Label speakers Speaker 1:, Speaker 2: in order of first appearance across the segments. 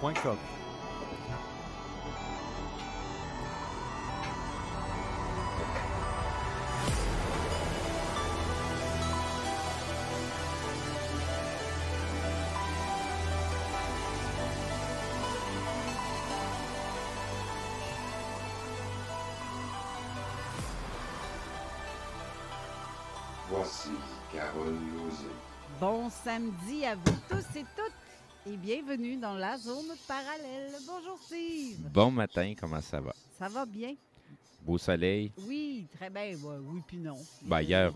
Speaker 1: choc.com.
Speaker 2: Voici Carole Lauzé.
Speaker 3: Bon samedi à vous tous et toutes et bienvenue dans la zone parallèle. Bonjour Steve.
Speaker 4: Bon matin, comment ça va?
Speaker 3: Ça va bien?
Speaker 4: Beau soleil?
Speaker 3: Oui, très bien. Ouais, oui puis non.
Speaker 4: Ben, hier,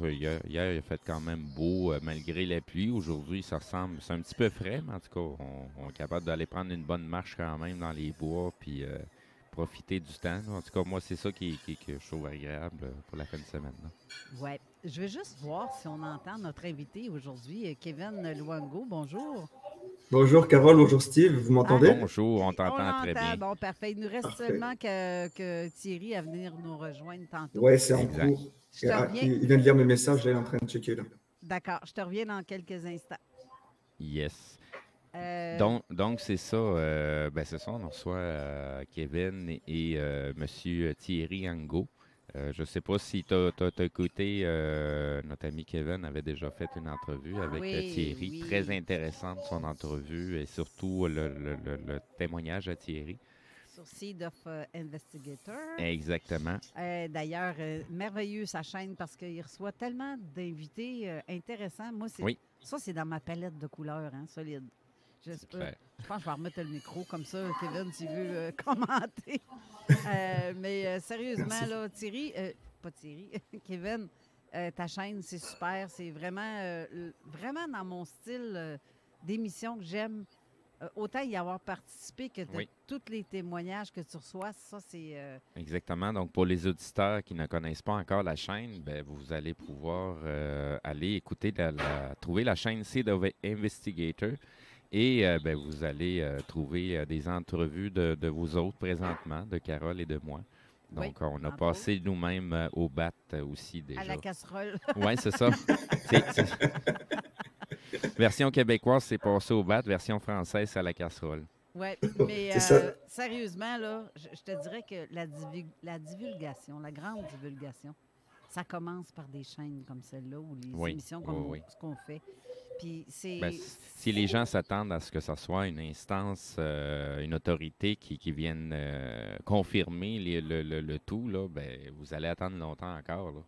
Speaker 4: il a fait quand même beau malgré la pluie. Aujourd'hui, ça ressemble, c'est un petit peu frais, mais en tout cas, on est capable d'aller prendre une bonne marche quand même dans les bois puis profiter du temps. En tout cas, moi, c'est ça que je trouve agréable pour la fin de semaine.
Speaker 3: Oui. Je veux juste voir si on entend notre invité aujourd'hui, Kevin Luango. Bonjour.
Speaker 5: Bonjour Carole, bonjour Steve, vous m'entendez?
Speaker 4: Bonjour, on t'entend très bien.
Speaker 3: Bon, parfait. Il nous reste seulement que Thierry à venir nous rejoindre tantôt.
Speaker 5: Oui, c'est en
Speaker 4: Exact.
Speaker 5: cours. Il vient de lire mes messages, là, il est en train de checker. Là.
Speaker 3: D'accord, je te reviens dans quelques instants.
Speaker 4: Yes. Donc c'est ça. C'est ça, on reçoit Kevin et Monsieur Thierry Angot. Je ne sais pas si tu as écouté, notre ami Kevin avait déjà fait une entrevue avec Thierry.
Speaker 3: Oui.
Speaker 4: Très intéressante son entrevue et surtout le témoignage à Thierry.
Speaker 3: Sur Seed of Investigator.
Speaker 4: Exactement.
Speaker 3: D'ailleurs, merveilleux sa chaîne parce qu'il reçoit tellement d'invités intéressants. Moi, ça, c'est dans ma palette de couleurs, hein, solide. Je pense que je vais remettre le micro comme ça, Kevin, s'il veut commenter. Mais sérieusement, là, Thierry, pas Thierry, Kevin, ta chaîne, c'est super. C'est vraiment, vraiment dans mon style d'émission que j'aime. Autant y avoir participé que tous les témoignages que tu reçois, ça, c'est...
Speaker 4: Exactement. Donc, pour les auditeurs qui ne connaissent pas encore la chaîne, vous allez pouvoir aller écouter, trouver la chaîne Seed of Investigator. Et vous allez trouver des entrevues de vous autres présentement, de Carole et de moi. Donc, on a passé nous-mêmes au bat aussi déjà.
Speaker 3: À la casserole.
Speaker 4: Oui, c'est ça. Version québécoise, c'est passé au bat. Version française, c'est à la casserole.
Speaker 3: Oui, mais sérieusement, là, je te dirais que la divulgation, la grande divulgation, ça commence par des chaînes comme celle-là ou les émissions comme ce qu'on fait. Puis
Speaker 4: si les gens s'attendent à ce que ce soit une instance, une autorité qui vienne confirmer le tout, là, vous allez attendre longtemps encore. Là.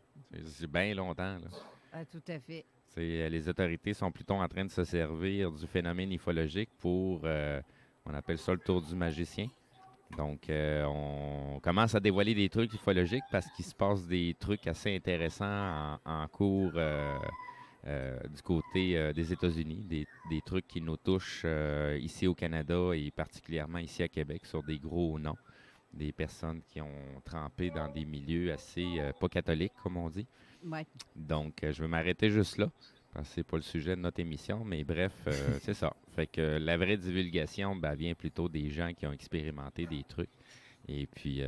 Speaker 4: C'est bien longtemps. Là.
Speaker 3: Tout à fait.
Speaker 4: Les autorités sont plutôt en train de se servir du phénomène ufologique pour, on appelle ça le tour du magicien. Donc, on commence à dévoiler des trucs ufologiques parce qu'il se passe des trucs assez intéressants en cours du côté des États-Unis, des trucs qui nous touchent ici au Canada et particulièrement ici à Québec sur des gros noms, des personnes qui ont trempé dans des milieux assez pas catholiques, comme on dit.
Speaker 3: Ouais.
Speaker 4: Donc, je vais m'arrêter juste là. Parce que c'est pas le sujet de notre émission, mais bref, c'est ça. Fait que la vraie divulgation vient plutôt des gens qui ont expérimenté des trucs. Et puis,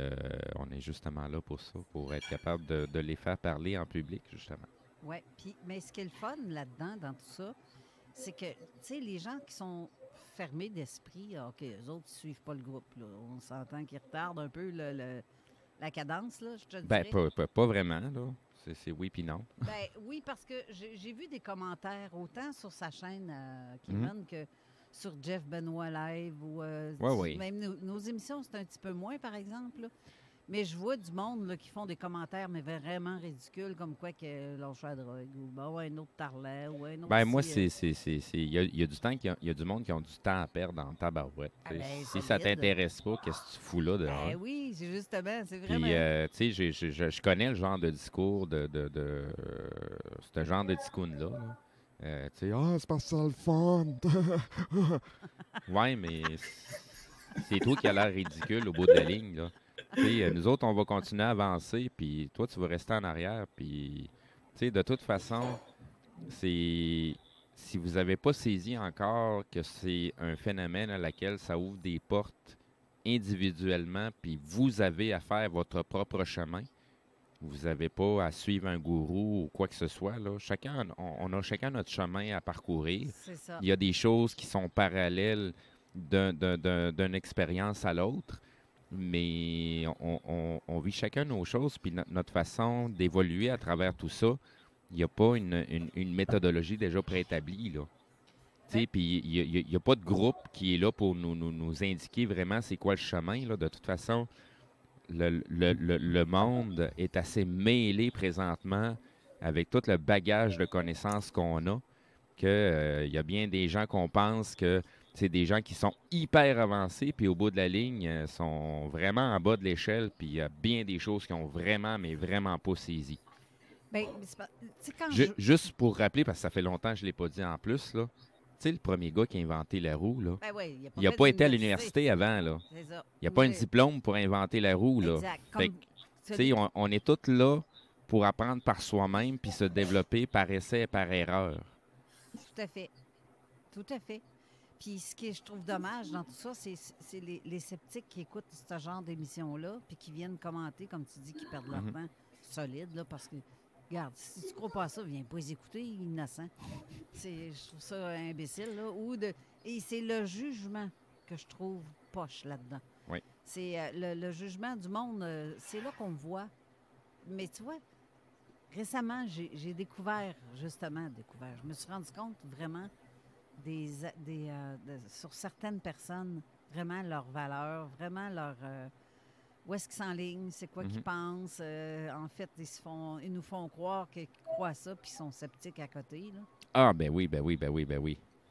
Speaker 4: on est justement là pour ça, pour être capable de les faire parler en public, justement.
Speaker 3: Oui, mais ce qui est le fun là-dedans, dans tout ça, c'est que, tu sais, les gens qui sont fermés d'esprit, OK, eux autres, ils suivent pas le groupe, là. On s'entend qu'ils retardent un peu la cadence, là, je te dirais.
Speaker 4: Pas vraiment, là. C'est oui puis non.
Speaker 3: Oui, parce que j'ai vu des commentaires autant sur sa chaîne Kevin que sur Jeff Benoît Live ou même nos émissions, c'est un petit peu moins, par exemple. Là. Mais je vois du monde là, qui font des commentaires, mais vraiment ridicules, comme quoi que lâche la drogue, ou un autre tarlet, ou un autre...
Speaker 4: moi, il y a du temps, il y a du monde qui ont du temps à perdre dans tabarouette. Si ça t'intéresse pas, qu'est-ce que tu fous là dehors?
Speaker 3: Oui, c'est justement, c'est vraiment...
Speaker 4: Puis, tu sais, je connais le genre de discours de ce genre de ticoun-là. Tu sais, c'est parce que c'est le fun! Ouais, mais c'est toi qui as l'air ridicule au bout de la ligne, là. Nous autres, on va continuer à avancer, puis toi, tu vas rester en arrière. Puis, de toute façon, si vous n'avez pas saisi encore que c'est un phénomène à laquelle ça ouvre des portes individuellement, puis vous avez à faire votre propre chemin, vous n'avez pas à suivre un gourou ou quoi que ce soit. Là. On a chacun notre chemin à parcourir.
Speaker 3: C'est ça.
Speaker 4: Il y a des choses qui sont parallèles. d'une expérience à l'autre, mais on vit chacun nos choses, puis notre façon d'évoluer à travers tout ça, il n'y a pas une méthodologie déjà préétablie, là. Puis il n'y a pas de groupe qui est là pour nous indiquer vraiment c'est quoi le chemin, là. De toute façon, le monde est assez mêlé présentement avec tout le bagage de connaissances qu'on a, qu'il y a bien des gens qu'on pense que c'est des gens qui sont hyper avancés, puis au bout de la ligne, sont vraiment en bas de l'échelle, puis il y a bien des choses qui ont vraiment, mais vraiment pas saisi.
Speaker 3: Bien,
Speaker 4: juste pour rappeler, parce que ça fait longtemps que je ne l'ai pas dit en plus, là. Tu sais, le premier gars qui a inventé la roue, là,
Speaker 3: ben oui,
Speaker 4: il n'a pas été à l'université avant, là.
Speaker 3: C'est ça.
Speaker 4: Il n'y a pas un diplôme pour inventer la roue, là.
Speaker 3: Exact.
Speaker 4: Fait que, on est tous là pour apprendre par soi-même puis se développer par essai et par erreur.
Speaker 3: Tout à fait. Tout à fait. Puis ce que je trouve dommage dans tout ça, c'est les sceptiques qui écoutent ce genre d'émission-là puis qui viennent commenter, comme tu dis, qui perdent leur temps solide, là, parce que regarde, si tu ne crois pas à ça, viens pas les écouter, innocent. Je trouve ça imbécile. Là. Et c'est le jugement que je trouve poche là-dedans.
Speaker 4: Oui.
Speaker 3: C'est le jugement du monde, c'est là qu'on voit. Mais tu vois, récemment, j'ai découvert, je me suis rendu compte vraiment sur certaines personnes, vraiment leurs valeurs, vraiment leur... où est-ce qu'ils s'enlignent, c'est quoi qu'ils pensent. En fait, ils nous font croire qu'ils croient à ça, puis ils sont sceptiques à côté. Là.
Speaker 4: Ah, ben oui.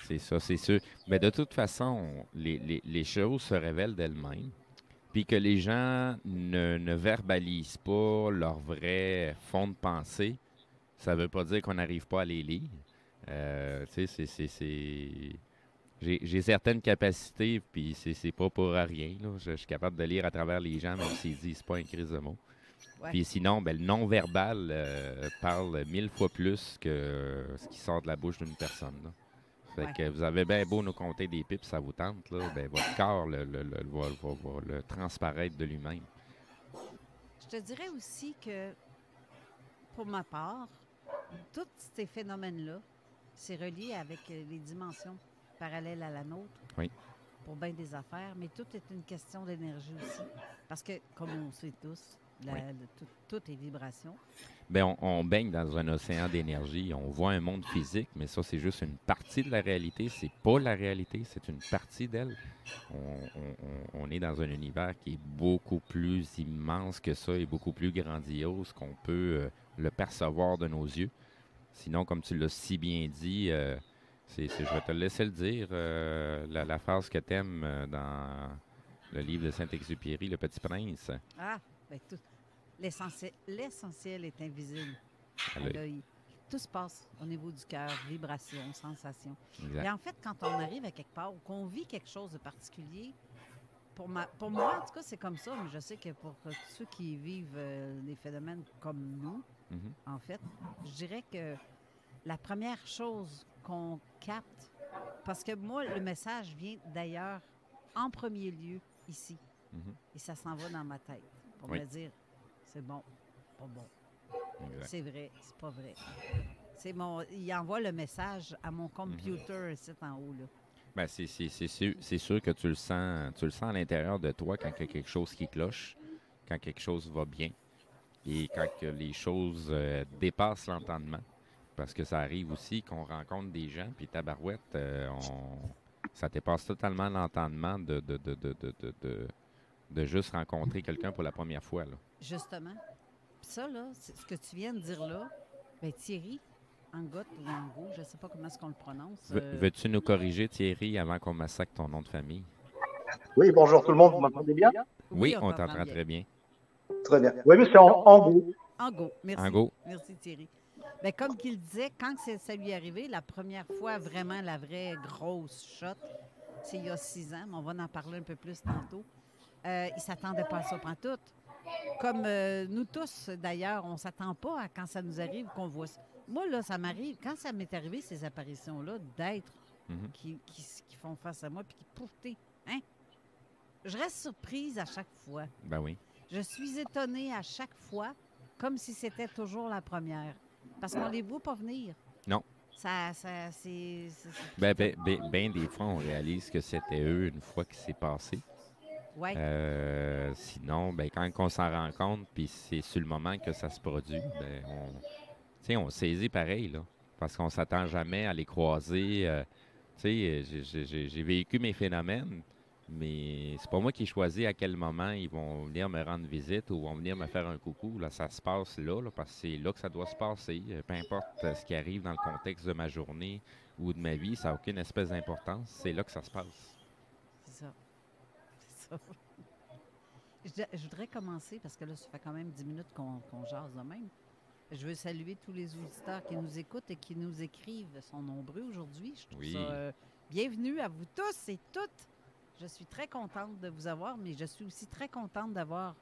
Speaker 4: C'est ça, c'est sûr. Mais de toute façon, les choses se révèlent d'elles-mêmes. Puis que les gens ne verbalisent pas leur vrai fond de pensée, ça ne veut pas dire qu'on n'arrive pas à les lire. Tu sais, j'ai certaines capacités, puis c'est pas pour rien. Là. Je suis capable de lire à travers les gens, même s'ils disent pas une crise de mots. Ouais. Puis sinon, ben, le non-verbal parle 1000 fois plus que ce qui sort de la bouche d'une personne. Là. Fait que vous avez bien beau nous compter des pipes, ça vous tente, là, ben, votre corps va le transparaître de lui-même.
Speaker 3: Je te dirais aussi que, pour ma part, tous ces phénomènes-là, c'est relié avec les dimensions parallèles à la nôtre.
Speaker 4: Oui.
Speaker 3: Pour bien des affaires, mais tout est une question d'énergie aussi. Parce que, comme on sait tous, tout est vibration.
Speaker 4: Bien, on baigne dans un océan d'énergie. On voit un monde physique, mais ça, c'est juste une partie de la réalité. C'est pas la réalité, c'est une partie d'elle. On est dans un univers qui est beaucoup plus immense que ça et beaucoup plus grandiose qu'on peut le percevoir de nos yeux. Sinon, comme tu l'as si bien dit, je vais te laisser le dire, la phrase que tu aimes dans le livre de Saint-Exupéry, Le Petit Prince.
Speaker 3: Ah, bien, l'essentiel est invisible à l'œil. Tout se passe au niveau du cœur, vibration, sensation. Exact. Et en fait, quand on arrive à quelque part ou qu'on vit quelque chose de particulier, pour moi, en tout cas, c'est comme ça, mais je sais que pour ceux qui vivent des phénomènes comme nous, en fait, je dirais que la première chose qu'on capte, parce que moi, le message vient d'ailleurs en premier lieu ici, et ça s'en va dans ma tête pour me dire, c'est bon, pas bon, c'est vrai, c'est pas vrai. Il envoie le message à mon computer ici en haut, là.
Speaker 4: Ben, c'est sûr que tu le sens à l'intérieur de toi quand il y a quelque chose qui cloche, quand quelque chose va bien et quand que les choses dépassent l'entendement. Parce que ça arrive aussi qu'on rencontre des gens, puis tabarouette, ça dépasse totalement l'entendement de juste rencontrer quelqu'un pour la première fois. Là.
Speaker 3: Justement. Puis ça, là, ce que tu viens de dire là, bien, Thierry, Angot ou Angot, je ne sais pas comment est-ce qu'on le prononce.
Speaker 4: Veux-tu nous corriger, Thierry, avant qu'on massacre ton nom de famille?
Speaker 1: Oui, bonjour tout le monde, vous m'entendez bien?
Speaker 4: Oui, on t'entend très bien.
Speaker 1: Très bien. Oui, mais c'est Angot.
Speaker 3: Angot, merci.
Speaker 4: Angot.
Speaker 3: Merci, Thierry. Bien, comme qu'il disait, quand ça lui est arrivé, la première fois, vraiment, la vraie grosse shot, c'est il y a 6 ans, mais on va en parler un peu plus tantôt. Il ne s'attendait pas à ça pantoute. Comme nous tous, d'ailleurs, on ne s'attend pas à quand ça nous arrive qu'on voit ça. Moi, là, ça m'arrive, quand ça m'est arrivé, ces apparitions-là, d'êtres qui font face à moi puis qui poufent, hein? Je reste surprise à chaque fois.
Speaker 4: Ben oui.
Speaker 3: Je suis étonnée à chaque fois, comme si c'était toujours la première. Parce qu'on les voit pas venir.
Speaker 4: Non. Ben, des fois, on réalise que c'était eux une fois que c'est passé.
Speaker 3: Ouais.
Speaker 4: Sinon, ben, quand on s'en rend compte, puis c'est sur le moment que ça se produit, ben, on saisit pareil, là, parce qu'on s'attend jamais à les croiser. J'ai vécu mes phénomènes, mais c'est pas moi qui choisis à quel moment ils vont venir me rendre visite ou vont venir me faire un coucou. Là, ça se passe là, parce que c'est là que ça doit se passer. Peu importe ce qui arrive dans le contexte de ma journée ou de ma vie, ça n'a aucune espèce d'importance. C'est là que ça se passe.
Speaker 3: C'est ça. Je voudrais commencer, parce que là, ça fait quand même 10 minutes qu'on jase de même. Je veux saluer tous les auditeurs qui nous écoutent et qui nous écrivent. Ils sont nombreux aujourd'hui. Je trouve ça bienvenue à vous tous et toutes. Je suis très contente de vous avoir, mais je suis aussi très contente d'avoir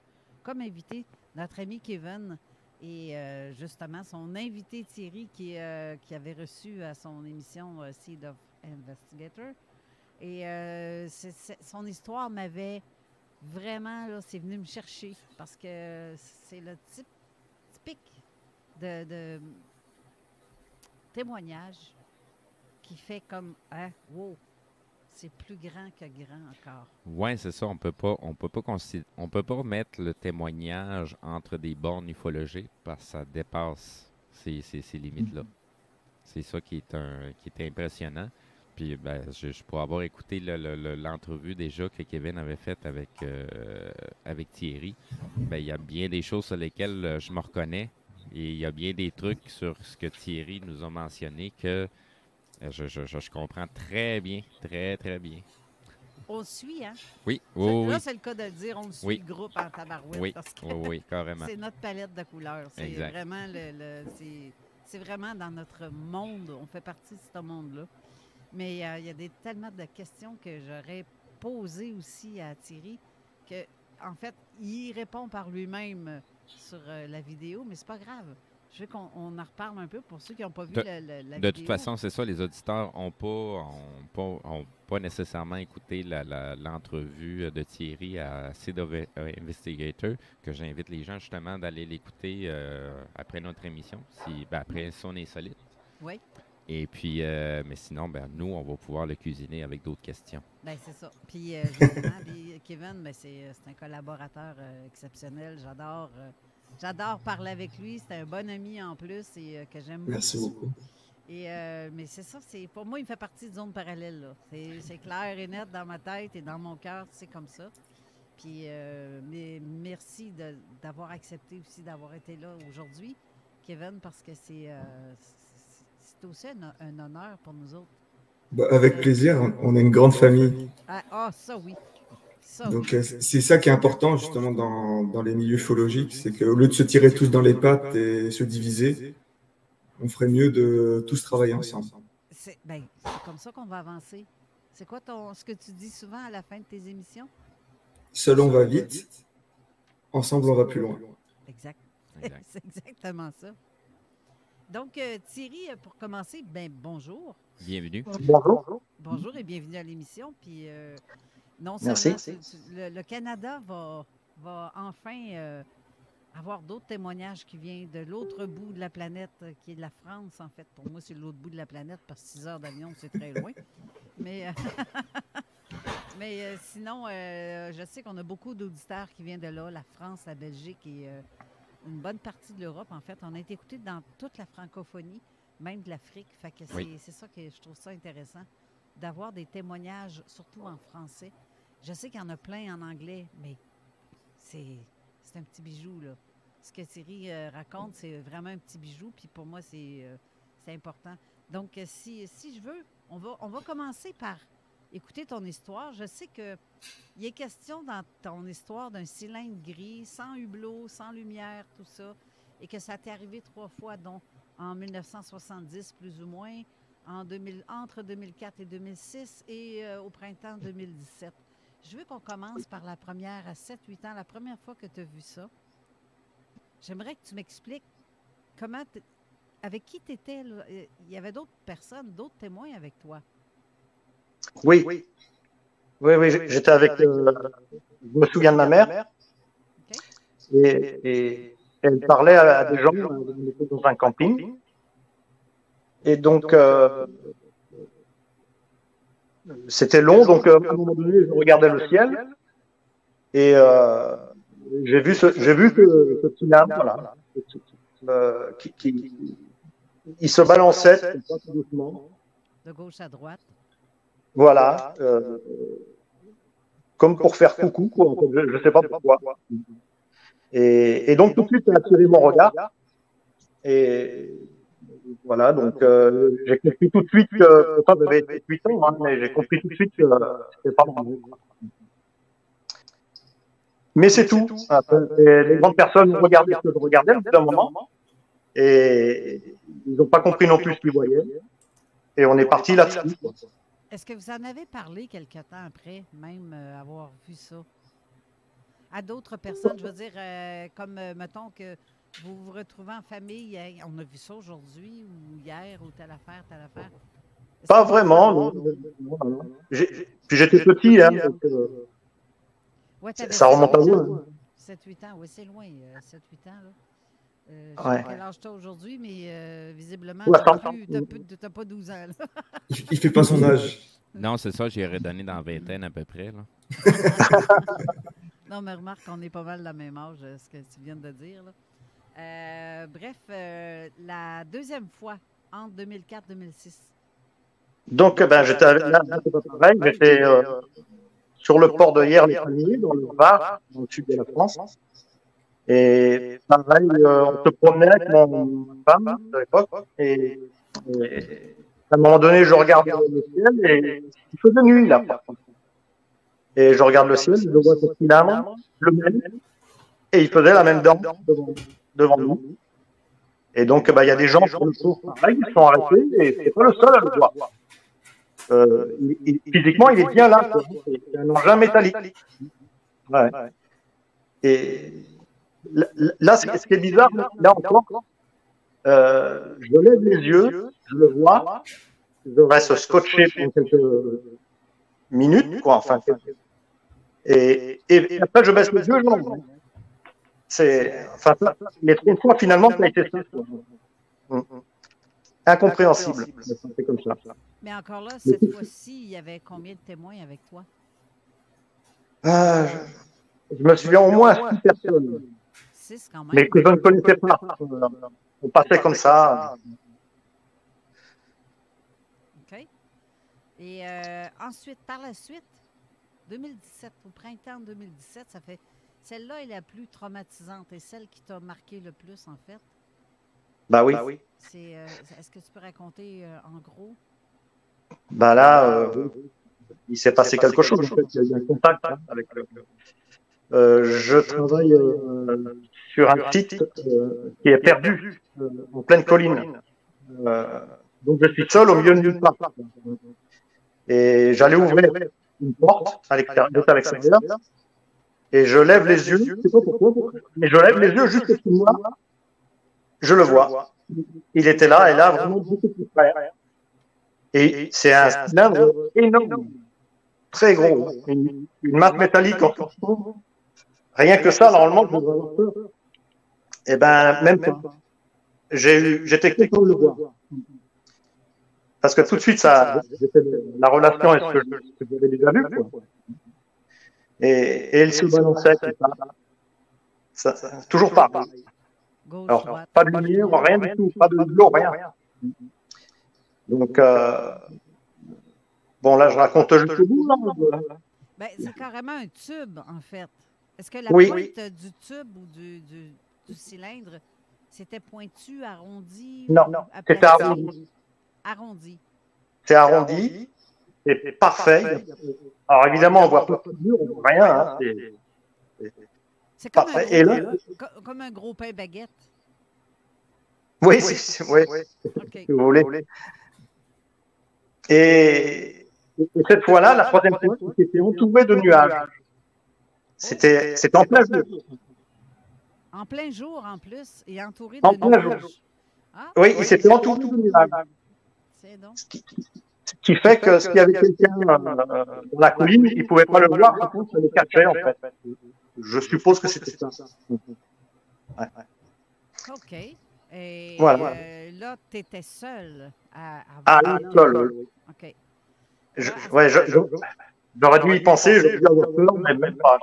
Speaker 3: comme invité notre ami Kevin et justement son invité Thierry qui avait reçu à son émission Seed of Investigator. Et son histoire m'avait vraiment, là, c'est venu me chercher parce que c'est le typique de témoignage qui fait comme wow, c'est plus grand que grand encore.
Speaker 4: Oui, c'est ça. On peut pas mettre le témoignage entre des bornes ufologiques parce que ça dépasse ces limites-là. C'est ça qui est impressionnant. Puis, ben, je pourrais avoir écouté l'entrevue déjà que Kevin avait faite avec Thierry. Ben, il y a bien des choses sur lesquelles je me reconnais et il y a bien des trucs sur ce que Thierry nous a mentionné que je comprends très bien, très, très bien.
Speaker 3: On le suit, hein?
Speaker 4: Oui.
Speaker 3: Là, c'est le cas de le dire. On le suit, le groupe en tabarouette.
Speaker 4: Oui,
Speaker 3: parce que
Speaker 4: oui, carrément.
Speaker 3: c'est notre palette de couleurs. C'est vraiment c'est vraiment dans notre monde. On fait partie de ce monde-là. Mais il y a tellement de questions que j'aurais posées aussi à Thierry que, en fait, il répond par lui-même sur la vidéo, mais c'est pas grave. Je veux qu'on en reparle un peu pour ceux qui n'ont pas vu la vidéo.
Speaker 4: De toute façon, c'est ça, les auditeurs n'ont pas nécessairement écouté l'entrevue de Thierry à Seed of Investigator, que j'invite les gens justement d'aller l'écouter après notre émission, après Son Insolite.
Speaker 3: Oui.
Speaker 4: Et puis, mais sinon, nous, on va pouvoir le cuisiner avec d'autres questions.
Speaker 3: Bien, c'est ça. Puis, justement, Kevin, c'est un collaborateur exceptionnel. J'adore parler avec lui. C'est un bon ami en plus et que j'aime beaucoup.
Speaker 5: Merci beaucoup.
Speaker 3: Et, mais c'est ça, pour moi, il fait partie de zone parallèle. Là. C'est clair et net dans ma tête et dans mon cœur, c'est comme ça. Puis, mais merci d'avoir accepté aussi d'avoir été là aujourd'hui, Kevin, parce que c'est aussi un honneur pour nous autres.
Speaker 5: Avec plaisir, on est une grande famille.
Speaker 3: Ça oui.
Speaker 5: Donc c'est ça qui est important justement dans les milieux ufologiques, c'est qu'au lieu de se tirer tous dans les pattes et se diviser, on ferait mieux de tous travailler ensemble.
Speaker 3: C'est comme ça qu'on va avancer. C'est quoi ce que tu dis souvent à la fin de tes émissions? Seul
Speaker 5: on va vite, ensemble on va plus loin.
Speaker 3: Exact. C'est exactement ça. Donc, Thierry, pour commencer, bonjour.
Speaker 4: Bienvenue.
Speaker 1: Bonjour.
Speaker 3: Bonjour et bienvenue à l'émission. Puis, non
Speaker 1: seulement
Speaker 3: le Canada va enfin avoir d'autres témoignages qui viennent de l'autre bout de la planète, qui est de la France, en fait. Pour moi, c'est l'autre bout de la planète, parce que 6 heures d'avion, c'est très loin. Mais, sinon, je sais qu'on a beaucoup d'auditeurs qui viennent de là, la France, la Belgique et une bonne partie de l'Europe, en fait. On a été écoutés dans toute la francophonie, même de l'Afrique. Fait que c'est ça que je trouve ça intéressant, d'avoir des témoignages, surtout en français. Je sais qu'il y en a plein en anglais, mais c'est un petit bijou, là. Ce que Thierry raconte, c'est vraiment un petit bijou, puis pour moi, c'est important. Donc, si je veux, on va commencer par écouter ton histoire. Je sais qu'il est question dans ton histoire d'un cylindre gris, sans hublot, sans lumière, tout ça, et que ça t'est arrivé 3 fois, dont en 1970, plus ou moins, entre 2004 et 2006 et au printemps 2017. Je veux qu'on commence par la première, à 7-8 ans, la première fois que tu as vu ça. J'aimerais que tu m'expliques avec qui tu étais. Il y avait d'autres personnes, d'autres témoins avec toi.
Speaker 1: Oui, j'étais avec. Je me souviens de ma mère. Okay. Et elle parlait à des gens. On était dans un camping. Et donc, c'était long. Donc, à un moment donné, je regardais le ciel et j'ai vu ce petit lame, voilà, il se balançait tout doucement.
Speaker 3: De gauche à droite.
Speaker 1: Voilà. Comme pour faire coucou, quoi. En fait, je ne sais pas pourquoi. Et donc, tout de suite, ça a attiré mon regard. Et voilà, donc j'ai compris tout de suite que, enfin, j'avais 8 ans, hein, mais j'ai compris tout de suite que c'était pas mon. Mais c'est tout. Et les grandes personnes regardaient ce que je regardais au bout d'un moment, et ils n'ont pas compris non plus ce qu'ils voyaient. Et on est parti là-dessus.
Speaker 3: Est-ce que vous en avez parlé quelque temps après, même avoir vu ça? À d'autres personnes, je veux dire, comme, mettons que vous vous retrouvez en famille, on a vu ça aujourd'hui, ou hier, ou telle affaire, telle affaire.
Speaker 1: Pas vraiment, non. Puis j'étais petit, hein, donc
Speaker 3: ouais,
Speaker 1: ça remonte à vous. Hein.
Speaker 3: 7-8 ans, oui, c'est loin, 7-8 ans, là. Je
Speaker 1: Ouais.
Speaker 3: sais pas quel âge tu as aujourd'hui, mais visiblement,
Speaker 1: Ouais,
Speaker 3: tu n'as pas 12 ans. Là.
Speaker 5: Il fait pas son âge.
Speaker 4: Non, c'est ça, j'y aurais donné dans la vingtaine à peu près. Là.
Speaker 3: Non, mais remarque qu'on est pas mal de la même âge, ce que tu viens de dire. Là. Bref, la deuxième fois, entre 2004 et 2006.
Speaker 1: Donc, j'étais là, pareil, j'étais sur le port de Hyères-les-Paniers, dans le Var, dans le sud de la France. Et pareil, on se promenait avec mon femme à l'époque, et à un moment donné, je regarde le ciel, et il faisait nuit, là. Et je regarde le ciel, je vois ce petit lame, le même, et il faisait la même danse devant nous. Et donc, il y a des gens sur le tour, pareil, qui sont arrêtés, et c'est pas le seul à le voir. Physiquement, il est bien là, c'est un engin métallique. Ouais. Et là, ce qui est bizarre, là encore, je lève les yeux, je le vois, je reste scotché pendant quelques minutes, quoi, enfin. Et après, je baisse les yeux, je l'en vois. Enfin, les 3 fois, finalement, ça a été ça. Incompréhensible. C'est comme ça.
Speaker 3: Mais encore là, cette fois-ci, il y avait combien de témoins avec toi?
Speaker 1: Je me souviens au moins 6 personnes.
Speaker 3: 6 quand même.
Speaker 1: Mais que je ne connaissais pas. On passait comme ça.
Speaker 3: OK. Et ensuite, par la suite, 2017, au printemps 2017, ça fait. Celle-là est la plus traumatisante et celle qui t'a marqué le plus, en fait.
Speaker 1: Bah oui.
Speaker 3: Est-ce que tu peux raconter en gros?
Speaker 1: Là, il s'est passé quelque chose. En fait, il y a eu un contact avec je travaille sur un site qui est perdu, en pleine colline. Donc, je suis seul au milieu de nulle part. Et j'allais ouvrir une porte à l'extérieur. Et je lève les yeux, je ne sais pas pourquoi, mais je lève les yeux juste au-dessus de moi. Je le vois. Il était là, et là, vraiment beaucoup plus près. Et c'est un cylindre énorme, très gros, une masse métallique en tout. Rien que ça, normalement, je devrais avoir peur. Eh ben, même pas. J'étais content de le voir. Parce que tout de suite, la relation est ce que j'avais déjà vu, quoi. Et il se balançait, toujours pareil. Alors, pas de lumière, rien du tout, pas de l'eau, rien. Donc, bon, là, je raconte juste le bout.
Speaker 3: C'est carrément un tube, en fait. Est-ce que la pointe du tube ou du cylindre, c'était pointu, arrondi?
Speaker 1: Non, c'était arrondi.
Speaker 3: Arrondi.
Speaker 1: C'est arrondi, c'est parfait. Alors, évidemment, on voit pas de mur, on voit rien. Hein.
Speaker 3: C'est comme un gros pain baguette.
Speaker 1: Oui, oui.
Speaker 3: Okay.
Speaker 1: Si vous voulez. Et cette fois-là, la troisième fois, c'était entouré de nuages. C'était en plein jour.
Speaker 3: En plein jour, en plus, et entouré
Speaker 1: en
Speaker 3: de
Speaker 1: plein
Speaker 3: nuages.
Speaker 1: Jour. Ah, oui, il s'était entouré de nuages.
Speaker 3: C'est donc.
Speaker 1: Ce qui fait que s'il y avait quelqu'un dans la colline, il ne pouvait pas le voir, je pense que ça le cachait, en fait. Je suppose que c'était ça.
Speaker 3: OK. Et
Speaker 1: Voilà.
Speaker 3: là, tu étais seul à
Speaker 1: Ah,
Speaker 3: voir.
Speaker 1: seul, oui.
Speaker 3: OK.
Speaker 1: Ouais, j'aurais dû y penser, j'aurais dû avoir peur, mais même pas.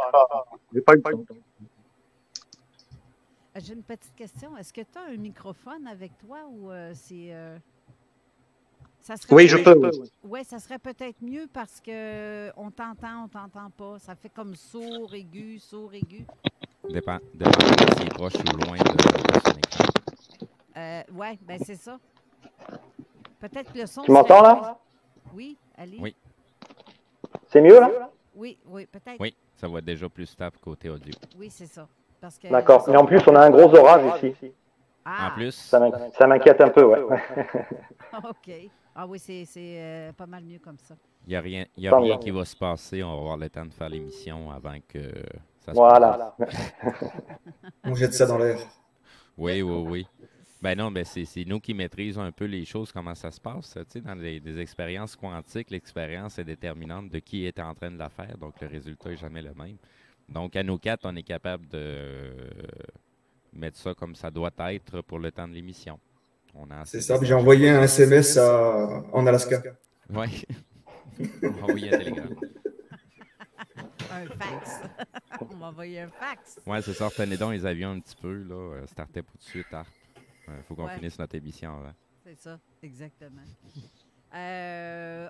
Speaker 1: J'ai pas eu le temps.
Speaker 3: J'ai une petite question. Est-ce que tu as un microphone avec toi ou c'est. Ça serait
Speaker 1: Oui, je peux. Oui.
Speaker 3: Oui, ça serait peut-être mieux parce que on t'entend pas. Ça fait comme sourd, aigu, sourd, aigu.
Speaker 4: Dépend s'il est proche ou loin de son écran.
Speaker 3: Oui, ben c'est ça. Peut-être que le son.
Speaker 1: Tu m'entends là?
Speaker 3: Oui, allez.
Speaker 4: Oui.
Speaker 1: C'est mieux là?
Speaker 3: Oui, peut-être.
Speaker 4: Oui, ça va être déjà plus stable côté audio.
Speaker 3: Oui, c'est ça.
Speaker 1: D'accord. Mais en plus, on a un gros orage ici.
Speaker 3: Ah.
Speaker 4: En plus.
Speaker 1: Ça m'inquiète un peu, ouais.
Speaker 3: OK. Ah oui, c'est pas mal mieux comme ça.
Speaker 4: Il n'y a rien qui va se passer. On va avoir le temps de faire l'émission avant que ça se passe.
Speaker 1: Voilà.
Speaker 5: On jette ça dans l'air.
Speaker 4: Oui. Ben non, ben c'est nous qui maîtrisons un peu les choses, comment ça se passe. Tu sais, dans des expériences quantiques, l'expérience est déterminante de qui est en train de la faire, donc le résultat n'est jamais le même. Donc, à nous 4, on est capable de mettre ça comme ça doit être pour le temps de l'émission.
Speaker 5: C'est ça, j'ai envoyé un SMS en Alaska.
Speaker 4: Oui. On va envoyer un télégramme.
Speaker 3: Un fax. On m'a envoyé un fax.
Speaker 4: Oui, c'est ça. Retenez donc les avions un petit peu. Là. Startez pas tout de suite. Il faut qu'on finisse notre émission avant.
Speaker 3: C'est ça, exactement.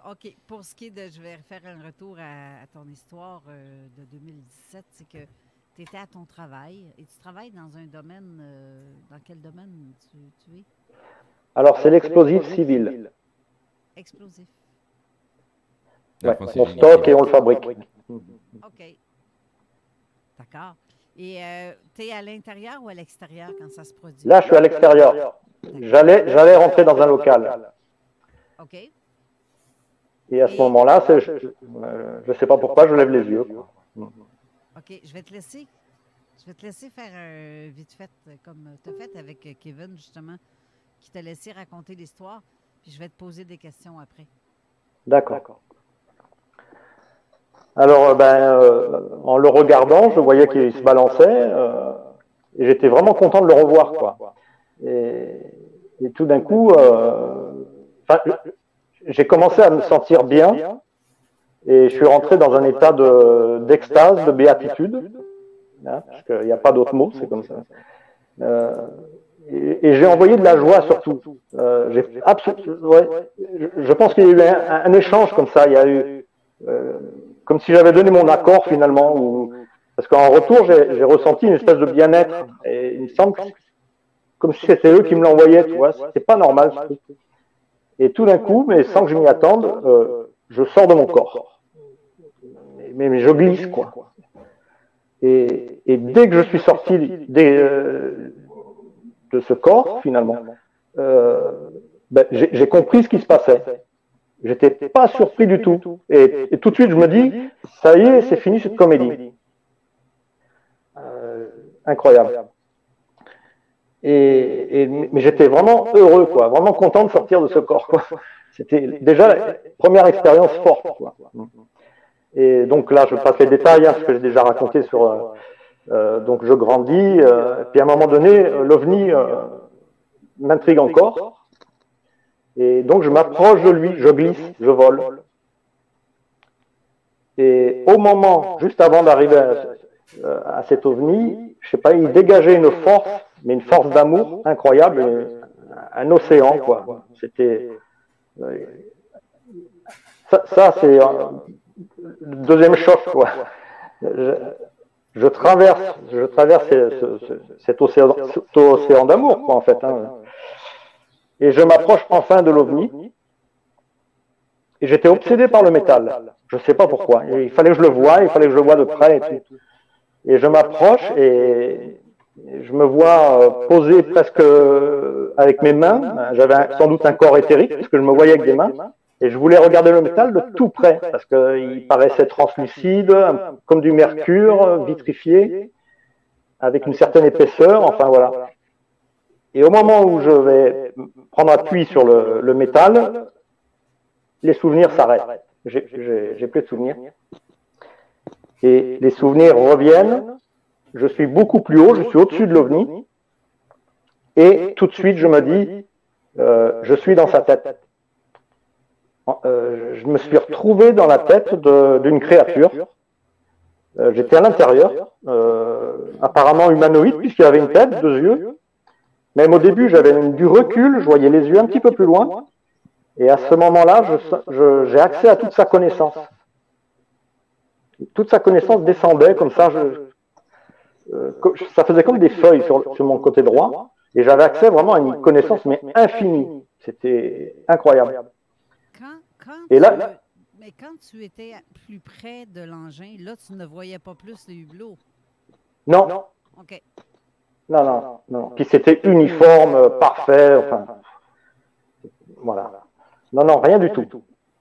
Speaker 3: OK. Pour ce qui est de... Je vais faire un retour à ton histoire de 2017. C'est que tu étais à ton travail et tu travailles dans un domaine... dans quel domaine tu es?
Speaker 1: Alors, c'est l'explosif civil.
Speaker 3: Explosif.
Speaker 1: Ouais, on stocke et on le fabrique.
Speaker 3: OK. D'accord. Et tu es à l'intérieur ou à l'extérieur quand ça se produit?
Speaker 1: Là, je suis à l'extérieur. J'allais rentrer dans un local.
Speaker 3: OK.
Speaker 1: Et à ce moment-là, je ne sais pas pourquoi, je lève les yeux.
Speaker 3: OK. Je vais te laisser faire vite fait, comme tu as fait avec Kevin, justement, qui t'a laissé raconter l'histoire. Puis je vais te poser des questions après.
Speaker 1: D'accord. Alors, en le regardant, je voyais qu'il se balançait et j'étais vraiment content de le revoir, quoi. Et tout d'un coup, j'ai commencé à me sentir bien et je suis rentré dans un état d'extase, de béatitude, hein, parce qu'il n'y a pas d'autre mot, c'est comme ça. Et j'ai envoyé de la joie surtout. Je pense qu'il y a eu un échange comme ça. Il y a eu comme si j'avais donné mon accord finalement, parce qu'en retour j'ai ressenti une espèce de bien-être. Et il me semble que comme si c'était eux qui me l'envoyaient, tu vois. C'est pas normal. Ce truc. Et tout d'un coup, mais sans que je m'y attende, je sors de mon corps. Mais je glisse quoi. Et dès que je suis sorti de ce corps, finalement, j'ai compris ce qui se passait. J'étais pas surpris du tout. Et tout de suite, je me dis, ça y est, c'est fini cette comédie. Incroyable. Mais j'étais vraiment heureux, quoi, vraiment content de sortir de ce corps, quoi. C'était déjà la première expérience forte, quoi. Et donc là, je passe les détails, hein, ce que j'ai déjà raconté sur... donc je grandis, puis à un moment donné, l'OVNI m'intrigue encore. Et donc je m'approche de lui, je glisse, je vole. Et au moment, juste avant d'arriver à cet OVNI, je sais pas, il dégageait une force, mais une force d'amour incroyable, un océan, quoi. C'était... ça c'est le deuxième choc, quoi. Je traverse cet océan d'amour, quoi, en fait. Hein. Et je m'approche enfin de l'OVNI. Et j'étais obsédé par le métal. Je ne sais pas pourquoi. Et il fallait que je le voie, il fallait que je le voie de près. Et je m'approche et je me vois posé presque avec mes mains. J'avais sans doute un corps éthérique, parce que je me voyais avec des mains. Et je voulais regarder le métal de tout près, parce qu'il paraissait translucide, comme du mercure, vitrifié, avec une certaine épaisseur, enfin voilà. Et au moment où je vais prendre appui sur le métal, les souvenirs s'arrêtent. J'ai plus de souvenirs. Et les souvenirs reviennent. Je suis beaucoup plus haut, je suis au-dessus de l'OVNI. Et tout de suite, je me dis, je suis dans sa tête. Je me suis retrouvé dans la tête d'une créature. J'étais à l'intérieur, apparemment humanoïde, puisqu'il avait une tête, 2 yeux. Même au début, j'avais du recul, je voyais les yeux un petit peu plus loin. Et à ce moment-là, j'ai accès à toute sa connaissance. Toute sa connaissance descendait comme ça. Ça faisait comme des feuilles sur mon côté droit. Et j'avais accès vraiment à une connaissance, mais infinie. C'était incroyable. Et là,
Speaker 3: mais quand tu étais plus près de l'engin, là, tu ne voyais pas plus les hublots?
Speaker 1: Non.
Speaker 3: OK.
Speaker 1: Non. Puis c'était uniforme, parfait, enfin. Voilà. Non, rien du tout.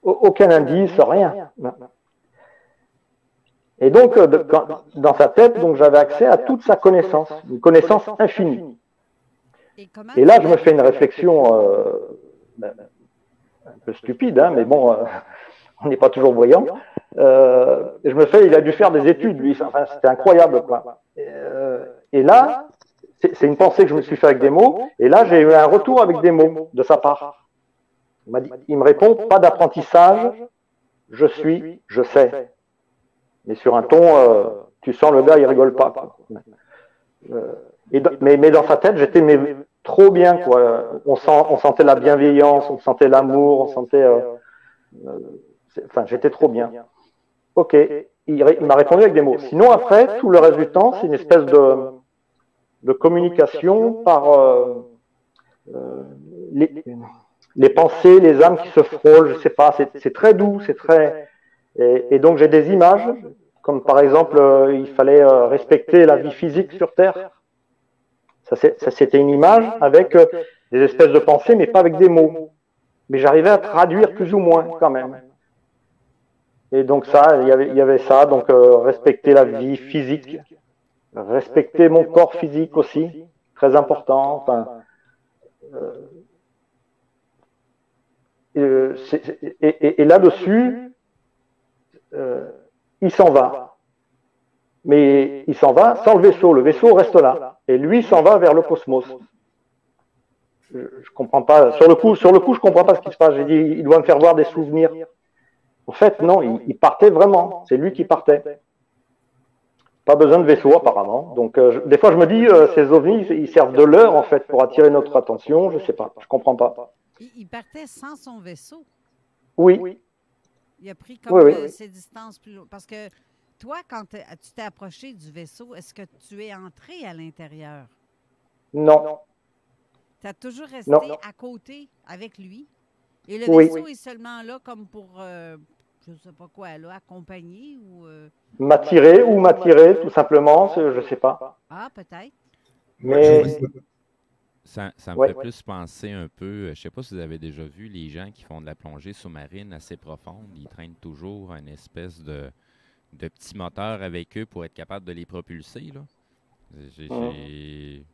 Speaker 1: Aucun indice, rien. Non. Et donc, dans sa tête, donc j'avais accès à toute sa connaissance, une connaissance infinie. Et là, je me fais une réflexion un peu stupide, hein, mais bon, on n'est pas toujours voyant. Je me fais, il a dû faire des études, lui. Enfin, c'était incroyable, quoi. Et là, c'est une pensée que je me suis fait avec des mots. Et là, j'ai eu un retour avec des mots de sa part. Il me répond, pas d'apprentissage, je suis, je sais. Mais sur un ton, tu sens le gars, il rigole pas, quoi. Mais dans sa tête, j'étais trop bien, quoi. On sentait la bienveillance, on sentait l'amour, on sentait. Enfin, j'étais trop bien. Ok, il m'a répondu avec des mots. Sinon, après, tout le reste du temps, c'est une espèce de communication par les pensées, les âmes qui se frôlent, je sais pas, c'est très doux, c'est très. Et donc j'ai des images, comme par exemple, il fallait respecter la vie physique sur Terre. Ça c'était une image avec des espèces de pensées, mais pas avec des mots. Mais j'arrivais à traduire plus ou moins quand même. Et donc ça, il y avait ça, donc respecter la vie physique, respecter mon corps physique aussi, très important. Enfin, et là-dessus, il s'en va. Mais il s'en va sans le vaisseau. Le vaisseau reste là. Et lui s'en va vers le cosmos. Je comprends pas. Sur le coup, je comprends pas ce qui se passe. J'ai dit, il doit me faire voir des souvenirs. En fait, non, il partait vraiment. C'est lui qui partait. Pas besoin de vaisseau, apparemment. Donc, des fois, je me dis, ces ovnis, ils servent de leurre, en fait, pour attirer notre attention. Je sais pas. Je comprends pas.
Speaker 3: Il partait sans son vaisseau?
Speaker 1: Oui.
Speaker 3: Il a pris comme ses distances plus loin. Parce que toi, quand tu t'es approché du vaisseau, est-ce que tu es entré à l'intérieur?
Speaker 1: Non.
Speaker 3: Tu as toujours resté à côté avec lui? Et le vaisseau est seulement là comme pour, je ne sais pas quoi, là, accompagner ou...
Speaker 1: m'attirer, tout simplement, je ne sais pas.
Speaker 3: Ah, peut-être.
Speaker 1: Mais...
Speaker 4: Ça me fait plus penser un peu, je ne sais pas si vous avez déjà vu les gens qui font de la plongée sous-marine assez profonde, ils traînent toujours une espèce de petit moteur avec eux pour être capable de les propulser, là.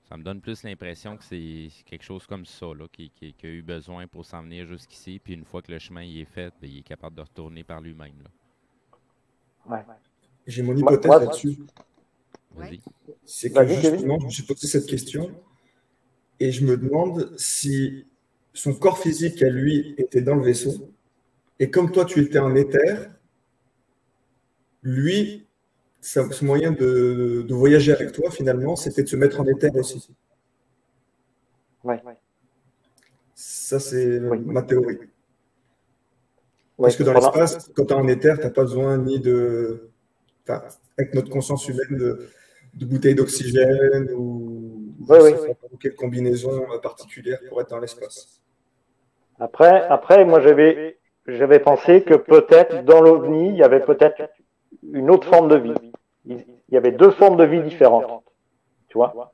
Speaker 4: Ça me donne plus l'impression que c'est quelque chose comme ça, là, qui a eu besoin pour s'en venir jusqu'ici, puis une fois que le chemin il est fait, bien, il est capable de retourner par lui-même.
Speaker 5: Ouais. J'ai mon hypothèse là-dessus.
Speaker 4: Vas-y.
Speaker 5: C'est que justement, je me suis posé cette question et je me demande si son corps physique à lui était dans le vaisseau et comme toi tu étais en éther, lui, son moyen de voyager avec toi, finalement, c'était de se mettre en éther aussi.
Speaker 1: Ouais.
Speaker 5: Ça, c'est ma théorie. Parce que dans l'espace, quand tu es en éther, tu n'as pas besoin ni de... avec notre conscience humaine, de bouteilles d'oxygène ou quelle combinaison particulière pour être dans l'espace.
Speaker 1: Après, moi, j'avais pensé que peut-être dans l'OVNI, il y avait peut-être une autre forme de vie. Il y avait 2 formes de vie différentes. Tu vois?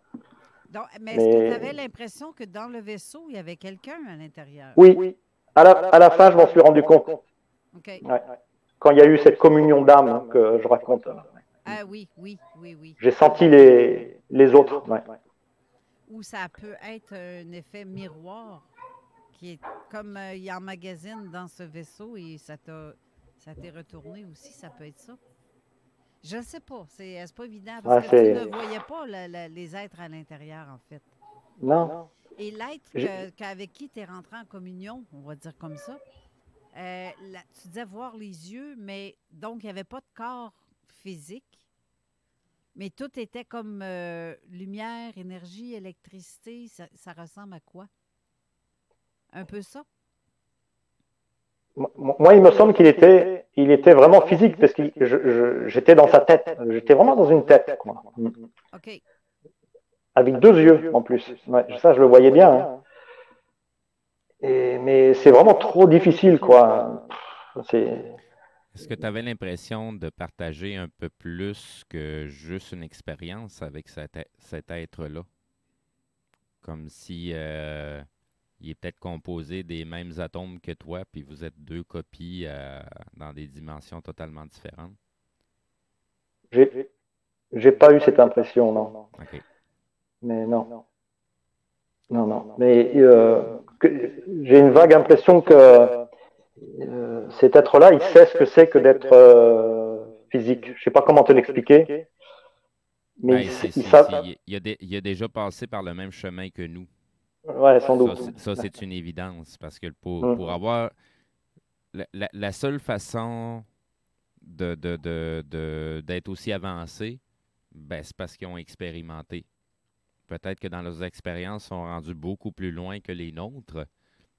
Speaker 3: Donc, mais est-ce que tu avais l'impression que dans le vaisseau, il y avait quelqu'un à l'intérieur?
Speaker 1: Oui. À la fin, je m'en suis rendu compte.
Speaker 3: Okay.
Speaker 1: Ouais. Quand il y a eu cette communion d'âme que je raconte.
Speaker 3: Ah oui.
Speaker 1: J'ai senti les autres. Ouais.
Speaker 3: Ou ça peut être un effet miroir qui est comme il emmagasine dans ce vaisseau et ça t'est retourné aussi, ça peut être ça. Je ne sais pas, c'est pas évident parce que tu ne voyais pas les êtres à l'intérieur, en fait.
Speaker 1: Non.
Speaker 3: Et l'être avec qui tu es rentré en communion, on va dire comme ça, tu disais voir les yeux, mais donc il n'y avait pas de corps physique, mais tout était comme lumière, énergie, électricité. Ça ressemble à quoi? Un peu ça?
Speaker 1: Moi, il me semble qu'il était vraiment physique parce que j'étais dans sa tête. J'étais vraiment dans une tête, quoi.
Speaker 3: OK.
Speaker 1: Avec 2 yeux, en plus. Ouais, ça, je le voyais bien. Hein. Mais c'est vraiment trop difficile, quoi.
Speaker 4: Est-ce que tu avais l'impression de partager un peu plus que juste une expérience avec cet être-là? Comme si il est peut-être composé des mêmes atomes que toi, puis vous êtes 2 copies dans des dimensions totalement différentes?
Speaker 1: J'ai pas eu cette impression, non.
Speaker 4: OK.
Speaker 1: Mais non. Non. Mais j'ai une vague impression que cet être-là, il sait ce que c'est que d'être physique. Je sais pas comment te l'expliquer. Mais
Speaker 4: il a déjà passé par le même chemin que nous.
Speaker 1: Ouais, sans doute.
Speaker 4: Ça, c'est une évidence. Parce que pour avoir... La seule façon d'être aussi avancé, c'est parce qu'ils ont expérimenté. Peut-être que dans leurs expériences, ils sont rendus beaucoup plus loin que les nôtres.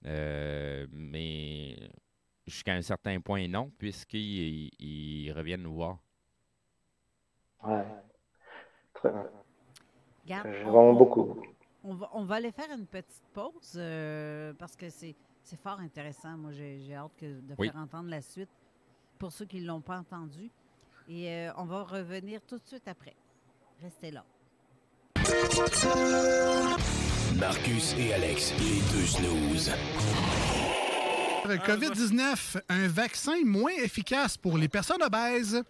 Speaker 4: Mais jusqu'à un certain point, non, puisqu'ils reviennent nous voir.
Speaker 1: Ouais. Très bien.
Speaker 3: J'ai
Speaker 1: vraiment beaucoup.
Speaker 3: On va aller faire une petite pause parce que c'est fort intéressant. Moi, j'ai hâte de faire entendre la suite pour ceux qui ne l'ont pas entendu. Et on va revenir tout de suite après. Restez là.
Speaker 6: Marcus et Alex, les 2 snooze.
Speaker 7: COVID-19, un vaccin moins efficace pour les personnes obèses.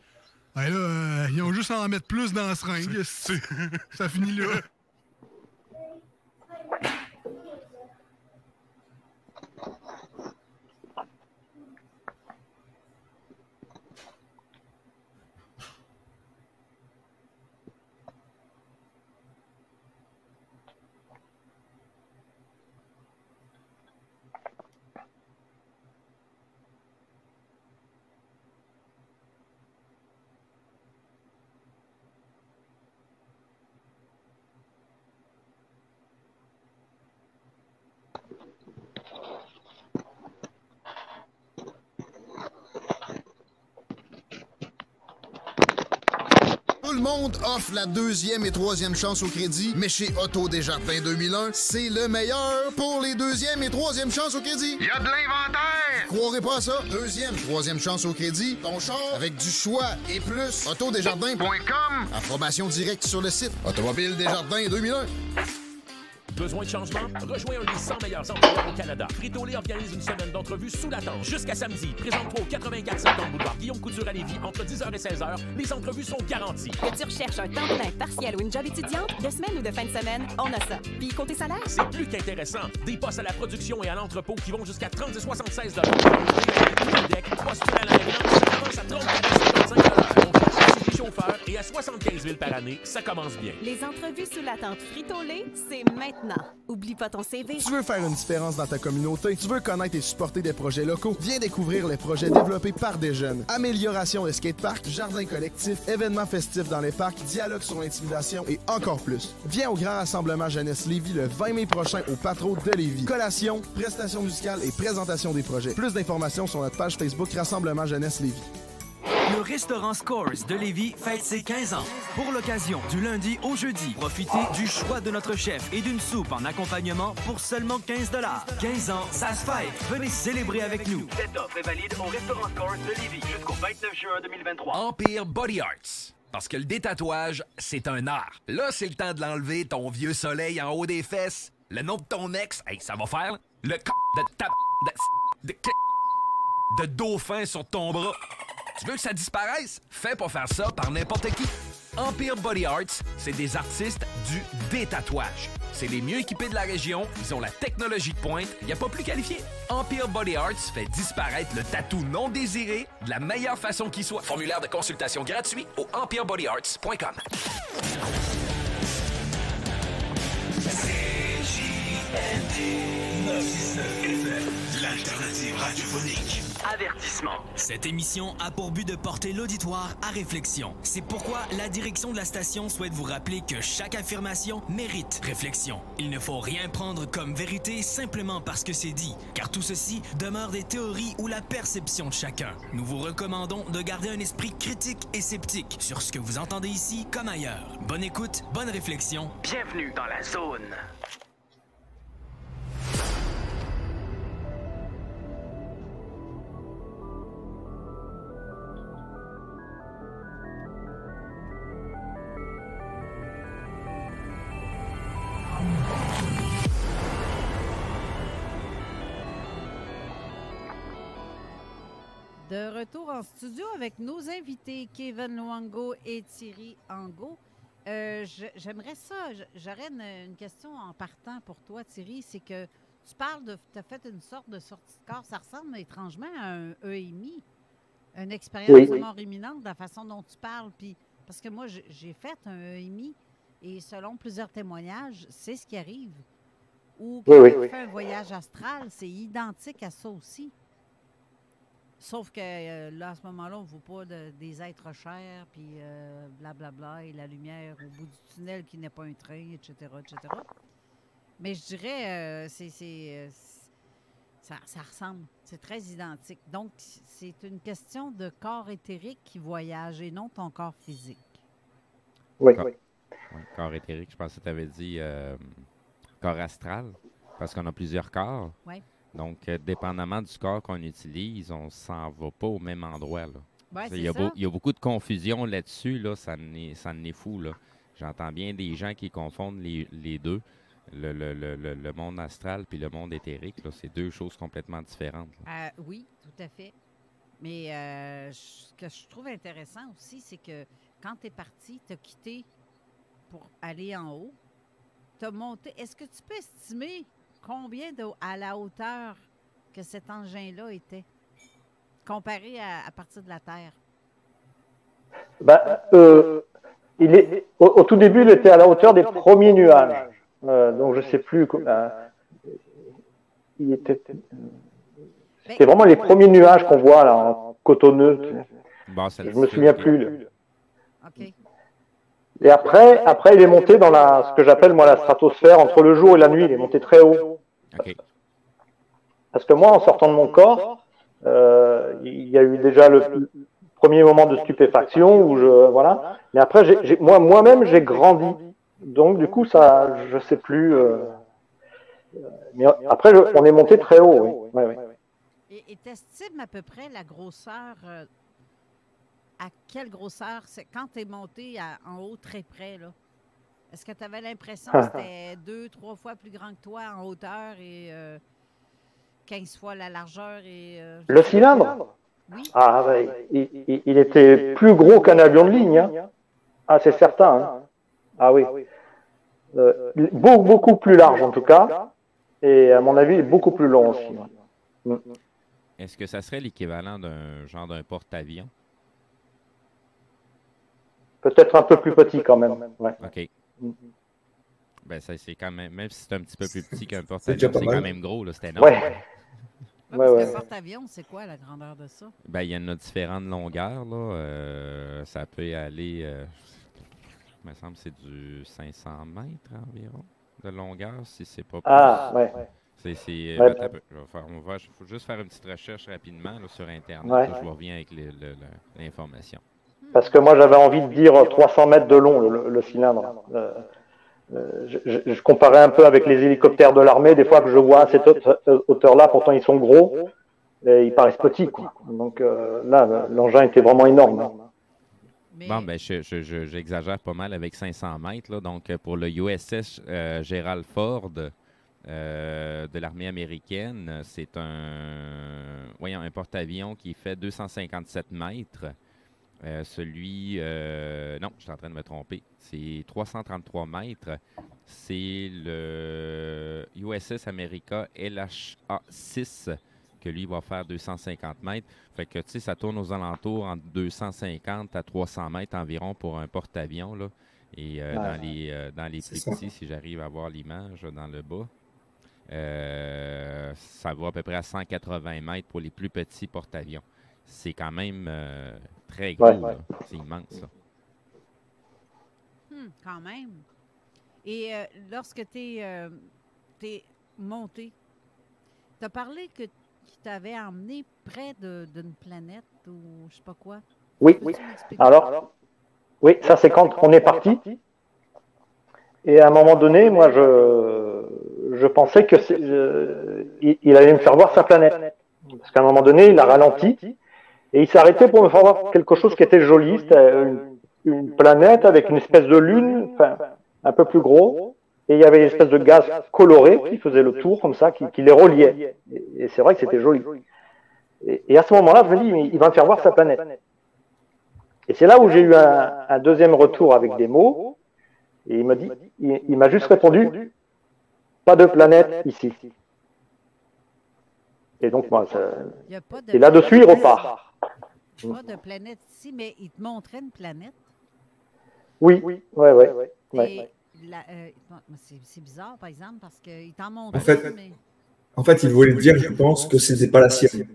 Speaker 7: Ben là, ils ont juste à en mettre plus dans la seringue. Ça finit là.
Speaker 8: Tout le monde offre la 2e et 3e chance au crédit, mais chez Auto Desjardins 2001, c'est le meilleur pour les 2e et 3e chances au crédit.
Speaker 9: Il y a de l'inventaire!
Speaker 8: Croirez pas à ça? 2e, 3e chance au crédit, ton char avec du choix et plus. Autodesjardins.com. Information directe sur le site. Automobile Desjardins 2001.
Speaker 10: Besoin de changement? Rejoins un des 100 meilleurs employeurs au Canada. Frito-Lay organise une semaine d'entrevues sous la tente. Jusqu'à samedi, présente-toi au 84 septembre boulevard Guillaume Couture à Lévis entre 10h et 16h. Les entrevues sont garanties.
Speaker 11: Que tu recherches un temps plein, partiel ou une job étudiante, de semaine ou de fin de semaine, on a ça. Puis côté salaire?
Speaker 10: C'est plus qu'intéressant. Des postes à la production et à l'entrepôt qui vont jusqu'à 30 et 76 $. Postule à la résidence, ça commence à 34 et 55 $. Chauffeur et à 75 000 par année, ça commence bien.
Speaker 11: Les entrevues sous la tente Frito-Lay, c'est maintenant. Oublie pas ton CV.
Speaker 12: Tu veux faire une différence dans ta communauté? Tu veux connaître et supporter des projets locaux? Viens découvrir les projets développés par des jeunes. Amélioration de skateparks, jardins collectifs, événements festifs dans les parcs, dialogue sur l'intimidation et encore plus. Viens au Grand Rassemblement Jeunesse Lévis le 20 mai prochain au Patro de Lévis. Collation, prestations musicales et présentation des projets. Plus d'informations sur notre page Facebook Rassemblement Jeunesse Lévis.
Speaker 13: Le restaurant Scores de Lévis fête ses 15 ans. Pour l'occasion, du lundi au jeudi, profitez du choix de notre chef et d'une soupe en accompagnement pour seulement 15 $. 15 ans, ça se fête. Venez célébrer avec nous.
Speaker 14: Cette offre est valide au restaurant Scores de Lévis jusqu'au 29 juin 2023.
Speaker 15: Empire Body Arts. Parce que le détatouage, c'est un art. Là, c'est le temps de l'enlever, ton vieux soleil en haut des fesses. Le nom de ton ex, hey, ça va faire. Le de dauphin sur ton bras. Tu veux que ça disparaisse? Fais pas faire ça par n'importe qui. Empire Body Arts, c'est des artistes du détatouage. C'est les mieux équipés de la région, ils ont la technologie de pointe, il n'y a pas plus qualifié. Empire Body Arts fait disparaître le tatou non désiré de la meilleure façon qui soit. Formulaire de consultation gratuit au empirebodyarts.com.
Speaker 6: C'est L'alternative radiophonique.
Speaker 13: Avertissement. Cette émission a pour but de porter l'auditoire à réflexion. C'est pourquoi la direction de la station souhaite vous rappeler que chaque affirmation mérite réflexion. Il ne faut rien prendre comme vérité simplement parce que c'est dit, car tout ceci demeure des théories ou la perception de chacun. Nous vous recommandons de garder un esprit critique et sceptique sur ce que vous entendez ici comme ailleurs. Bonne écoute, bonne réflexion. Bienvenue dans la zone.
Speaker 3: De retour en studio avec nos invités Kevin Luongo et Thierry Angot. J'aimerais ça, j'aurais une question en partant pour toi, Thierry, c'est que tu parles de, tu as fait une sorte de sortie de corps, ça ressemble étrangement à un EMI, une expérience de mort imminente, de la façon dont tu parles, puis parce que moi, j'ai fait un EMI et selon plusieurs témoignages, c'est ce qui arrive. Ou quand tu fais un voyage astral, c'est identique à ça aussi. Sauf que là, à ce moment-là, on ne voit pas des êtres chers, puis blablabla, et la lumière au bout du tunnel qui n'est pas un train, etc., etc. Mais je dirais, ça ressemble, c'est très identique. Donc, c'est une question de corps éthérique qui voyage et non ton corps physique.
Speaker 4: Oui. Corps éthérique, je pensais que tu avais dit corps astral, parce qu'on a plusieurs corps. Oui. Donc, dépendamment du corps qu'on utilise, on ne s'en va pas au même endroit. Là.
Speaker 3: Ouais,
Speaker 4: il y a beaucoup de confusion là-dessus. Là, ça en est fou. Là. J'entends bien des gens qui confondent les deux, le monde astral puis le monde éthérique. C'est deux choses complètement différentes.
Speaker 3: Oui, tout à fait. Mais ce que je trouve intéressant aussi, c'est que quand tu es parti, tu as quitté pour aller en haut, tu as monté. Est-ce que tu peux estimer combien à la hauteur que cet engin-là était, comparé à partir de la Terre?
Speaker 1: Au tout début, il était à la hauteur des premiers nuages. Donc, je ne sais plus. C'était vraiment les premiers nuages qu'on voit là, en cotonneux. Je ne me souviens plus.
Speaker 3: OK.
Speaker 1: Et après, il est monté dans ce que j'appelle moi la stratosphère, entre le jour et la nuit, il est monté très haut.
Speaker 4: Okay.
Speaker 1: Parce que moi, en sortant de mon corps, il y a eu déjà le premier moment de stupéfaction où voilà. Mais après, moi-même, j'ai grandi. Donc, du coup, ça, je sais plus. Mais après, on est monté très haut. Oui.
Speaker 3: Et t'estimes à peu près la grosseur? À quelle grosseur c'est quand tu es monté en haut très près, là? Est-ce que tu avais l'impression que c'était 2-3 fois plus grand que toi en hauteur et 15 fois la largeur?
Speaker 1: Le cylindre?
Speaker 3: Oui.
Speaker 1: Ah, il était plus gros qu'un avion de ligne. Hein. Ah, c'est certain. Hein. Ah oui. Beaucoup plus large en tout cas. Et à mon avis, beaucoup plus long aussi.
Speaker 4: Est-ce que ça serait l'équivalent d'un porte-avions?
Speaker 1: Peut-être un peu plus petit quand même. Ouais.
Speaker 4: OK. Ben, ça, c'est quand même si c'est un petit peu plus petit qu'un porte-avions, c'est quand même gros, là, c'est énorme.
Speaker 3: Parce qu'un porte-avions, c'est quoi la grandeur de ça?
Speaker 4: Ben, il y en a différentes longueurs, là. Ça peut aller, il me semble que c'est du 500 mètres environ de longueur, si c'est pas plus.
Speaker 1: Ah, ouais.
Speaker 4: On va juste faire une petite recherche rapidement là, sur Internet.
Speaker 1: Ouais.
Speaker 4: Là, je vous reviens avec l'information.
Speaker 1: Parce que moi, j'avais envie de dire 300 mètres de long, le cylindre. Je comparais un peu avec les hélicoptères de l'armée. Des fois que je vois à cette hauteur-là, pourtant ils sont gros, et ils paraissent petits. Quoi. Donc là, l'engin était vraiment énorme. Hein.
Speaker 4: Bon, ben, j'exagère pas mal avec 500 mètres. Là. Donc, pour le USS Gerald Ford de l'armée américaine, c'est un porte-avions qui fait 257 mètres. Non, je suis en train de me tromper. C'est 333 mètres. C'est le USS America LHA-6 que lui va faire 250 mètres. Fait que, tu sais, ça tourne aux alentours entre 250 à 300 mètres environ pour un porte-avions, là. Et dans les plus petits, si j'arrive à voir l'image dans le bas. Ça va à peu près à 180 mètres pour les plus petits porte-avions. C'est quand même très gros.
Speaker 1: Ouais.
Speaker 4: C'est immense, ça.
Speaker 3: Quand même. Et lorsque tu es monté, tu as parlé que tu t'avais emmené près d'une planète ou je sais pas quoi.
Speaker 1: Oui. Alors, oui, ça c'est quand on est parti. Et à un moment donné, moi, je pensais que il allait me faire voir sa planète. Parce qu'à un moment donné, il a ralenti et il s'est arrêté pour me faire voir quelque chose qui était joli. C'était une planète avec une espèce de lune, enfin, un peu plus gros. Et il y avait une espèce de gaz coloré qui faisait le tour comme ça, qui les reliait. Et c'est vrai que c'était joli. Et à ce moment-là, je me dis, il va me faire voir sa planète. Et c'est là où j'ai eu un deuxième retour avec des mots. Et il m'a juste répondu, pas de planète ici. Et donc, moi, et là-dessus, il repart.
Speaker 3: Pas de planète ici, mais il te montrait une planète.
Speaker 1: Oui.
Speaker 3: C'est bizarre, par exemple, parce qu'il t'en montrait.
Speaker 5: En fait, il voulait dire, je pense, que ce n'était pas la sienne.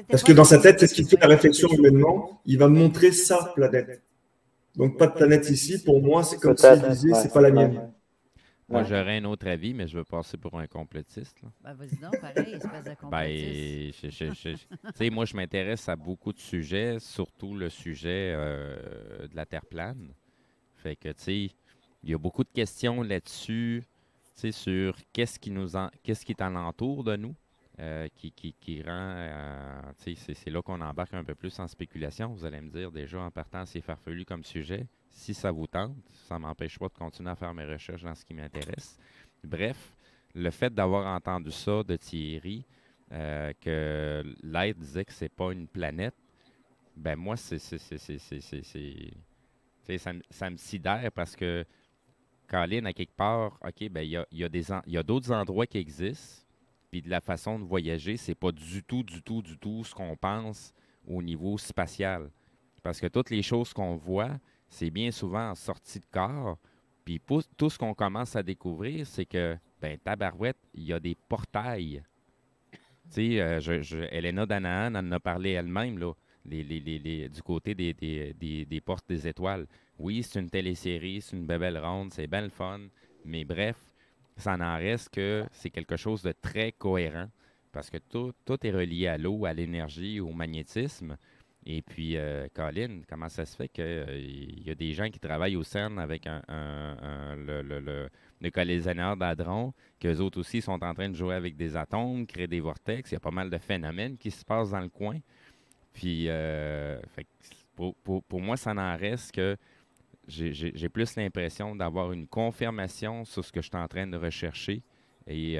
Speaker 5: Parce que dans sa tête, c'est ce qui fait la réflexion humainement. Il va me montrer sa planète. Donc, pas de planète ici. Pour moi, c'est comme s'il disait, c'est pas la mienne.
Speaker 4: Moi, j'aurais un autre avis, mais je veux passer pour un complotiste.
Speaker 3: Vas-y donc, pareil, espèce de complotiste.
Speaker 4: Tu sais, moi, je m'intéresse à beaucoup de sujets, surtout le sujet de la Terre plane. Fait que, tu sais, il y a beaucoup de questions là-dessus, tu sais, sur qu'est-ce qui t'entoure de nous. Qui rend, c'est là qu'on embarque un peu plus en spéculation. Vous allez me dire déjà en partant, c'est farfelu comme sujet. Si ça vous tente, ça ne m'empêche pas de continuer à faire mes recherches dans ce qui m'intéresse. Bref, le fait d'avoir entendu ça de Thierry, que l'être disait que c'est pas une planète, ben moi, ça me sidère parce que Colin, à quelque part, OK, ben il y a d'autres endroits qui existent. Puis de la façon de voyager, c'est pas du tout ce qu'on pense au niveau spatial. Parce que toutes les choses qu'on voit, c'est bien souvent en sortie de corps. Puis tout ce qu'on commence à découvrir, c'est que, tabarouette, il y a des portails. Tu sais, Elena Danahan en a parlé elle-même, là, du côté des portes des étoiles. Oui, c'est une télésérie, c'est une belle ronde, c'est bien le fun, mais bref, ça n'en reste que c'est quelque chose de très cohérent parce que tout est relié à l'eau, à l'énergie, au magnétisme. Et puis, Colin, comment ça se fait qu'il y a des gens qui travaillent au CERN avec le collisionnaire d'hadrons, qu'eux autres aussi sont en train de jouer avec des atomes, créer des vortex. Il y a pas mal de phénomènes qui se passent dans le coin. Puis, pour moi, ça n'en reste que j'ai plus l'impression d'avoir une confirmation sur ce que je suis en train de rechercher et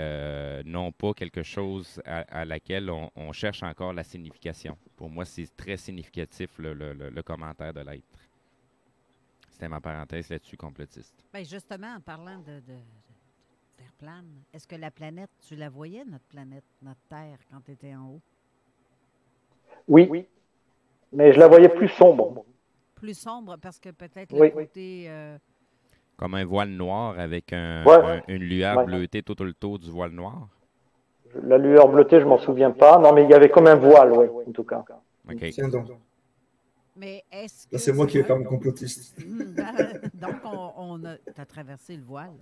Speaker 4: non pas quelque chose à laquelle on cherche encore la signification. Pour moi, c'est très significatif le commentaire de l'être. C'était ma parenthèse là-dessus, complotiste.
Speaker 3: Bien, justement, en parlant de Terre plane, est-ce que la planète, tu la voyais, notre planète, notre Terre, quand tu étais en haut?
Speaker 1: Oui, mais je la voyais plus sombre.
Speaker 3: Plus sombre parce que peut-être le côté...
Speaker 4: Comme un voile noir avec une lueur bleutée tout le tour du voile noir?
Speaker 1: La lueur bleutée, je m'en souviens pas. Non, mais il y avait comme un voile, en tout cas.
Speaker 4: OK.
Speaker 5: Tiens donc.
Speaker 3: Mais est-ce que...
Speaker 5: Là, c'est moi qui vais faire mon complotiste.
Speaker 3: Donc, tu as traversé le voile,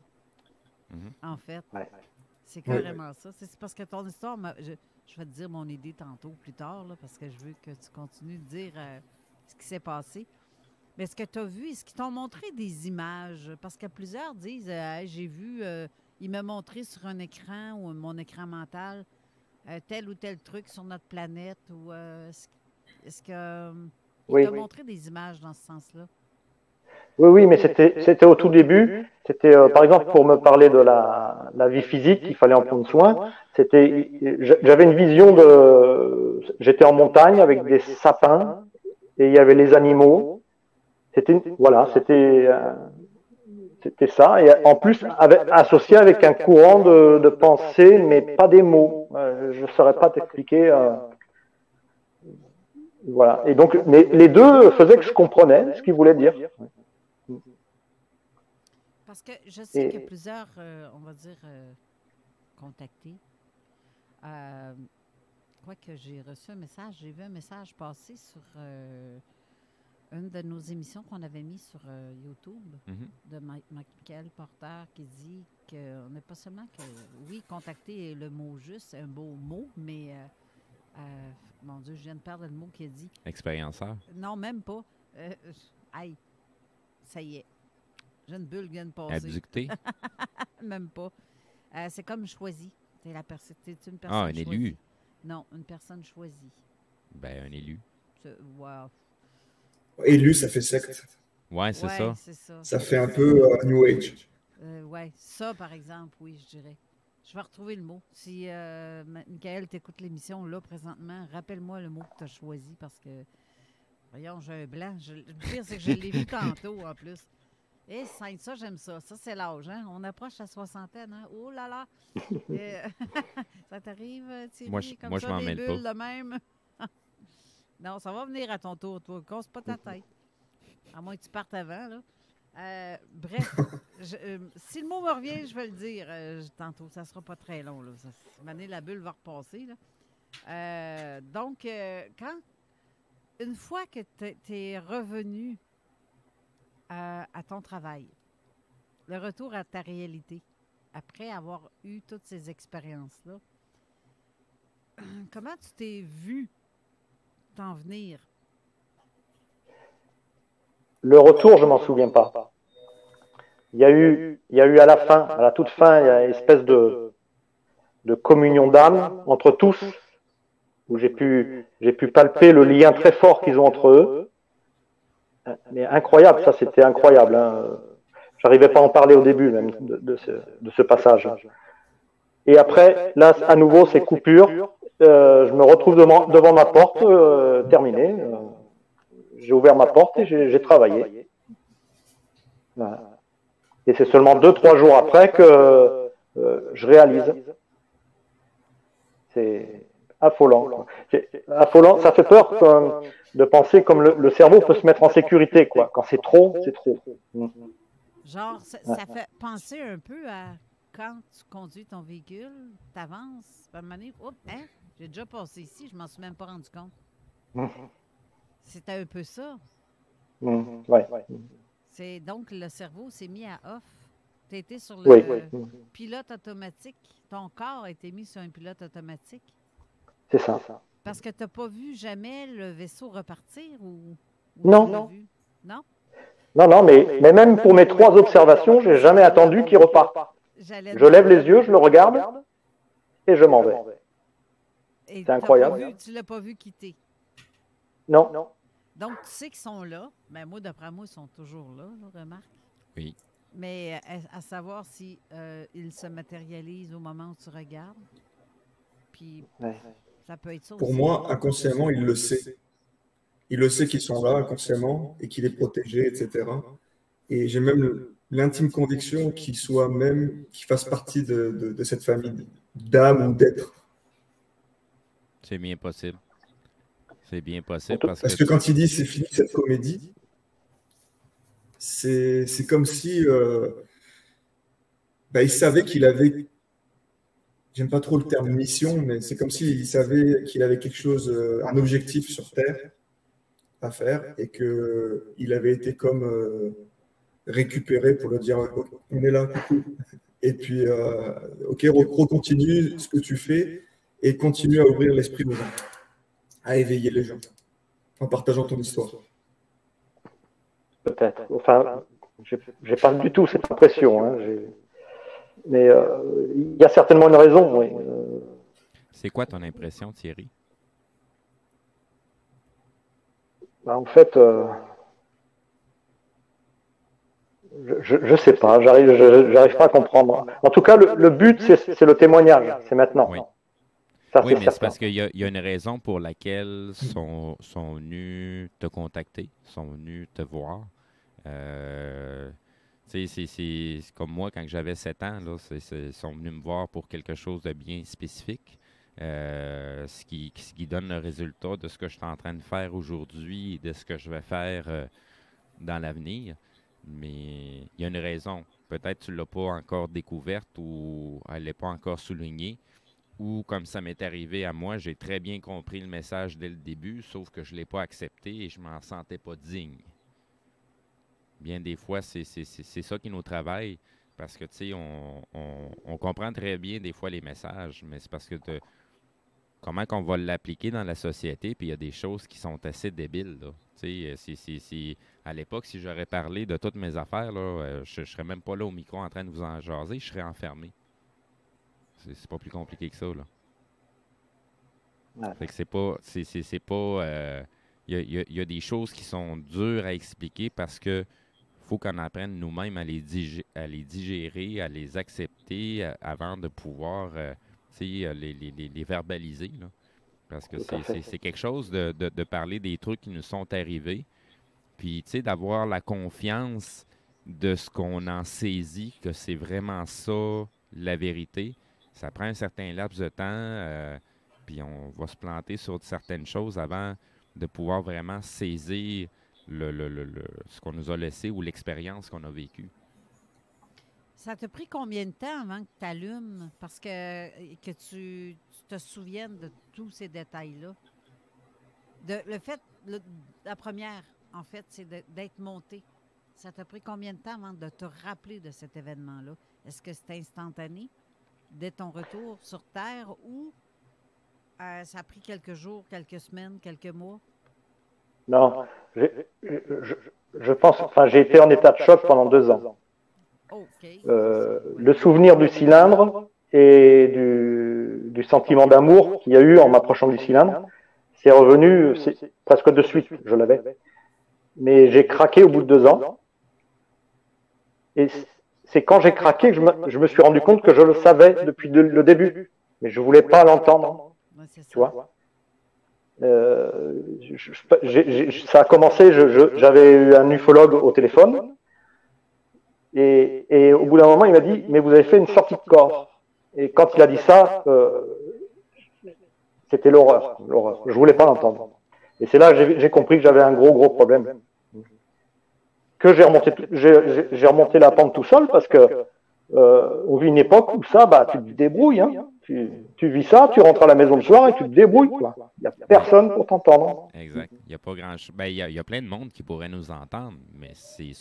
Speaker 3: en fait.
Speaker 1: Ouais.
Speaker 3: C'est carrément ça. C'est parce que ton histoire, je vais te dire mon idée tantôt, plus tard, là, parce que je veux que tu continues de dire ce qui s'est passé. Mais est-ce que tu as vu, est-ce qu'ils t'ont montré des images? Parce que plusieurs disent, j'ai vu, il m'a montré sur un écran ou mon écran mental tel ou tel truc sur notre planète. Ou est-ce que il t'a montré des images dans ce sens-là?
Speaker 1: Oui, mais c'était au tout début. C'était, par exemple, pour me parler de la vie physique, il fallait en prendre soin. J'avais une vision j'étais en montagne avec des sapins et il y avait les animaux. C'était ça. Et en plus, associé avec un courant de pensée, mais pas des mots. Je ne saurais pas t'expliquer. Voilà. Et donc, mais les deux faisaient que je comprenais ce qu'ils voulaient dire.
Speaker 3: Parce que je sais que plusieurs, on va dire, contacté. Quoique j'ai reçu un message, j'ai vu un message passer sur une de nos émissions qu'on avait mis sur YouTube de Michael Porter qui dit qu'on n'est pas seulement que, oui, contacter est le mot juste, c'est un beau mot, mais, mon Dieu, je viens de perdre le mot qu'il a dit.
Speaker 4: Expérienceur?
Speaker 3: Non, même pas. Aïe, ça y est. J'ai une bulle qui vient de passer.
Speaker 4: Abducté?
Speaker 3: Même pas. C'est comme choisi. T'es une personne
Speaker 4: un
Speaker 3: choisie.
Speaker 4: élu?
Speaker 3: Non, une personne choisie.
Speaker 4: Ben, un élu.
Speaker 3: Wow.
Speaker 5: Élu, ça fait secte.
Speaker 4: Ouais, c'est ça.
Speaker 5: Ça fait un peu New Age.
Speaker 3: Oui, ça, par exemple, oui, je dirais. Je vais retrouver le mot. Si Michael t'écoute l'émission, là, présentement, rappelle-moi le mot que tu as choisi parce que, voyons, j'ai un blanc. Le pire, c'est que je l'ai vu tantôt, en plus. Et ça, j'aime ça. Ça, c'est l'âge, hein? On approche la soixantaine, hein? Oh là là! Ça t'arrive, Thierry,
Speaker 4: moi, je m'en mêle pas.
Speaker 3: de même? Non, ça va venir à ton tour, toi. Casse pas ta tête. À moins que tu partes avant, là. Bref, si le mot me revient, je vais le dire tantôt. Ça sera pas très long, là. La bulle va repasser, là. Donc, une fois que tu es revenu à ton travail, le retour à ta réalité, après avoir eu toutes ces expériences-là, comment tu t'es vu t'en venir?
Speaker 1: Le retour, je m'en souviens pas. Il y a eu à la fin, à la toute fin, il y a une espèce de communion d'âme entre tous, où j'ai pu palper le lien très fort qu'ils ont entre eux. Mais incroyable, ça, c'était incroyable. Hein. J'arrivais pas à en parler au début même de ce passage. Et après, là, à nouveau, c'est coupure. Je me retrouve devant ma porte, terminé. J'ai ouvert ma porte et j'ai travaillé. Voilà. Et c'est seulement 2-3 jours après que je réalise. C'est affolant. Affolant, ça fait peur de penser comme le cerveau peut se mettre en sécurité, quoi. Quand c'est trop, c'est trop.
Speaker 3: Genre, ça fait penser un peu à quand tu conduis ton véhicule, tu avances, à un moment donné, oups, hein, j'ai déjà passé ici, je m'en suis même pas rendu compte. C'était un peu ça.
Speaker 1: Ouais.
Speaker 3: C'est donc le cerveau s'est mis à off. Tu étais sur le pilote automatique. Ton corps a été mis sur un pilote automatique.
Speaker 1: C'est ça.
Speaker 3: Parce que tu n'as pas vu jamais le vaisseau repartir ou
Speaker 1: non.
Speaker 3: Vu? Non?
Speaker 1: Non, mais même pour mes 3 observations, j'ai jamais attendu qu'il reparte. Je lève les yeux, je le regarde et je m'en vais. C'est incroyable.
Speaker 3: Tu l'as pas vu quitter?
Speaker 1: Non.
Speaker 3: Donc, tu sais qu'ils sont là. Mais moi, d'après moi, ils sont toujours là, remarque.
Speaker 4: Oui.
Speaker 3: Mais à savoir si ils se matérialisent au moment où tu regardes. Puis, ça peut être ça
Speaker 5: Pour
Speaker 3: aussi.
Speaker 5: moi, inconsciemment, il le sait. Il le sait qu'ils sont là inconsciemment et qu'il est protégé, etc. Et j'ai même l'intime conviction qu'il fasse partie de cette famille d'âmes ou d'êtres.
Speaker 4: C'est bien possible. C'est bien possible.
Speaker 5: Parce que quand il dit c'est fini cette comédie, c'est comme si il savait qu'il avait, j'aime pas trop le terme mission, mais c'est comme s'il savait qu'il avait quelque chose, un objectif sur Terre à faire et qu'il avait été comme récupéré pour le dire on est là, et puis ok, recontinue ce que tu fais et continue à ouvrir l'esprit aux gens, à éveiller les gens en partageant ton histoire.
Speaker 1: Peut-être. Enfin, j'ai pas du tout cette impression. Hein. Mais il y a certainement une raison. Oui.
Speaker 4: C'est quoi ton impression, Thierry?
Speaker 1: En fait, je sais pas. J'arrive pas à comprendre. En tout cas, le but, c'est le témoignage. C'est maintenant.
Speaker 4: Oui.
Speaker 1: Ça,
Speaker 4: oui, mais
Speaker 1: certain.
Speaker 4: c'est parce qu'il y a une raison pour laquelle sont venus te contacter, sont venus te voir. C'est comme moi, quand j'avais 7 ans, là, ils sont venus me voir pour quelque chose de bien spécifique, ce qui donne le résultat de ce que je suis en train de faire aujourd'hui et de ce que je vais faire dans l'avenir. Mais il y a une raison. Peut-être que tu ne l'as pas encore découverte ou elle n'est pas encore soulignée. Ou comme ça m'est arrivé à moi, j'ai très bien compris le message dès le début, sauf que je ne l'ai pas accepté et je ne m'en sentais pas digne. Bien des fois, c'est ça qui nous travaille. Parce que, tu sais, on comprend très bien des fois les messages, mais c'est parce que comment qu'on va l'appliquer dans la société, puis il y a des choses qui sont assez débiles, là. Tu sais, à l'époque, si j'aurais parlé de toutes mes affaires, là, je ne serais même pas là au micro en train de vous en jaser, je serais enfermé. C'est pas plus compliqué que ça, là. Ouais. Fait que c'est pas... Il y a des choses qui sont dures à expliquer parce que faut qu'on apprenne nous-mêmes à les digérer, à les accepter avant de pouvoir les verbaliser, là. Parce que c'est quelque chose de parler des trucs qui nous sont arrivés, puis d'avoir la confiance de ce qu'on en saisit, que c'est vraiment ça la vérité. Ça prend un certain laps de temps, puis on va se planter sur certaines choses avant de pouvoir vraiment saisir ce qu'on nous a laissé ou l'expérience qu'on a vécue.
Speaker 3: Ça t'a pris combien de temps avant que tu allumes, parce que tu te souviennes de tous ces détails-là? La première, en fait, c'est d'être monté. Ça t'a pris combien de temps avant de te rappeler de cet événement-là? Est-ce que c'est instantané dès ton retour sur Terre ou ça a pris quelques jours, quelques semaines, quelques mois?
Speaker 1: Non, je pense, j'ai été en état de choc pendant 2 ans.
Speaker 3: Okay.
Speaker 1: Le souvenir du cylindre et du sentiment d'amour qu'il y a eu en m'approchant du cylindre, c'est revenu presque de suite, je l'avais. Mais j'ai craqué au bout de 2 ans. Et c'est quand j'ai craqué que je me suis rendu compte que je le savais depuis le début. Mais je ne voulais pas l'entendre.
Speaker 3: Ouais,
Speaker 1: tu vois. Ça a commencé, j'avais eu un ufologue au téléphone. Et au bout d'un moment, il m'a dit « Mais vous avez fait une sortie de corps. » Et quand il a dit ça, c'était l'horreur. Je voulais pas l'entendre. Et c'est là que j'ai compris que j'avais un gros problème. Que j'ai remonté la pente tout seul parce que on vit une époque où ça, tu te débrouilles. Hein. Tu vis ça, tu rentres à la maison le soir et tu te débrouilles, quoi. Il n'y a personne pour t'entendre.
Speaker 4: Exact. Il n'y a pas grand-chose. Il y a plein de monde qui pourrait nous entendre, mais ils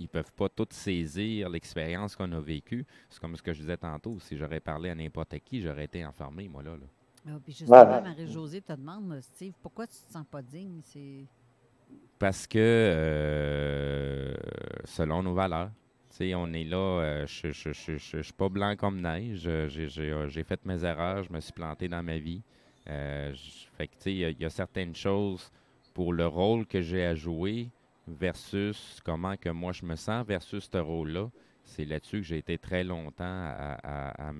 Speaker 4: ne peuvent pas tous saisir l'expérience qu'on a vécue. C'est comme ce que je disais tantôt. Si j'aurais parlé à n'importe qui, j'aurais été enfermé, moi, là.
Speaker 3: Puis justement, Marie-Josée te demande, Steve, pourquoi tu ne te sens pas digne?
Speaker 4: Parce que, selon nos valeurs, on est là, je suis pas blanc comme neige. J'ai fait mes erreurs, je me suis planté dans ma vie. Fait que, il y a certaines choses pour le rôle que j'ai à jouer versus comment que moi je me sens versus ce rôle-là. C'est là-dessus que j'ai été très longtemps à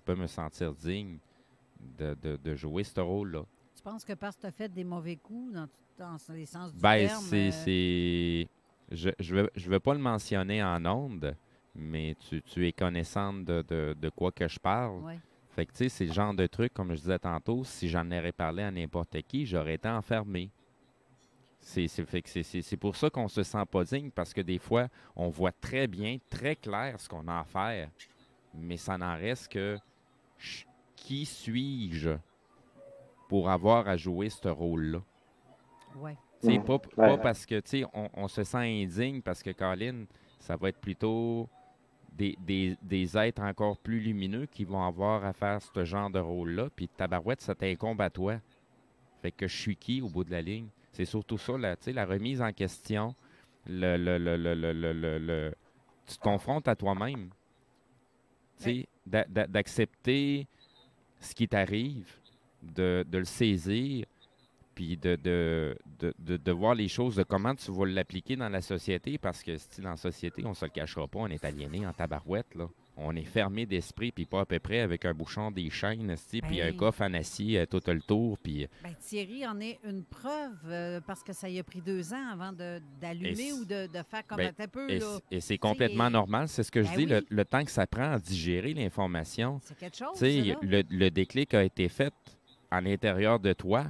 Speaker 4: pas me sentir digne de jouer ce rôle-là.
Speaker 3: Tu penses que parce que tu as fait des mauvais coups dans les sens du terme?
Speaker 4: Je veux pas le mentionner en ondes, mais tu es connaissante de quoi que je parle.
Speaker 3: Ouais.
Speaker 4: Fait que, tu sais, c'est le genre de truc, comme je disais tantôt, si j'en aurais parlé à n'importe qui, j'aurais été enfermé. C'est pour ça qu'on se sent pas digne, parce que des fois, on voit très bien, très clair ce qu'on a à faire, mais ça n'en reste que qui suis-je pour avoir à jouer ce rôle-là?
Speaker 3: Ouais.
Speaker 4: Pas parce que, tu sais, on se sent indigne parce que, Colin, ça va être plutôt des êtres encore plus lumineux qui vont avoir à faire ce genre de rôle-là, puis tabarouette, ça t'incombe à toi. Fait que je suis qui au bout de la ligne? C'est surtout ça, tu sais, la remise en question, tu te confrontes à toi-même. Tu sais, d'accepter ce qui t'arrive, de le saisir, puis de voir les choses, de comment tu vas l'appliquer dans la société, parce que dans la société, on ne se le cachera pas, on est aliéné en tabarouette, là. On est fermé d'esprit, puis pas à peu près avec un bouchon, des chaînes, puis un coffre en acier tout le tour. Puis...
Speaker 3: Thierry en est une preuve, parce que ça y a pris 2 ans avant d'allumer ou de faire comme un peu.
Speaker 4: Et c'est complètement normal, c'est ce que je dis, oui. le temps que ça prend à digérer l'information.
Speaker 3: C'est quelque chose,
Speaker 4: le déclic a été fait à l'intérieur de toi,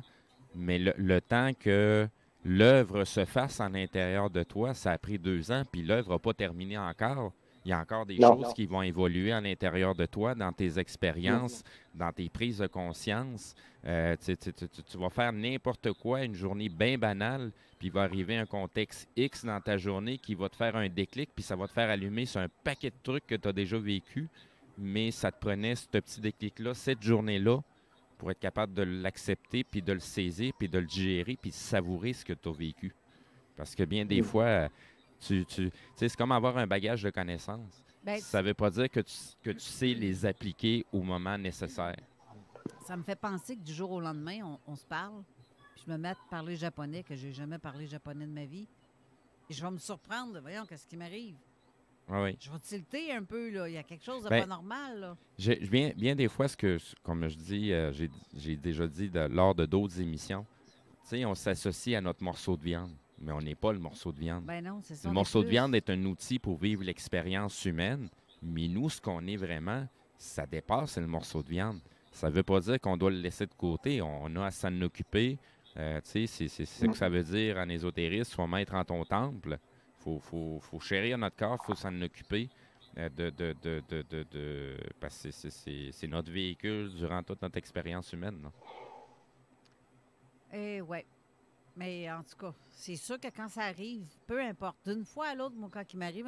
Speaker 4: mais le temps que l'œuvre se fasse en l'intérieur de toi. Ça a pris 2 ans, puis l'œuvre n'a pas terminé encore. Il y a encore des choses qui vont évoluer à l'intérieur de toi, dans tes expériences, dans tes prises de conscience. Tu vas faire n'importe quoi, une journée bien banale, puis il va arriver un contexte X dans ta journée qui va te faire un déclic, puis ça va te faire allumer sur un paquet de trucs que tu as déjà vécu, mais ça te prenait ce petit déclic-là, cette journée-là, pour être capable de l'accepter, puis de le saisir, puis de le digérer, puis de savourer ce que tu as vécu. Parce que bien des fois, c'est comme avoir un bagage de connaissances. Ça ne veut pas dire que tu sais les appliquer au moment nécessaire.
Speaker 3: Ça me fait penser que du jour au lendemain, on se parle, puis je me mets à parler japonais, que je n'ai jamais parlé japonais de ma vie, et je vais me surprendre, voyons, qu'est-ce qui m'arrive.
Speaker 4: Oui.
Speaker 3: Je vais tilter un peu, là. Il y a quelque chose de pas normal, là.
Speaker 4: Bien des fois, comme je dis, j'ai déjà dit lors de d'autres émissions, on s'associe à notre morceau de viande, mais on n'est pas le morceau de viande.
Speaker 3: Ben non, c'est ça.
Speaker 4: Le morceau de viande est un outil pour vivre l'expérience humaine, mais nous, ce qu'on est vraiment, ça dépasse le morceau de viande. Ça ne veut pas dire qu'on doit le laisser de côté. On a à s'en occuper. C'est ce que ça veut dire en ésotérisme, faut mettre en ton temple. Faut chérir notre corps, il faut s'en occuper parce que c'est notre véhicule durant toute notre expérience humaine.
Speaker 3: Oui. Mais en tout cas, c'est sûr que quand ça arrive, peu importe, d'une fois à l'autre, moi, quand il m'arrive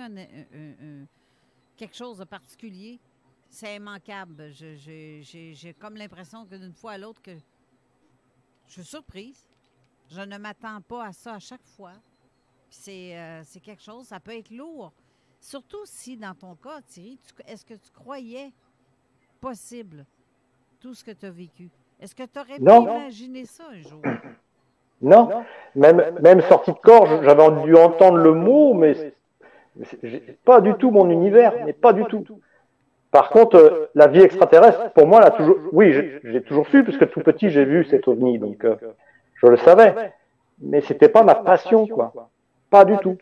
Speaker 3: quelque chose de particulier, c'est immanquable. J'ai comme l'impression que d'une fois à l'autre, que je suis surprise. Je ne m'attends pas à ça à chaque fois. Puis c'est quelque chose, ça peut être lourd. Surtout si, dans ton cas, Thierry, est-ce que tu croyais possible tout ce que tu as vécu? Est-ce que tu aurais pu imaginer ça un jour?
Speaker 1: Non. Même sorti de corps, j'avais dû entendre le mot, mais pas du tout mon univers, mais pas du tout. Par contre, la vie extraterrestre, pour moi, j'ai toujours su, puisque tout petit, j'ai vu cet ovni, donc je le savais. Mais c'était pas ma passion, quoi. Pas du tout.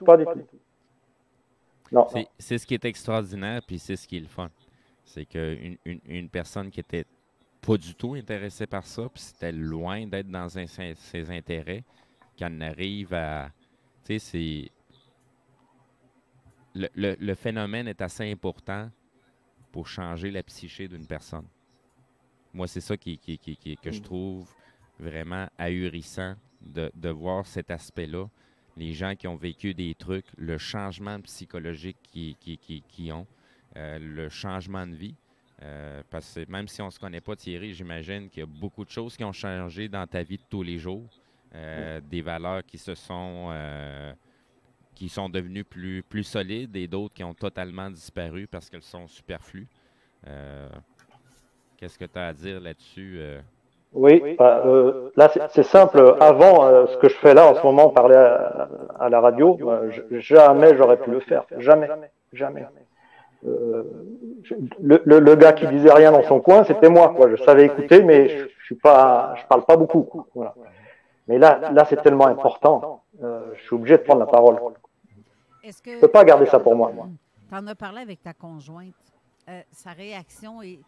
Speaker 1: Non.
Speaker 4: C'est ce qui est extraordinaire, puis c'est ce qui est le fun. C'est qu'une personne qui était pas du tout intéressée par ça, puis c'était loin d'être dans ses intérêts, qu'elle arrive à... Tu sais, le phénomène est assez important pour changer la psyché d'une personne. Moi, c'est ça que je trouve vraiment ahurissant de voir cet aspect-là. Les gens qui ont vécu des trucs, le changement psychologique qu'ils ont, le changement de vie. Parce que même si on ne se connaît pas, Thierry, j'imagine qu'il y a beaucoup de choses qui ont changé dans ta vie de tous les jours. Des valeurs qui sont devenues plus solides et d'autres qui ont totalement disparu parce qu'elles sont superflues. Qu'est-ce que tu as à dire là-dessus?
Speaker 1: Oui, là c'est simple. Avant, ce que je fais là en ce moment, parler à la radio, jamais j'aurais pu le faire. Jamais. Le gars qui disait rien dans son coin, c'était moi, quoi. Je savais écouter, mais je parle pas beaucoup, quoi. Voilà. Mais là c'est tellement important. Je suis obligé de prendre la parole. Je peux pas garder ça pour moi.
Speaker 3: Tu en as parlé avec ta conjointe. Sa réaction est...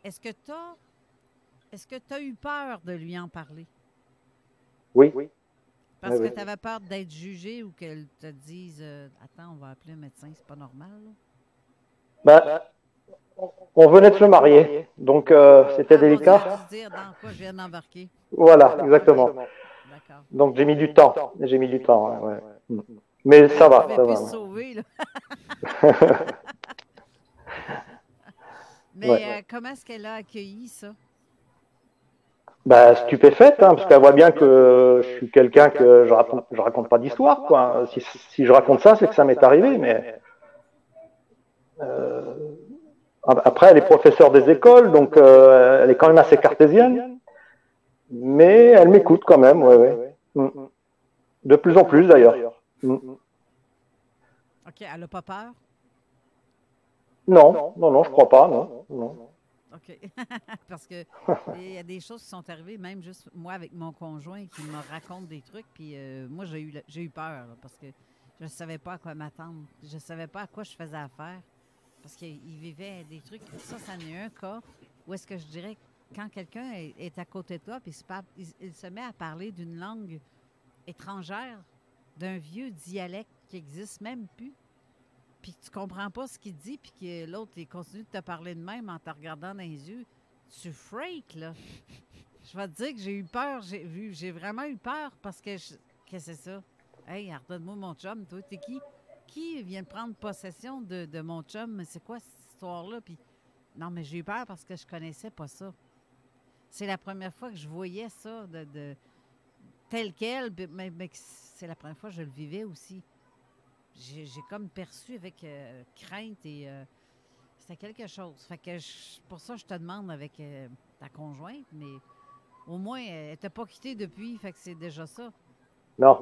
Speaker 3: Est-ce que tu as eu peur de lui en parler?
Speaker 1: Oui.
Speaker 3: Parce que tu avais peur d'être jugé ou qu'elle te dise attends, on va appeler un médecin, c'est pas normal.
Speaker 1: On venait de se marier, donc c'était délicat.
Speaker 3: On va se dire dans quoi je viens d'embarquer.
Speaker 1: Voilà, exactement. Donc j'ai mis du temps. Ouais. Mais ça va.
Speaker 3: Ça va. Se sauver, là. Mais comment est-ce qu'elle a accueilli ça?
Speaker 1: Stupéfaite, parce qu'elle voit bien que je suis quelqu'un que je raconte pas d'histoire, quoi. Si je raconte ça, c'est que ça m'est arrivé, mais après elle est professeure des écoles, donc elle est quand même assez cartésienne, mais elle m'écoute quand même, ouais. De plus en plus d'ailleurs.
Speaker 3: OK, elle n'a pas peur?
Speaker 1: Non, je crois pas, non.
Speaker 3: OK. Parce que il y a des choses qui sont arrivées, même juste moi avec mon conjoint qui me raconte des trucs, puis moi j'ai eu peur là, parce que je ne savais pas à quoi m'attendre. Je ne savais pas à quoi je faisais affaire. Parce qu'il vivait des trucs. Ça en est un cas où est-ce que je dirais que quand quelqu'un est à côté de toi, puis il se met à parler d'une langue étrangère d'un vieux dialecte qui n'existe même plus, puis que tu comprends pas ce qu'il dit, puis que l'autre, il continue de te parler de même en te regardant dans les yeux. Tu freak, là. Je vais te dire que j'ai eu peur. J'ai vraiment eu peur parce que... Qu'est-ce que c'est ça? Hey, redonne-moi mon chum. Toi, t'es qui? Qui vient de prendre possession de mon chum? C'est quoi cette histoire-là? Puis, non, mais j'ai eu peur parce que je connaissais pas ça. C'est la première fois que je voyais ça de tel quel, mais c'est la première fois que je le vivais aussi. J'ai comme perçu avec crainte et c'était quelque chose. Fait que pour ça, je te demande avec ta conjointe, mais au moins, elle t'a pas quitté depuis, fait que c'est déjà ça.
Speaker 1: Non.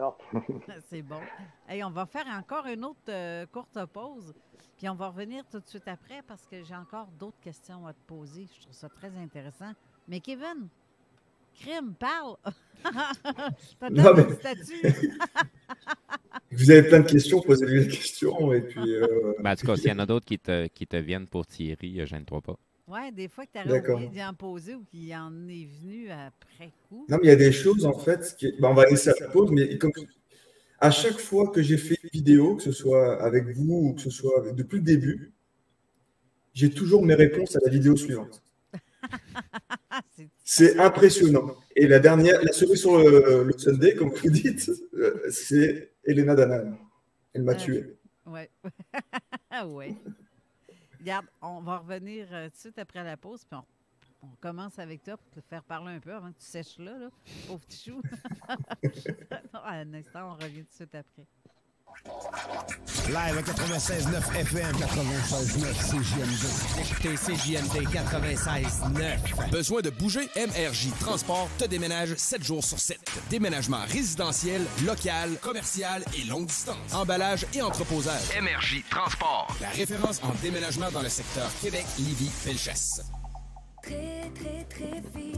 Speaker 3: C'est bon. Hey, on va faire encore une autre courte pause, puis on va revenir tout de suite après parce que j'ai encore d'autres questions à te poser. Je trouve ça très intéressant. Mais Kevin, crime, parle! T'as
Speaker 5: mais...
Speaker 3: statut!
Speaker 5: Vous avez plein de questions, posez-lui les questions. Et puis,
Speaker 4: en tout cas, s'il y en a d'autres qui te viennent pour Thierry, gêne-toi pas.
Speaker 3: Oui, des fois que tu aurais oublié d'y en poser ou qu'il en est venu après coup.
Speaker 5: Non, mais il y a des choses, en fait, on va laisser à la pause, mais comme à chaque fois que j'ai fait une vidéo, que ce soit avec vous ou que ce soit depuis le début, j'ai toujours mes réponses à la vidéo suivante. C'est impressionnant. Et la cerise sur le Sunday, comme vous dites, c'est Elena Danam. Elle m'a tué.
Speaker 3: Oui. Oui. Regarde, on va revenir tout de suite après la pause, puis on commence avec toi pour te faire parler un peu avant que tu sèches là, pauvre petit chou. Un instant, on revient tout de suite après.
Speaker 9: Live à 96.9 FM, 96.9 CJMD. Écoutez CJMD 96.9.
Speaker 15: Besoin de bouger? MRJ Transport te déménage 7 jours sur 7. Déménagement résidentiel, local, commercial et longue distance. Emballage et entreposage. MRJ Transport. La référence en déménagement dans le secteur Québec, Lévis, Bellechasse.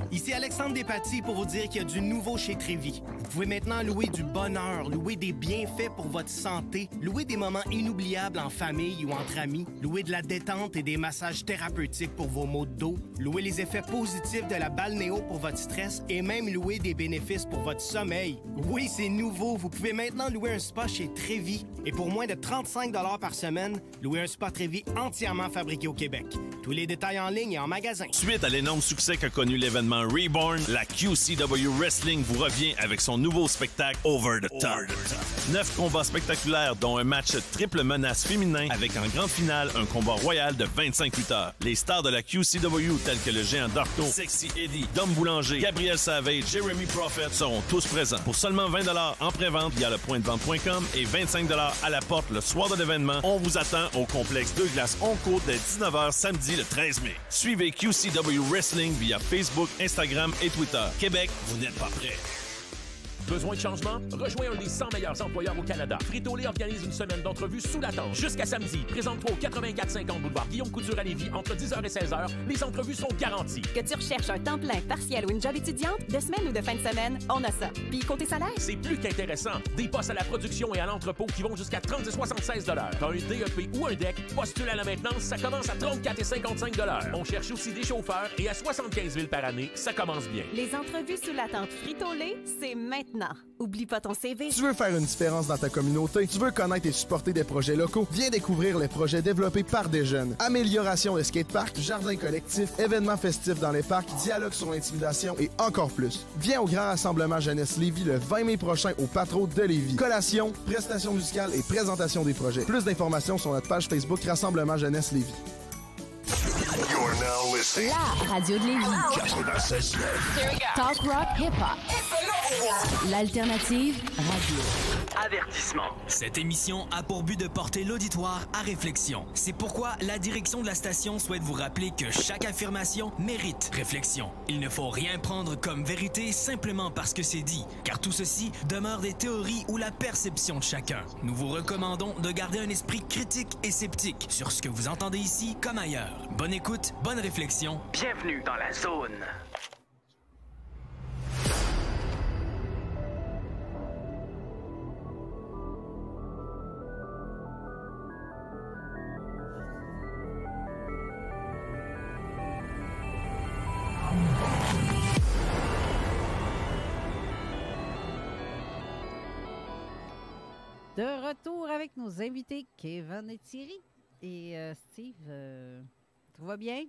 Speaker 16: Ici Alexandre Despatie pour vous dire qu'il y a du nouveau chez Trévi. Vous pouvez maintenant louer du bonheur, louer des bienfaits pour votre santé, louer des moments inoubliables en famille ou entre amis, louer de la détente et des massages thérapeutiques pour vos maux de dos, louer les effets positifs de la balnéo pour votre stress et même louer des bénéfices pour votre sommeil. Oui, c'est nouveau. Vous pouvez maintenant louer un spa chez Trévi. Et pour moins de 35 $ par semaine, louer un spa Trévi entièrement fabriqué au Québec. Tous les détails en ligne et en magasin.
Speaker 17: Suite à l'énorme succès qu'a connu l'événement Reborn, la QCW Wrestling vous revient avec son nouveau spectacle Over the Top. 9 combats spectaculaires, dont un match triple menace féminin avec en grande finale un combat royal de 25 lutteurs. Les stars de la QCW tels que le géant Darko, Sexy Eddie, Dom Boulanger, Gabriel Savage, Jeremy Prophet seront tous présents. Pour seulement 20 $ en pré-vente via le pointdevente.com et 25 $ à la porte le soir de l'événement, on vous attend au complexe Deux Glaces Oncourt dès 19h samedi le 13 mai. Suivez QCW Wrestling via Facebook, Instagram et Twitter. Québec, vous n'êtes pas prêts.
Speaker 10: Besoin de changement? Rejoins un des 100 meilleurs employeurs au Canada. Frito-Lay organise une semaine d'entrevues sous la tente. Jusqu'à samedi, présente-toi au 8450 boulevard Guillaume Couture à Lévis entre 10h et 16h. Les entrevues sont garanties.
Speaker 11: Que tu recherches un temps plein, partiel ou une job étudiante, de semaine ou de fin de semaine, on a ça. Puis côté salaire?
Speaker 10: C'est plus qu'intéressant. Des postes à la production et à l'entrepôt qui vont jusqu'à 30 et 76 $. T'as un DEP ou un DEC, postule à la maintenance, ça commence à 34 et 55 $. On cherche aussi des chauffeurs et à 75 000 par année, ça commence bien.
Speaker 11: Les entrevues sous la tente Frito-Lay, c'est maintenant. Oublie pas ton CV.
Speaker 12: Tu veux faire une différence dans ta communauté? Tu veux connaître et supporter des projets locaux? Viens découvrir les projets développés par des jeunes. Amélioration de skateparks, jardins collectifs, événements festifs dans les parcs, dialogue sur l'intimidation et encore plus. Viens au Grand Rassemblement Jeunesse Lévis le 20 mai prochain au Patro de Lévis. Collation, prestations musicales et présentation des projets. Plus d'informations sur notre page Facebook Rassemblement Jeunesse Lévis.
Speaker 11: La radio de Lévis. Talk rock hip-hop. L'alternative radio.
Speaker 13: Avertissement. Cette émission a pour but de porter l'auditoire à réflexion. C'est pourquoi la direction de la station souhaite vous rappeler que chaque affirmation mérite réflexion. Il ne faut rien prendre comme vérité simplement parce que c'est dit, car tout ceci demeure des théories ou la perception de chacun. Nous vous recommandons de garder un esprit critique et sceptique sur ce que vous entendez ici comme ailleurs. Bonne écoute, bonne réflexion.
Speaker 14: Bienvenue dans la zone.
Speaker 3: De retour avec nos invités, Kevin et Thierry. Et Steve, tout va bien?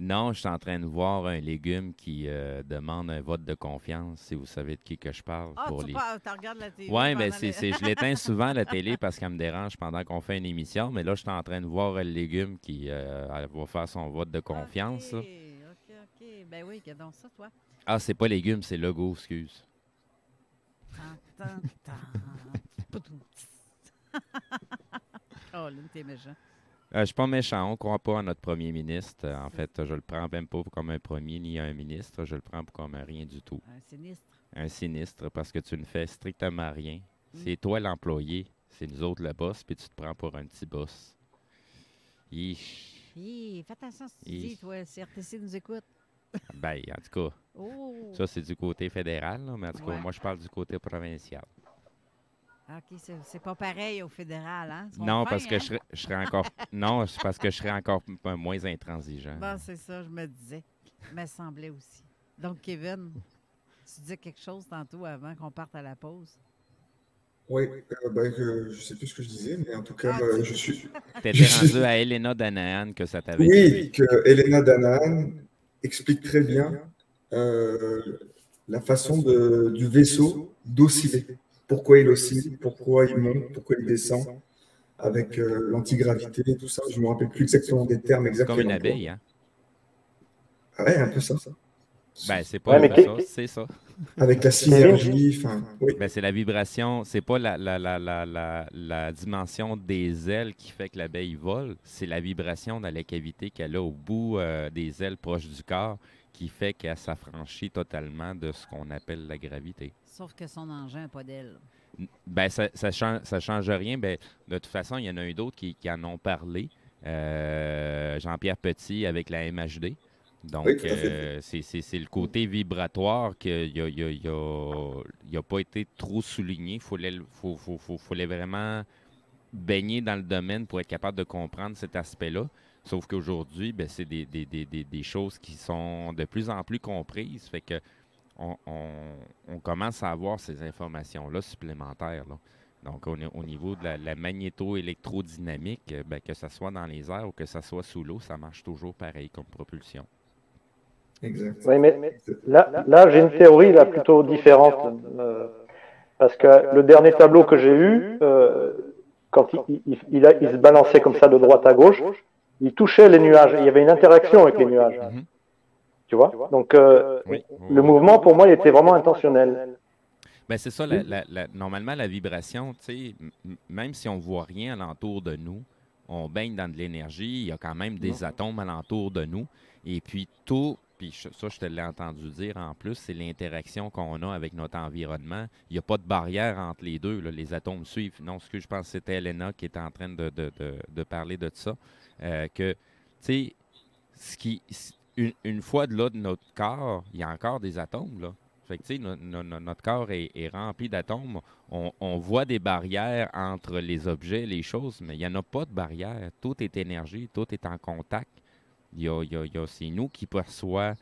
Speaker 4: Non, je suis en train de voir un légume qui demande un vote de confiance, si vous savez de qui que je parle.
Speaker 3: Ah, tu regardes la télé?
Speaker 4: Oui, mais je l'éteins souvent la télé parce qu'elle me dérange pendant qu'on fait une émission. Mais là, je suis en train de voir le légume qui va faire son vote de confiance.
Speaker 3: OK. Ben oui, donc ça, toi.
Speaker 4: Ah, c'est pas légume, c'est logo, excuse.
Speaker 3: Oh, là, t'es méchant.
Speaker 4: Je suis pas méchant, on ne croit pas à notre premier ministre. En fait, je le prends même pas comme un premier ni un ministre, je le prends comme un rien du tout.
Speaker 3: Un sinistre.
Speaker 4: Un sinistre, parce que tu ne fais strictement rien. C'est toi l'employé, c'est nous autres le boss, puis tu te prends pour un petit boss.
Speaker 3: Fais attention si tu dis, toi, CRTC nous écoute.
Speaker 4: Ben, en tout cas, ça c'est du côté fédéral, là, mais en tout cas, moi je parle du côté provincial.
Speaker 3: OK, c'est pas pareil au fédéral, hein?
Speaker 4: Non, parce que je serais encore. Non, c'est parce que je serais encore moins intransigeant.
Speaker 3: Bon, c'est ça, je me disais. Me semblait aussi. Donc, Kevin, tu disais quelque chose tantôt avant qu'on parte à la pause?
Speaker 5: Oui, je sais plus ce que je disais, mais en tout cas, je suis.
Speaker 4: T'étais rendu à Helena Danahan que ça t'avait
Speaker 5: Oui, que Helena Danahan explique très bien la façon du vaisseau d'osciller. Pourquoi il oscille, pourquoi il monte, pourquoi il descend, avec l'antigravité et tout ça. Je ne me rappelle plus exactement des termes exacts.
Speaker 4: Comme une abeille, hein?
Speaker 5: Ouais, un peu ça.
Speaker 4: Ben, c'est pas un peu ça, c'est ça.
Speaker 5: Avec la synergie, oui.
Speaker 4: Ben, c'est la vibration, c'est pas la dimension des ailes qui fait que l'abeille vole, c'est la vibration dans la cavité qu'elle a au bout des ailes proches du corps qui fait qu'elle s'affranchit totalement de ce qu'on appelle la gravité.
Speaker 3: Sauf que son engin n'a pas d'aile.
Speaker 4: Ben, ça change rien. Ben, de toute façon, il y en a un d'autres qui en ont parlé. Jean-Pierre Petit avec la MHD. Donc,
Speaker 5: oui,
Speaker 4: c'est le côté vibratoire qui n'a pas été trop souligné. Il fallait vraiment baigner dans le domaine pour être capable de comprendre cet aspect-là. Sauf qu'aujourd'hui, ben, c'est des choses qui sont de plus en plus comprises. Fait que on commence à avoir ces informations-là supplémentaires. Là. Donc, au niveau de la magnéto-électrodynamique, ben, que ce soit dans les airs ou que ce soit sous l'eau, ça marche toujours pareil comme propulsion.
Speaker 5: Exact.
Speaker 1: Oui, mais là j'ai une théorie là, plutôt différente. Parce que le dernier tableau que j'ai eu, quand il se balançait comme ça de droite à gauche, il touchait les nuages. Il y avait une interaction avec les nuages. Mm-hmm. Tu vois? Donc, le mouvement, pour moi, il était vraiment intentionnel.
Speaker 4: Ben, c'est ça. Normalement, la vibration, même si on ne voit rien alentour de nous, on baigne dans de l'énergie. Il y a quand même des atomes alentour de nous. Et puis, ça, je te l'ai entendu dire en plus, c'est l'interaction qu'on a avec notre environnement. Il n'y a pas de barrière entre les deux. Là. Les atomes suivent. Non, ce que je pense, c'était Helena qui était en train de parler de ça. Que, tu sais, une fois de là de notre corps, il y a encore des atomes, là. Fait que, tu sais, notre corps est rempli d'atomes. On voit des barrières entre les objets, les choses, mais il n'y en a pas de barrière. Tout est énergie, tout est en contact. C'est nous qui perçoit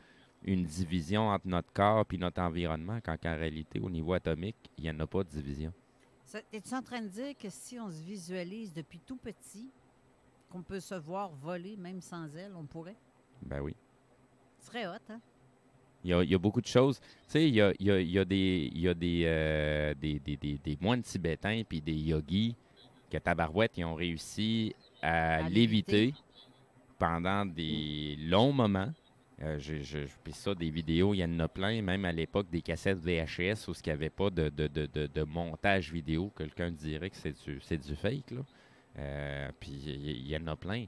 Speaker 4: une division entre notre corps et notre environnement, quand en réalité, au niveau atomique, il n'y en a pas de division.
Speaker 3: Es-tu en train de dire que si on se visualise depuis tout petit, qu'on peut se voir voler, même sans elle, on pourrait?
Speaker 4: Ben oui.
Speaker 3: Ce serait hot, hein?
Speaker 4: Il y a beaucoup de choses. Tu sais, il y a des moines tibétains puis des yogis que tabarouette, ils ont réussi à léviter pendant des longs moments. Puis ça, des vidéos, il y en a plein, même à l'époque des cassettes VHS où il n'y avait pas de montage vidéo. Quelqu'un dirait que c'est du fake, là. Puis il y en a plein.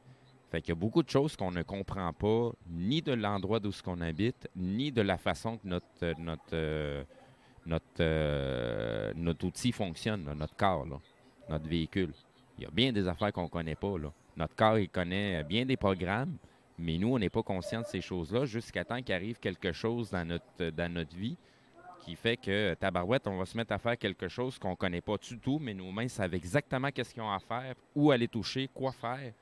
Speaker 4: Fait qu'il y a beaucoup de choses qu'on ne comprend pas, ni de l'endroit d'où on habite, ni de la façon que notre outil fonctionne, là, notre corps, là, notre véhicule. Il y a bien des affaires qu'on ne connaît pas, là. Notre corps, il connaît bien des programmes, mais nous, on n'est pas conscient de ces choses-là jusqu'à temps qu'il arrive quelque chose dans notre vie qui fait que, tabarouette, on va se mettre à faire quelque chose qu'on ne connaît pas du tout, mais nos mains savent exactement qu'est-ce qu'ils ont à faire, où aller toucher, quoi faire.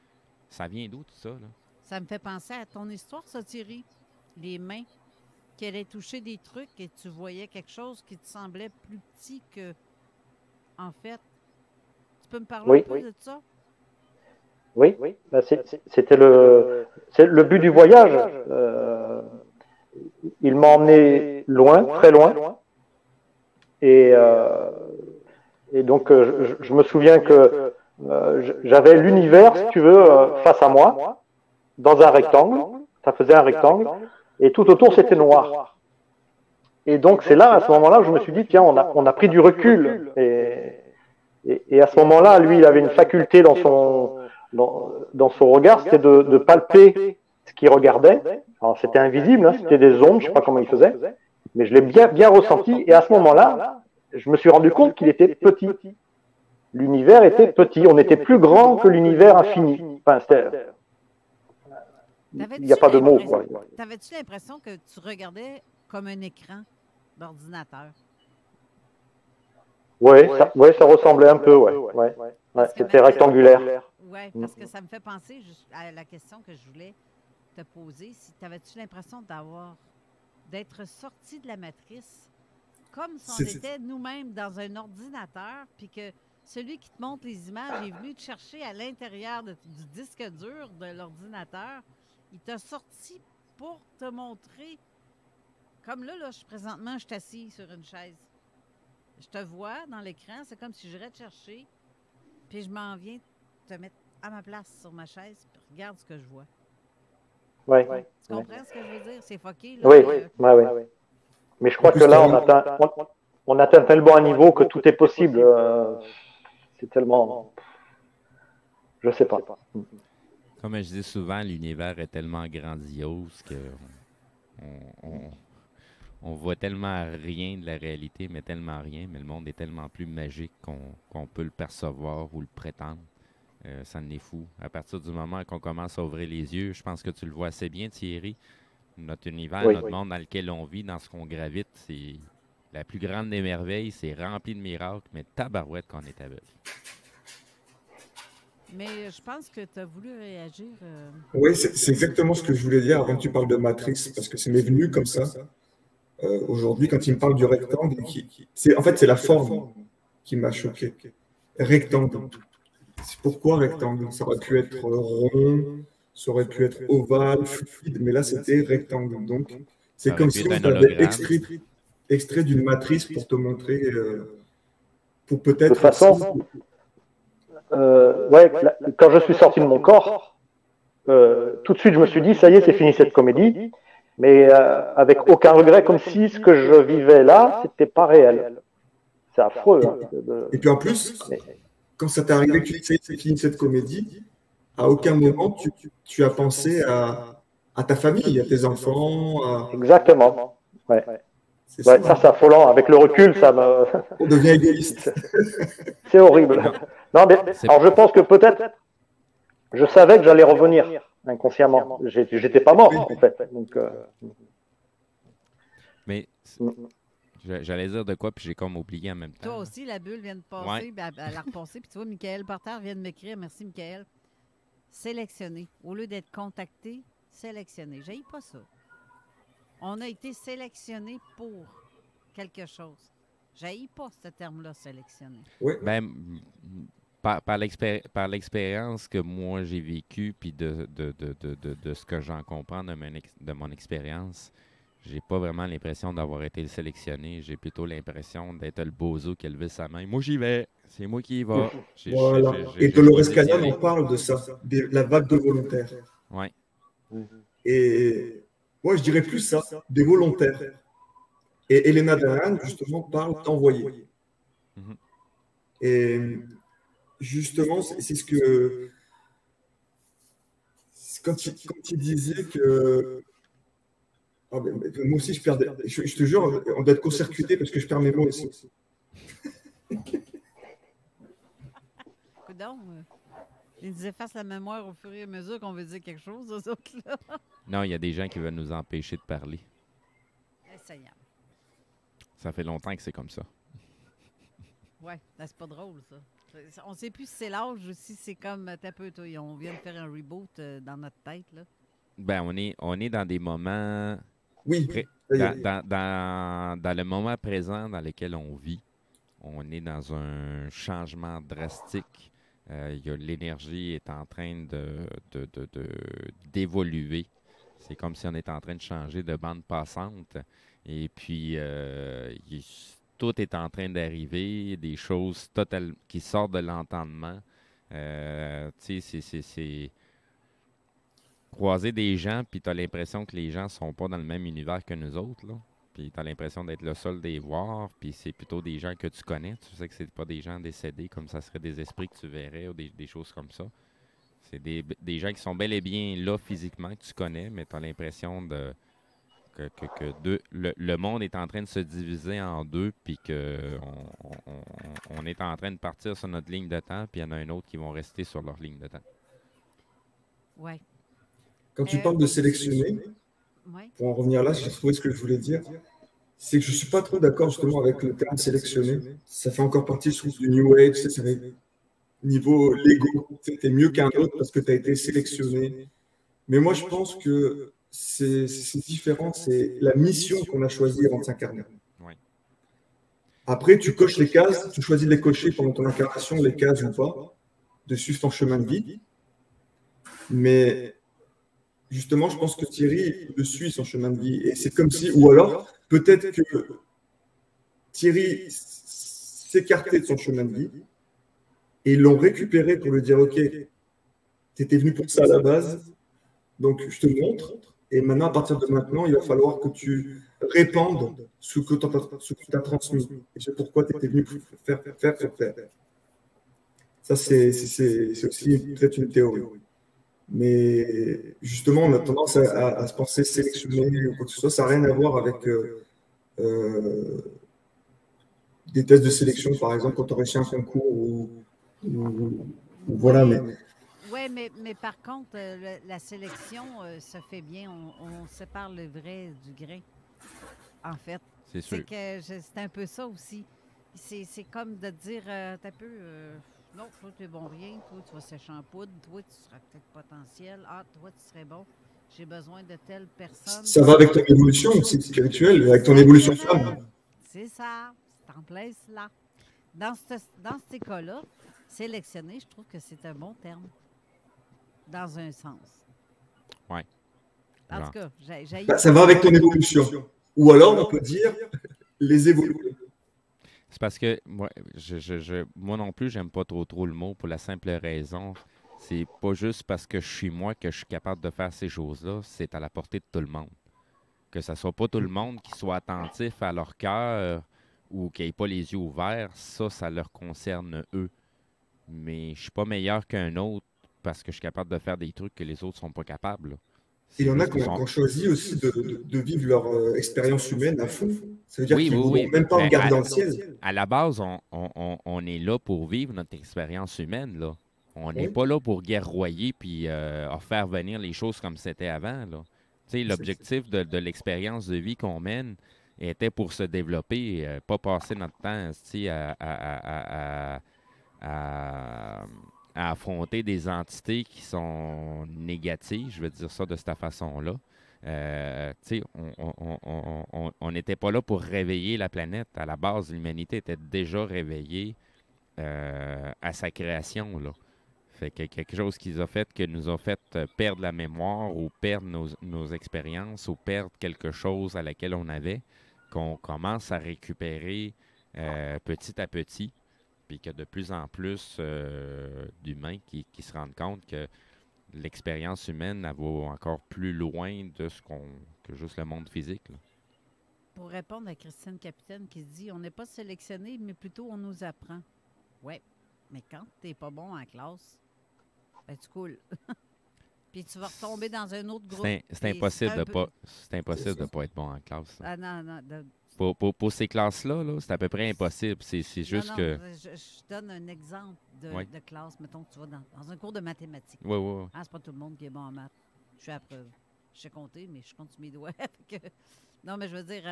Speaker 4: Ça vient d'où, tout ça, là?
Speaker 3: Ça me fait penser à ton histoire, ça, Thierry. Les mains qui allaient toucher des trucs et tu voyais quelque chose qui te semblait plus petit que, en fait, peux me parler un peu de ça?
Speaker 1: Oui, ben, c'était le but du voyage. Il m'a emmené loin, très loin. Et donc, je me souviens que j'avais l'univers, si tu veux, face à moi, dans un rectangle. Ça faisait un rectangle. Et tout autour, c'était noir. Et donc, c'est là, à ce moment-là, où je me suis dit, tiens, on a pris du recul. Et à ce moment-là, lui, il avait une faculté dans son regard, c'était de palper ce qu'il regardait. Alors, c'était invisible, hein, c'était des ondes, je ne sais pas comment il faisait. Mais je l'ai bien ressenti. Et à ce moment-là, je me suis rendu compte qu'il était petit. L'univers était petit. On était plus grand que l'univers infini. Enfin, il n'y a pas de mots.
Speaker 3: T'avais-tu l'impression que tu regardais comme un écran d'ordinateur?
Speaker 1: Oui, ça ressemblait un peu, ouais. C'était rectangulaire.
Speaker 3: Oui, parce que ça me fait penser à la question que je voulais te poser. Si t'avais-tu l'impression d'être sorti de la matrice comme si on était nous-mêmes dans un ordinateur, puis que celui qui te montre les images est venu te chercher à l'intérieur du disque dur de l'ordinateur. Il t'a sorti pour te montrer. Comme là, présentement, je suis assis sur une chaise. Je te vois dans l'écran, c'est comme si j'irais te chercher, puis je m'en viens te mettre à ma place sur ma chaise, puis regarde ce que je vois.
Speaker 1: Oui.
Speaker 3: Tu comprends ce que je veux dire? C'est fucké. Là,
Speaker 1: oui. Mais je crois que là, on atteint tellement un niveau que tout est possible. C'est tellement... Je sais pas.
Speaker 4: Comme je dis souvent, l'univers est tellement grandiose que on voit tellement rien de la réalité, mais tellement rien. Mais le monde est tellement plus magique qu'on peut le percevoir ou le prétendre. Ça en est fou. À partir du moment qu'on commence à ouvrir les yeux, je pense que tu le vois assez bien, Thierry. Notre univers, notre monde dans lequel on vit, dans ce qu'on gravite, c'est la plus grande des merveilles. C'est rempli de miracles, mais tabarouette qu'on est aveugle.
Speaker 3: Mais je pense que tu as voulu réagir.
Speaker 5: Oui, c'est exactement ce que je voulais dire avant que tu parles de matrice, parce que c'est m'est venu comme ça. Aujourd'hui, quand il me parle du rectangle, en fait, c'est la forme qui m'a choqué. Rectangle. C'est pourquoi rectangle? Ça aurait pu être rond, ça aurait pu être ovale, fluide, mais là, c'était rectangle. Donc, c'est comme si on avait extrait d'une matrice pour te montrer, pour peut-être...
Speaker 1: De toute façon, quand je suis sorti de mon corps, tout de suite, je me suis dit, ça y est, c'est fini cette comédie. Mais avec aucun regret, comme si ce que je vivais là, c'était pas réel. C'est affreux.
Speaker 5: Et puis en plus, quand ça t'est arrivé que c'est fini cette comédie, à aucun moment tu as pensé à ta famille, à tes enfants.
Speaker 1: Exactement. Ouais. Ça, c'est affolant. Avec le recul, ça me...
Speaker 5: On devient égoïste.
Speaker 1: C'est horrible. Non, mais alors je pense que peut-être, je savais que j'allais revenir. Inconsciemment. J'étais pas mort, en fait. Donc,
Speaker 4: mais j'allais dire de quoi, puis j'ai comme oublié en même temps.
Speaker 3: Toi aussi, la bulle vient de passer, elle a repassé. Puis tu vois, Michael Porter vient de m'écrire. Merci, Michael. Sélectionné. Au lieu d'être contacté, sélectionné. J'haïs pas ça. On a été sélectionné pour quelque chose. J'haïs pas ce terme-là, sélectionné.
Speaker 5: Oui.
Speaker 4: Ben, par l'expérience que moi j'ai vécue, puis de ce que j'en comprends de mon expérience, j'ai pas vraiment l'impression d'avoir été sélectionné. J'ai plutôt l'impression d'être le bozo qui a levé sa main. Moi, j'y vais. C'est moi qui y va.
Speaker 5: Voilà. Et Dolores Canyon, on parle de ça, la vague de volontaires.
Speaker 4: Oui.
Speaker 5: Et moi, je dirais plus ça, des volontaires. Et Elena Dahan, justement, parle d'envoyer. Et justement, c'est ce que... Quand il disait que... Ah, moi aussi, je perdais... Je te jure, on doit être court-circuité parce que je perds mes mots aussi.
Speaker 3: Coudonc, ils nous effacent la mémoire au fur et à mesure qu'on veut dire quelque chose, aux autres-là.
Speaker 4: Non, il y a des gens qui veulent nous empêcher de parler.
Speaker 3: Essayant.
Speaker 4: Ça fait longtemps que c'est comme ça.
Speaker 3: Ouais, ben c'est pas drôle, ça. On ne sait plus si c'est l'âge ou si c'est comme un peu, toi, on vient de faire un reboot dans notre tête, là.
Speaker 4: Ben, on est dans des moments...
Speaker 5: Oui.
Speaker 4: Dans le moment présent dans lequel on vit, on est dans un changement drastique. L'énergie est en train d'évoluer. C'est comme si on était en train de changer de bande passante. Et puis, tout est en train d'arriver, des choses qui sortent de l'entendement. Tu sais, c'est croiser des gens, puis tu as l'impression que les gens sont pas dans le même univers que nous autres, là. Puis tu as l'impression d'être le seul des voir, puis c'est plutôt des gens que tu connais. Tu sais que c'est pas des gens décédés, comme ça serait des esprits que tu verrais ou des choses comme ça. C'est des gens qui sont bel et bien là physiquement, que tu connais, mais tu as l'impression que le monde est en train de se diviser en deux, puis qu'on est en train de partir sur notre ligne de temps, puis il y en a un autre qui vont rester sur leur ligne de temps.
Speaker 3: Ouais.
Speaker 5: Quand tu parles de sélectionner, pour en revenir là, j'ai trouvé ce que je voulais dire, c'est que je ne suis pas trop d'accord justement avec le terme sélectionner. Ça fait encore partie, je trouve, du New Age, c'est niveau Lego. Tu es mieux qu'un autre parce que tu as été sélectionné. Mais moi, je pense que c'est différent, c'est la mission qu'on a choisie avant de s'incarner.
Speaker 4: Ouais.
Speaker 5: Après, tu coches les cases, tu choisis de les cocher pendant ton incarnation, les cases ou pas, de suivre ton chemin de vie. Mais justement, je pense que Thierry le suit, son chemin de vie. Et c'est comme si, ou alors, peut-être que Thierry s'écartait de son chemin de vie et ils l'ont récupéré pour lui dire, OK, tu étais venu pour ça à la base, donc je te montre. Et maintenant, à partir de maintenant, il va falloir que tu répandes ce que tu as transmis. Et c'est pourquoi tu étais venu faire. Ça, c'est aussi peut-être une théorie. Mais justement, on a tendance à se penser sélectionner ou quoi que ce soit. Ça n'a rien à voir avec des tests de sélection, par exemple, quand on réussit un concours ou voilà.
Speaker 3: Oui, mais par contre, la sélection se fait bien. On sépare le vrai du grain, en fait.
Speaker 4: C'est sûr.
Speaker 3: C'est un peu ça aussi. C'est comme de dire, t'as peu... non, toi, tu es bon rien. Toi, tu vas sécher en poudre. Toi, tu seras peut-être potentiel. Ah, toi, tu serais bon. J'ai besoin de telle personne.
Speaker 5: Ça va avec ton évolution aussi spirituelle, avec ton évolution femme.
Speaker 3: C'est ça. C'est en plein cela. Dans ces cas-là, sélectionner, je trouve que c'est un bon terme. Dans un sens.
Speaker 4: Oui.
Speaker 3: En tout cas, j'ai...
Speaker 5: Ça va avec ton évolution. Ou alors, on peut dire les évoluer.
Speaker 4: C'est parce que moi non plus, j'aime pas trop le mot pour la simple raison. C'est pas juste parce que je suis moi que je suis capable de faire ces choses-là. C'est à la portée de tout le monde. Que ce soit pas tout le monde qui soit attentif à leur cœur ou qui n'ait pas les yeux ouverts, ça leur concerne eux. Mais je suis pas meilleur qu'un autre parce que je suis capable de faire des trucs que les autres sont pas capables. Là.
Speaker 5: Il y en a qui ont choisi aussi de vivre leur expérience humaine à fond. Ça veut dire qu'ils ne vont même pas regarder dans le ciel.
Speaker 4: À la base, on est là pour vivre notre expérience humaine. Là. On n'est pas là pour guerroyer puis faire venir les choses comme c'était avant. L'objectif de l'expérience de vie qu'on mène était pour se développer, pas passer notre temps à affronter des entités qui sont négatives, je vais dire ça de cette façon-là. On n'était pas là pour réveiller la planète. À la base, l'humanité était déjà réveillée à sa création. Là. Fait que quelque chose qui nous a fait perdre la mémoire ou perdre nos expériences ou perdre quelque chose à laquelle on avait, qu'on commence à récupérer petit à petit. Puis qu'il y a de plus en plus d'humains qui se rendent compte que l'expérience humaine elle va encore plus loin de que juste le monde physique. Là.
Speaker 3: Pour répondre à Christine Capitaine qui dit « On n'est pas sélectionné, mais plutôt on nous apprend. » Oui, mais quand tu n'es pas bon en classe, ben tu coules. Puis tu vas retomber dans un autre groupe.
Speaker 4: C'est impossible de ne pas être bon en classe.
Speaker 3: Ah non.
Speaker 4: Pour ces classes-là, c'est à peu près impossible. C'est juste que...
Speaker 3: Je donne un exemple de classe. Mettons que tu vas dans un cours de mathématiques.
Speaker 4: Oui.
Speaker 3: Ah, c'est pas tout le monde qui est bon en maths. Je suis à preuve. Je sais compter, mais je compte sur mes doigts. Non, mais je veux dire,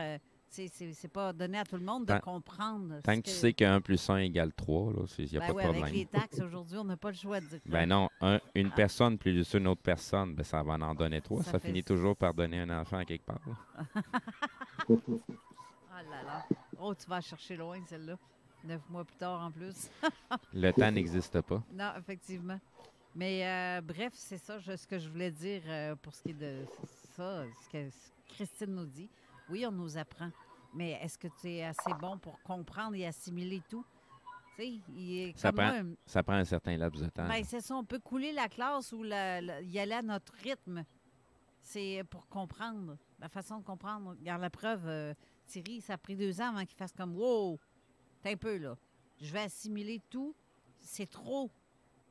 Speaker 3: c'est pas donné à tout le monde de comprendre.
Speaker 4: Tant que tu sais que 1 + 1 = 3, il n'y a pas de problème.
Speaker 3: Avec les taxes, aujourd'hui, on n'a pas le choix de dire que...
Speaker 4: Ben non, une personne plus une autre personne, ben ça va en donner 3. Ça finit toujours par donner un enfant à quelque part.
Speaker 3: Oh là là. Oh, tu vas chercher loin, celle-là. 9 mois plus tard en plus.
Speaker 4: Le temps n'existe pas.
Speaker 3: Non, effectivement. Mais bref, c'est ça ce que je voulais dire pour ce qui est de ça, ce que Christine nous dit. Oui, on nous apprend. Mais est-ce que tu es assez bon pour comprendre et assimiler tout?
Speaker 4: Ça prend un certain laps de temps.
Speaker 3: Ben, c'est ça, on peut couler la classe ou y aller à notre rythme. C'est pour comprendre, la façon de comprendre. Regarde la preuve, Thierry, ça a pris 2 ans avant qu'il fasse comme « Wow, t'es un peu là. Je vais assimiler tout. C'est trop.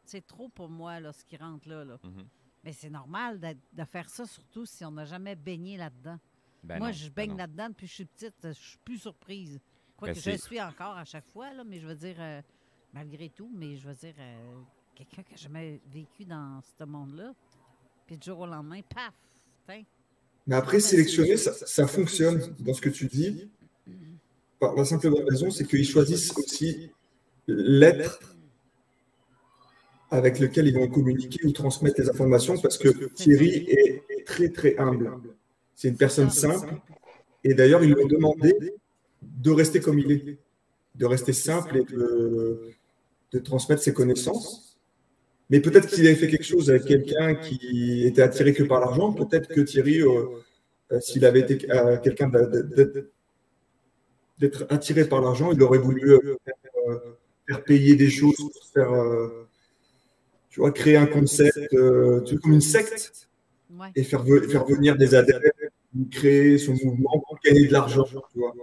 Speaker 3: C'est trop pour moi, là, ce qui rentre là. » Mais c'est normal de faire ça, surtout si on n'a jamais baigné là-dedans. Moi, je baigne là-dedans depuis que je suis petite. Je suis plus surprise. Quoique je suis encore à chaque fois, là, mais je veux dire, malgré tout, mais je veux dire, quelqu'un qui n'a jamais vécu dans ce monde-là, puis du jour au lendemain, paf!
Speaker 5: Mais après, sélectionner, ça fonctionne dans ce que tu dis. Par la simple raison, c'est qu'ils choisissent aussi l'être avec lequel ils vont communiquer ou transmettre les informations, parce que Thierry est très, très humble. C'est une personne simple. Et d'ailleurs, ils lui ont demandé de rester comme il est, de rester simple et de transmettre ses connaissances. Mais peut-être qu'il avait fait quelque chose avec quelqu'un qui était attiré que par l'argent. Peut-être que Thierry, s'il avait été quelqu'un d'être attiré par l'argent, il aurait voulu faire payer des choses, tu vois, créer un concept, comme une secte, et faire venir des adeptes, créer son mouvement pour gagner de l'argent, tu vois.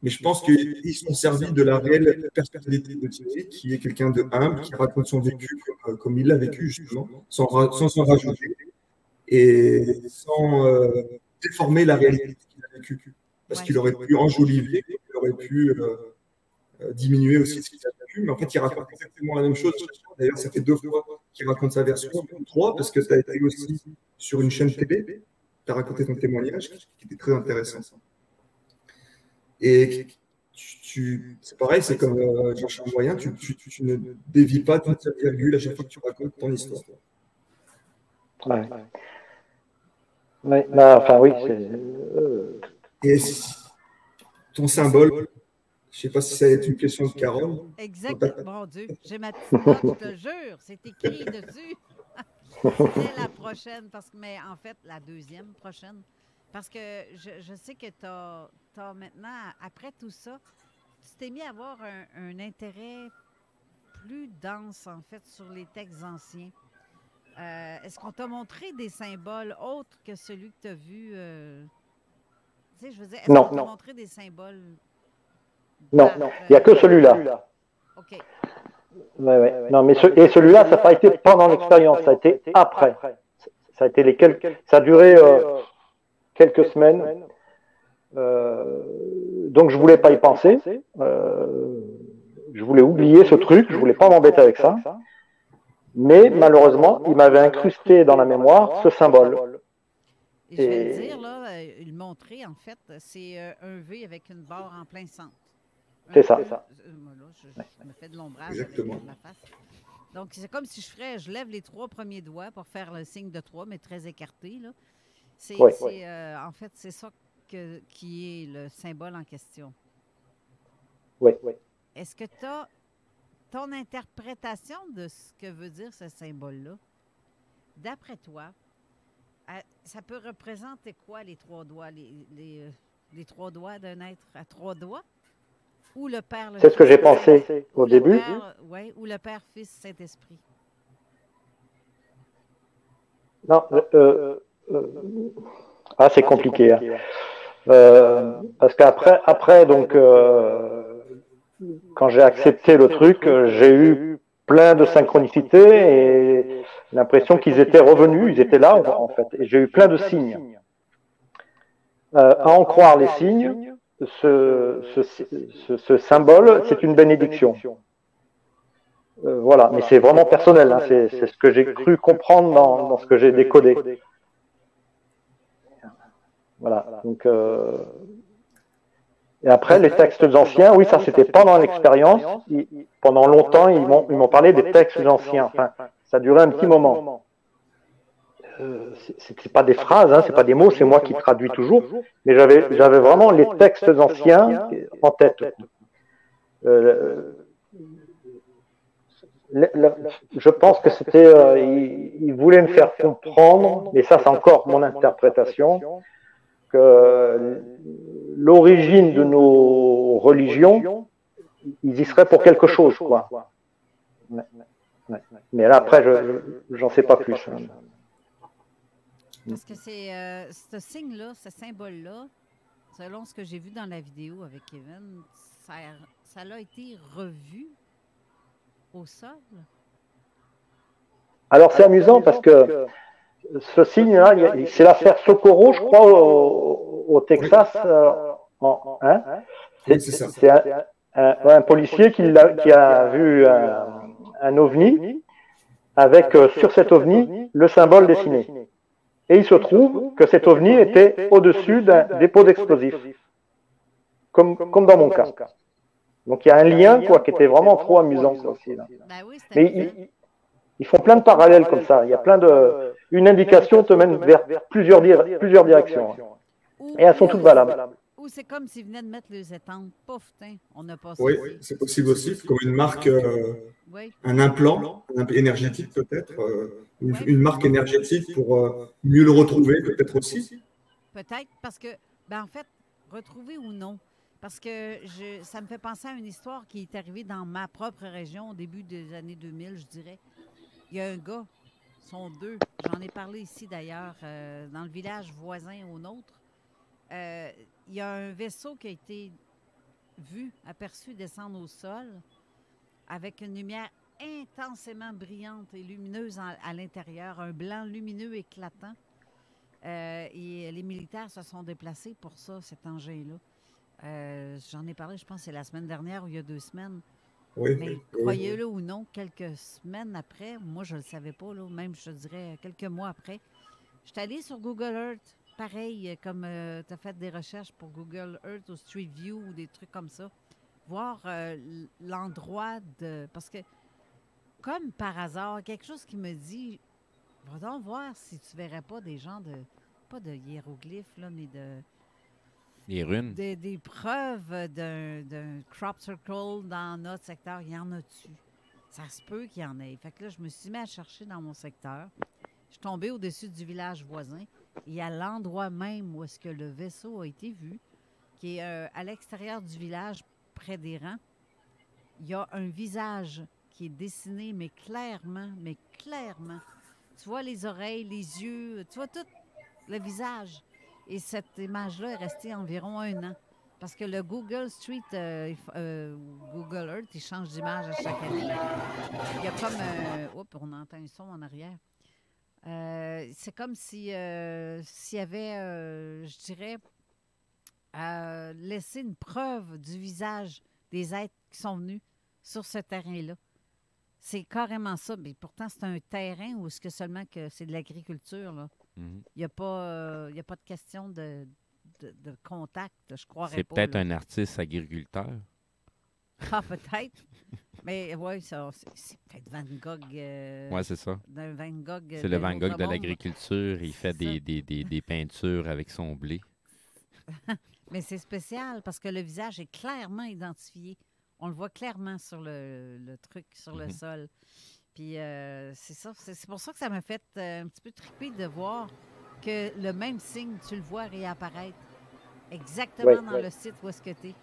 Speaker 5: Mais je pense qu'ils sont servis de la réelle personnalité de Thierry, qui est quelqu'un de humble, qui raconte son vécu comme il l'a vécu, justement, sans s'en rajouter et sans déformer la réalité qu'il a vécu. Parce qu'il aurait pu enjoliver, il aurait pu diminuer aussi ce qu'il a vécu, mais en fait, il raconte exactement la même chose. D'ailleurs, ça fait 2 fois qu'il raconte sa version, 3, parce que tu as été aussi sur une chaîne télé, tu as raconté ton témoignage, qui était très intéressant. Et c'est pareil, c'est comme Jean-Charles Moyen, tu ne dévis pas toute sa virgule à chaque fois que tu racontes ton histoire.
Speaker 1: Ouais. Bah, enfin, oui.
Speaker 5: Et ton symbole, je ne sais pas si ça va être une question de Carole.
Speaker 3: Exactement. Mon Dieu, j'ai ma petite note, je te jure, c'est écrit dessus. C'est la prochaine, mais en fait, la deuxième prochaine. Parce que je sais que tu as maintenant, après tout ça, tu t'es mis à avoir un intérêt plus dense, en fait, sur les textes anciens. Est-ce qu'on t'a montré des symboles autres que celui que tu as vu? Tu sais, je veux dire, est-ce qu'on t'a montré des symboles?
Speaker 1: Non, il n'y a que celui-là.
Speaker 3: OK.
Speaker 1: Ouais. Non, mais celui-là, ça n'a pas été pendant l'expérience, ça a été après. Ça a été ça a duré quelques semaines. Donc, je ne voulais pas y penser. Je voulais oublier ce truc, je ne voulais pas m'embêter avec ça. Mais malheureusement, il m'avait incrusté dans la mémoire ce symbole.
Speaker 3: Et je vais le dire, là, le montrer, en fait, c'est un V avec une barre en plein centre.
Speaker 1: C'est ça.
Speaker 3: Là, je me fais de l'ombrage avec la face. Donc, c'est comme si je lève les 3 premiers doigts pour faire le signe de 3, mais très écarté, là. En fait, c'est ça qui est le symbole en question.
Speaker 1: Oui.
Speaker 3: Est-ce que tu as ton interprétation de ce que veut dire ce symbole-là? D'après toi, ça peut représenter quoi les 3 doigts? Les 3 doigts d'un être à 3 doigts? Ou le Père...
Speaker 1: C'est ce que j'ai pensé au début.
Speaker 3: Oui, ou le Père, Fils, Saint-Esprit.
Speaker 1: Non, c'est compliqué. Parce qu'après, donc, quand j'ai accepté le truc, j'ai eu plein de synchronicités et l'impression qu'ils étaient revenus, ils étaient là, en fait. Et j'ai eu plein de signes. À en croire les signes, ce symbole, c'est une bénédiction. Voilà, mais c'est vraiment personnel, hein. C'est ce que j'ai cru comprendre dans ce que j'ai décodé. Voilà, donc... Et après, les textes anciens, oui, ça c'était pendant l'expérience. Pendant longtemps, ils m'ont parlé des textes anciens. Enfin, ça durait un petit moment. C'est pas des phrases, hein, c'est pas des mots, c'est moi qui traduis toujours. Mais j'avais vraiment les textes anciens en tête. Je pense que c'était, il voulait me faire comprendre, mais ça c'est encore mon interprétation, que l'origine de nos religions, ils y seraient pour quelque chose, quoi. Mais là après, j'en sais pas plus.
Speaker 3: Parce que c'est ce signe-là, ce symbole-là, selon ce que j'ai vu dans la vidéo avec Kevin, ça a été revu au sol.
Speaker 1: Alors c'est amusant parce que ce signe-là, c'est l'affaire Socorro, je crois, au Texas. C'est un policier qui a vu un ovni avec sur cet ovni le symbole dessiné. Et il se trouve que cet ovni était au-dessus d'un dépôt d'explosifs, comme dans mon cas. Donc il y a un lien quoi qui était vraiment trop amusant ça aussi. Là. Mais ils font plein de parallèles comme ça. Il y a plein de une indication te mène vers plusieurs directions. Et elles sont toutes valables.
Speaker 3: Ou c'est comme s'ils venaient de mettre les étampes. Pouf, on n'a pas ça.
Speaker 5: Oui, c'est possible aussi. Comme une marque, un implant énergétique peut-être, une marque énergétique pour mieux le retrouver peut-être aussi.
Speaker 3: Peut-être parce que, en fait, retrouver ou non, parce que ça me fait penser à une histoire qui est arrivée dans ma propre région au début des années 2000, je dirais. Il y a un gars, sont deux, j'en ai parlé ici d'ailleurs, dans le village voisin au nôtre. Il y a un vaisseau qui a été aperçu descendre au sol avec une lumière intensément brillante et lumineuse à l'intérieur, un blanc lumineux éclatant. Et les militaires se sont déplacés pour ça, cet engin-là. J'en ai parlé, je pense, c'est la semaine dernière ou il y a 2 semaines.
Speaker 5: Oui,
Speaker 3: mais croyez-le ou non, quelques semaines après, moi je ne le savais pas, là, même je te dirais quelques mois après, je suis allée sur Google Earth, pareil comme tu as fait des recherches pour Google Earth ou Street View ou des trucs comme ça, voir l'endroit de... Parce que, comme par hasard, quelque chose qui me dit, va donc voir si tu verrais pas des gens de... Pas de hiéroglyphes, là, mais de...
Speaker 4: Des runes.
Speaker 3: Des preuves d'un crop circle dans notre secteur. Il y en a-tu? Ça se peut qu'il y en ait. Fait que là, je me suis mis à chercher dans mon secteur. Je suis tombée au-dessus du village voisin. Et à l'endroit même où est-ce que le vaisseau a été vu, qui est à l'extérieur du village, près des rangs, il y a un visage qui est dessiné, mais clairement. Tu vois les oreilles, les yeux, tu vois tout le visage. Et cette image-là est restée environ 1 an. Parce que le Google Street, Google Earth, il change d'image à chaque année. Il y a comme... on entend un son en arrière. C'est comme s'il y avait, je dirais, laissé une preuve du visage des êtres qui sont venus sur ce terrain-là. C'est carrément ça. Mais pourtant, c'est un terrain où est-ce que seulement que c'est de l'agriculture, là. Il n'y a pas de question de contact, je croirais pas.
Speaker 4: C'est peut-être un artiste agriculteur.
Speaker 3: Ah, peut-être. Mais oui, c'est peut-être Van Gogh.
Speaker 4: Oui, c'est ça.
Speaker 3: Van Gogh.
Speaker 4: C'est le Van Gogh de l'agriculture. Il fait des peintures avec son blé.
Speaker 3: Mais c'est spécial parce que le visage est clairement identifié. On le voit clairement sur le truc, sur le sol. Puis c'est ça. C'est pour ça que ça m'a fait un petit peu triper de voir que le même signe, tu le vois réapparaître exactement dans le site où est-ce que tu es.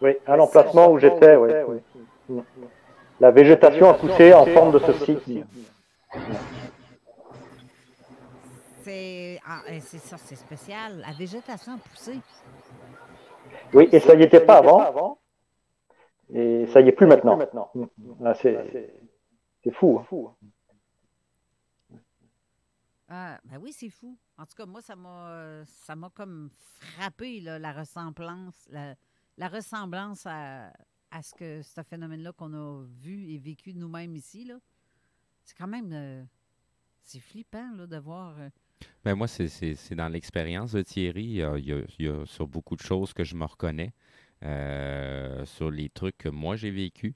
Speaker 1: Oui, à l'emplacement où j'étais, oui. La végétation a poussé en forme de ce cycle.
Speaker 3: C'est ça, c'est spécial. La végétation a poussé.
Speaker 1: Oui, et ça n'y était pas avant. Et ça n'y est plus maintenant. Là, c'est fou.
Speaker 3: Ben oui, c'est fou. En tout cas, moi, ça m'a comme frappé, là, la ressemblance à ce phénomène-là qu'on a vu et vécu nous-mêmes ici, là. C'est quand même... c'est flippant, là, de voir...
Speaker 4: Ben moi, c'est dans l'expérience de Thierry. Il y a sur beaucoup de choses que je me reconnais. Sur les trucs que moi, j'ai vécu.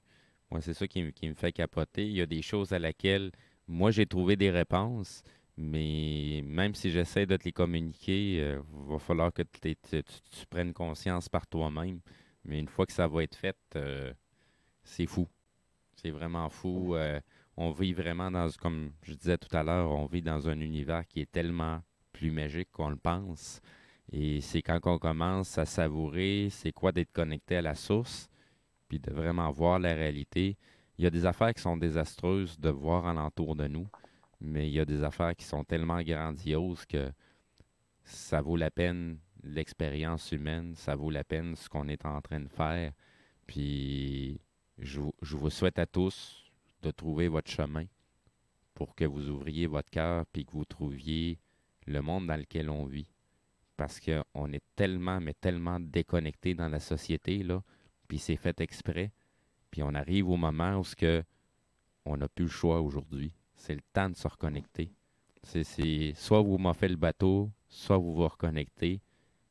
Speaker 4: Moi, c'est ça qui me fait capoter. Il y a des choses à laquelle moi, j'ai trouvé des réponses, mais même si j'essaie de te les communiquer, il va falloir que tu prennes conscience par toi-même Mais une fois que ça va être fait, c'est fou. C'est vraiment fou. On vit vraiment comme je disais tout à l'heure, on vit dans un univers qui est tellement plus magique qu'on le pense. Et c'est quand on commence à savourer c'est quoi d'être connecté à la source, puis de vraiment voir la réalité. Il y a des affaires qui sont désastreuses de voir alentour de nous, mais il y a des affaires qui sont tellement grandioses que ça vaut la peine l'expérience humaine, ça vaut la peine ce qu'on est en train de faire. Puis je vous souhaite à tous de trouver votre chemin pour que vous ouvriez votre cœur puis que vous trouviez le monde dans lequel on vit. Parce qu'on est tellement, mais tellement déconnecté dans la société, là, puis c'est fait exprès. Puis on arrive au moment où on n'a plus le choix aujourd'hui. C'est le temps de se reconnecter. C'est soit vous m'offrez le bateau, soit vous vous reconnectez,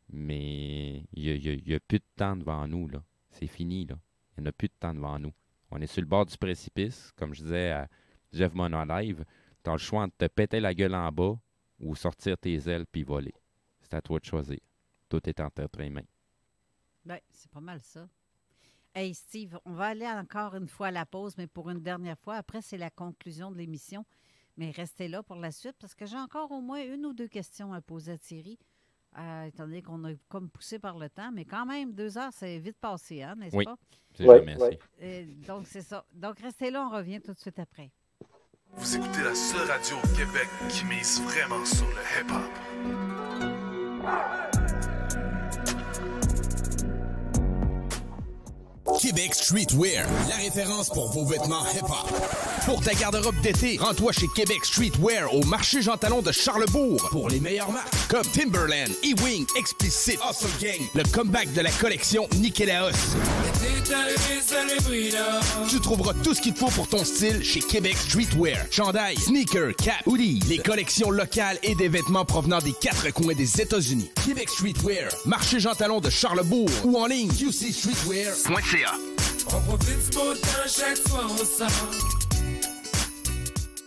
Speaker 4: mais il n'y a plus de temps devant nous, là. C'est fini, là. Il n'y en a plus de temps devant nous. On est sur le bord du précipice, comme je disais à Jeff Mono Live. Tu as le choix de te péter la gueule en bas ou sortir tes ailes puis voler. C'est à toi de choisir. Tout est entre tes mains.
Speaker 3: Bien, c'est pas mal ça. Hey Steve, on va aller encore une fois à la pause, mais pour une dernière fois. Après, c'est la conclusion de l'émission. Mais restez là pour la suite parce que j'ai encore au moins une ou deux questions à poser à Thierry. Étant donné qu'on a comme poussé par le temps, mais quand même, 2 heures, c'est vite passé, hein, n'est-ce pas?
Speaker 4: C'est jamais assez.
Speaker 3: Donc, c'est ça. Donc, restez là, on revient tout de suite après.
Speaker 18: Vous écoutez la seule radio au Québec qui mise vraiment sur le hip-hop.
Speaker 9: Québec Streetwear, la référence pour vos vêtements hip-hop. Pour ta garde-robe d'été, rends-toi chez Québec Streetwear au marché Jean Talon de Charlebourg pour les meilleures marques comme Timberland, E-Wing, Explicit, Hustle Gang, le comeback de la collection Nikélaos. Tu trouveras tout ce qu'il te faut pour ton style chez Québec Streetwear. Chandail, sneakers, cap, hoodies, les collections locales et des vêtements provenant des 4 coins des États-Unis. Québec Streetwear, marché Jean Talon de Charlebourg ou en ligne qcstreetwear.ca.
Speaker 19: On profite du beau temps, chaque soir on sort.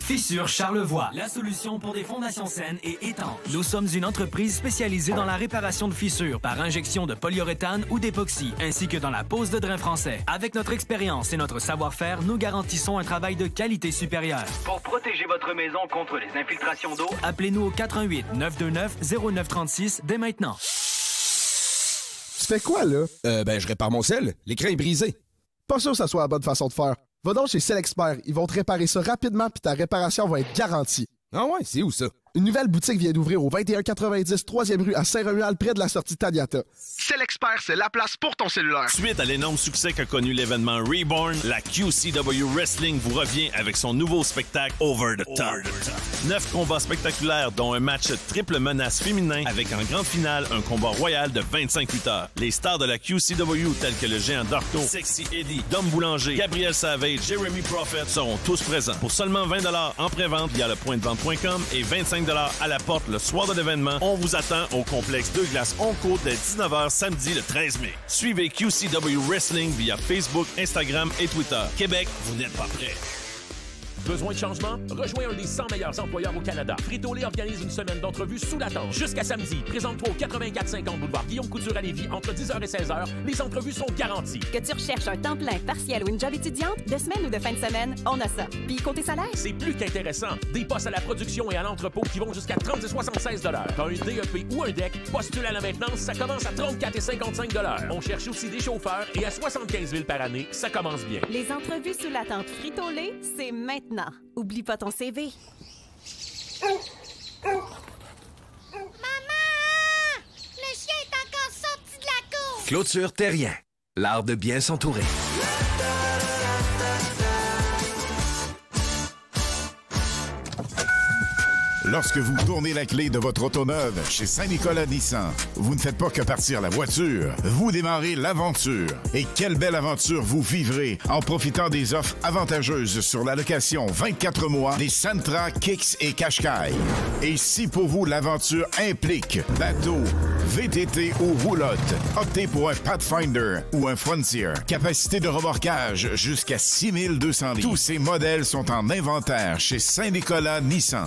Speaker 13: Fissure Charlevoix, la solution pour des fondations saines et étanches. Nous sommes une entreprise spécialisée dans la réparation de fissures par injection de polyuréthane ou d'époxy, ainsi que dans la pose de drains français. Avec notre expérience et notre savoir-faire, nous garantissons un travail de qualité supérieure.
Speaker 14: Pour protéger votre maison contre les infiltrations d'eau,
Speaker 13: appelez-nous au 418-929-0936 dès maintenant.
Speaker 12: Tu fais quoi, là?
Speaker 9: Je répare mon sel. L'écran est brisé.
Speaker 12: Pas sûr que ça soit la bonne façon de faire. Va donc chez Selexpert. Ils vont te réparer ça rapidement puis ta réparation va être garantie.
Speaker 9: Ah ouais? C'est où ça?
Speaker 12: Une nouvelle boutique vient d'ouvrir au 2190 3e rue à Saint-Romuald, près de la sortie Taniata.
Speaker 20: Selexpert, c'est la place pour ton cellulaire.
Speaker 17: Suite à l'énorme succès qu'a connu l'événement Reborn, la QCW Wrestling vous revient avec son nouveau spectacle Over the Top. 9 combats spectaculaires, dont un match triple menace féminin avec en grande finale un combat royal de 25 lutteurs. Les stars de la QCW tels que le géant Dorto, Sexy Eddie, Dom Boulanger, Gabriel Savage, Jeremy Prophet seront tous présents. Pour seulement 20 $ en pré-vente via le pointdevente.com et 25 $ à la porte le soir de l'événement, on vous attend au complexe Deux Glaces Onco dès 19h samedi le 13 mai. Suivez QCW Wrestling via Facebook, Instagram et Twitter. Québec, vous n'êtes pas prêts.
Speaker 10: Besoin de changement? Rejoins un des 100 meilleurs employeurs au Canada. Frito-Lay organise une semaine d'entrevues sous la tente. Jusqu'à samedi, présente-toi au 8450 boulevard Guillaume Couture à Lévis entre 10h et 16h. Les entrevues sont garanties.
Speaker 11: Que tu recherches un temps plein, partiel ou une job étudiante, de semaine ou de fin de semaine, on a ça. Puis côté salaire?
Speaker 10: C'est plus qu'intéressant. Des postes à la production et à l'entrepôt qui vont jusqu'à 30 et 76 $. T'as un DEP ou un DEC, postule à la maintenance, ça commence à 34 et 55 $. On cherche aussi des chauffeurs et à 75 000 par année, ça commence bien.
Speaker 11: Les entrevues sous la tente Frito-Lay, c'est maintenant. Oublie pas ton CV.
Speaker 21: Maman! Le chien est encore sorti de la cour!
Speaker 9: Clôture Terrien, l'art de bien s'entourer.
Speaker 22: Lorsque vous tournez la clé de votre auto neuve chez Saint-Nicolas Nissan, vous ne faites pas que partir la voiture, vous démarrez l'aventure. Et quelle belle aventure vous vivrez en profitant des offres avantageuses sur la location 24 mois des Sentra, Kicks et Qashqai. Et si pour vous l'aventure implique bateau, VTT ou roulotte, optez pour un Pathfinder ou un Frontier. Capacité de remorquage jusqu'à 6200 livres. Tous ces modèles sont en inventaire chez Saint-Nicolas Nissan.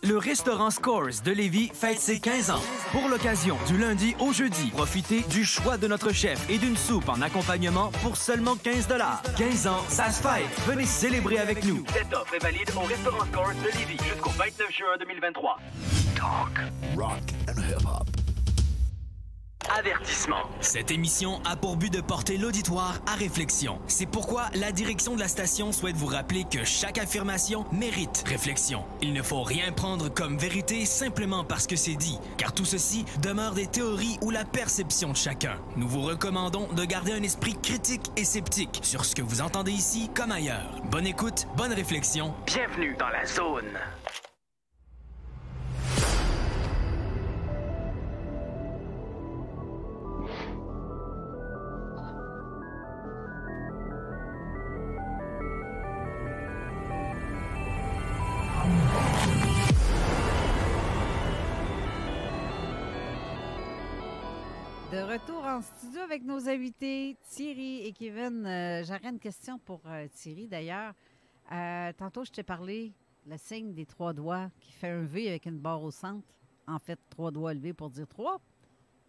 Speaker 13: Le restaurant Scores de Lévis fête ses 15 ans. Pour l'occasion, du lundi au jeudi, profitez du choix de notre chef et d'une soupe en accompagnement pour seulement 15 $. 15 ans, ça se fête. Venez célébrer avec nous.
Speaker 14: Cette offre est valide au restaurant Scores de Lévis jusqu'au 29 juin 2023.
Speaker 6: Talk, rock and hip-hop.
Speaker 13: Avertissement. Cette émission a pour but de porter l'auditoire à réflexion. C'est pourquoi la direction de la station souhaite vous rappeler que chaque affirmation mérite réflexion. Il ne faut rien prendre comme vérité simplement parce que c'est dit, car tout ceci demeure des théories ou la perception de chacun. Nous vous recommandons de garder un esprit critique et sceptique sur ce que vous entendez ici comme ailleurs. Bonne écoute, bonne réflexion. Bienvenue dans la zone.
Speaker 3: De retour en studio avec nos invités Thierry et Kevin. J'aurais une question pour Thierry d'ailleurs. Tantôt, je t'ai parlé le signe des 3 doigts qui fait un V avec une barre au centre. En fait, 3 doigts levés pour dire 3.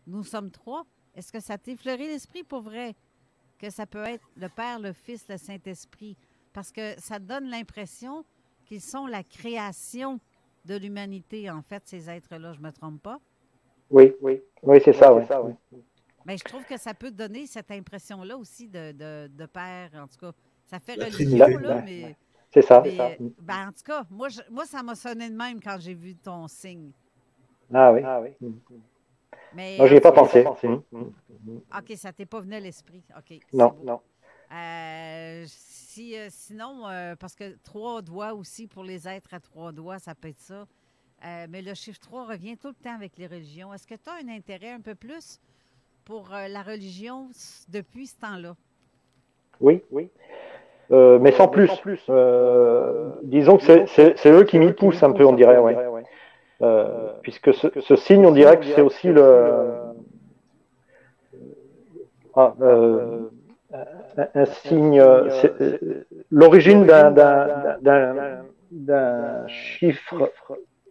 Speaker 3: Nous sommes 3. Est-ce que ça t'effleurait l'esprit pour vrai que ça peut être le Père, le Fils, le Saint-Esprit? Parce que ça donne l'impression qu'ils sont la création de l'humanité, en fait, ces êtres-là. Je ne me trompe pas?
Speaker 1: Oui, c'est ça. Oui.
Speaker 3: Mais je trouve que ça peut donner cette impression-là aussi de père, en tout cas. Ça fait religion, là, mais...
Speaker 1: C'est ça.
Speaker 3: En tout cas, moi, ça m'a sonné de même quand j'ai vu ton signe.
Speaker 1: Ah oui.
Speaker 3: Mais,
Speaker 1: moi, j'y ai pas pensé.
Speaker 3: OK, ça t'est pas venu à l'esprit. OK.
Speaker 1: Non.
Speaker 3: Sinon, parce que 3 doigts aussi, pour les êtres à 3 doigts, ça peut être ça. Mais le chiffre 3 revient tout le temps avec les religions. Est-ce que tu as un intérêt un peu plus pour la religion depuis ce temps-là? Oui.
Speaker 1: Mais sans plus. Disons que c'est eux qui m'y poussent un peu, on dirait. Ouais. Puisque ce signe, on dirait que c'est aussi un signe, l'origine d'un chiffre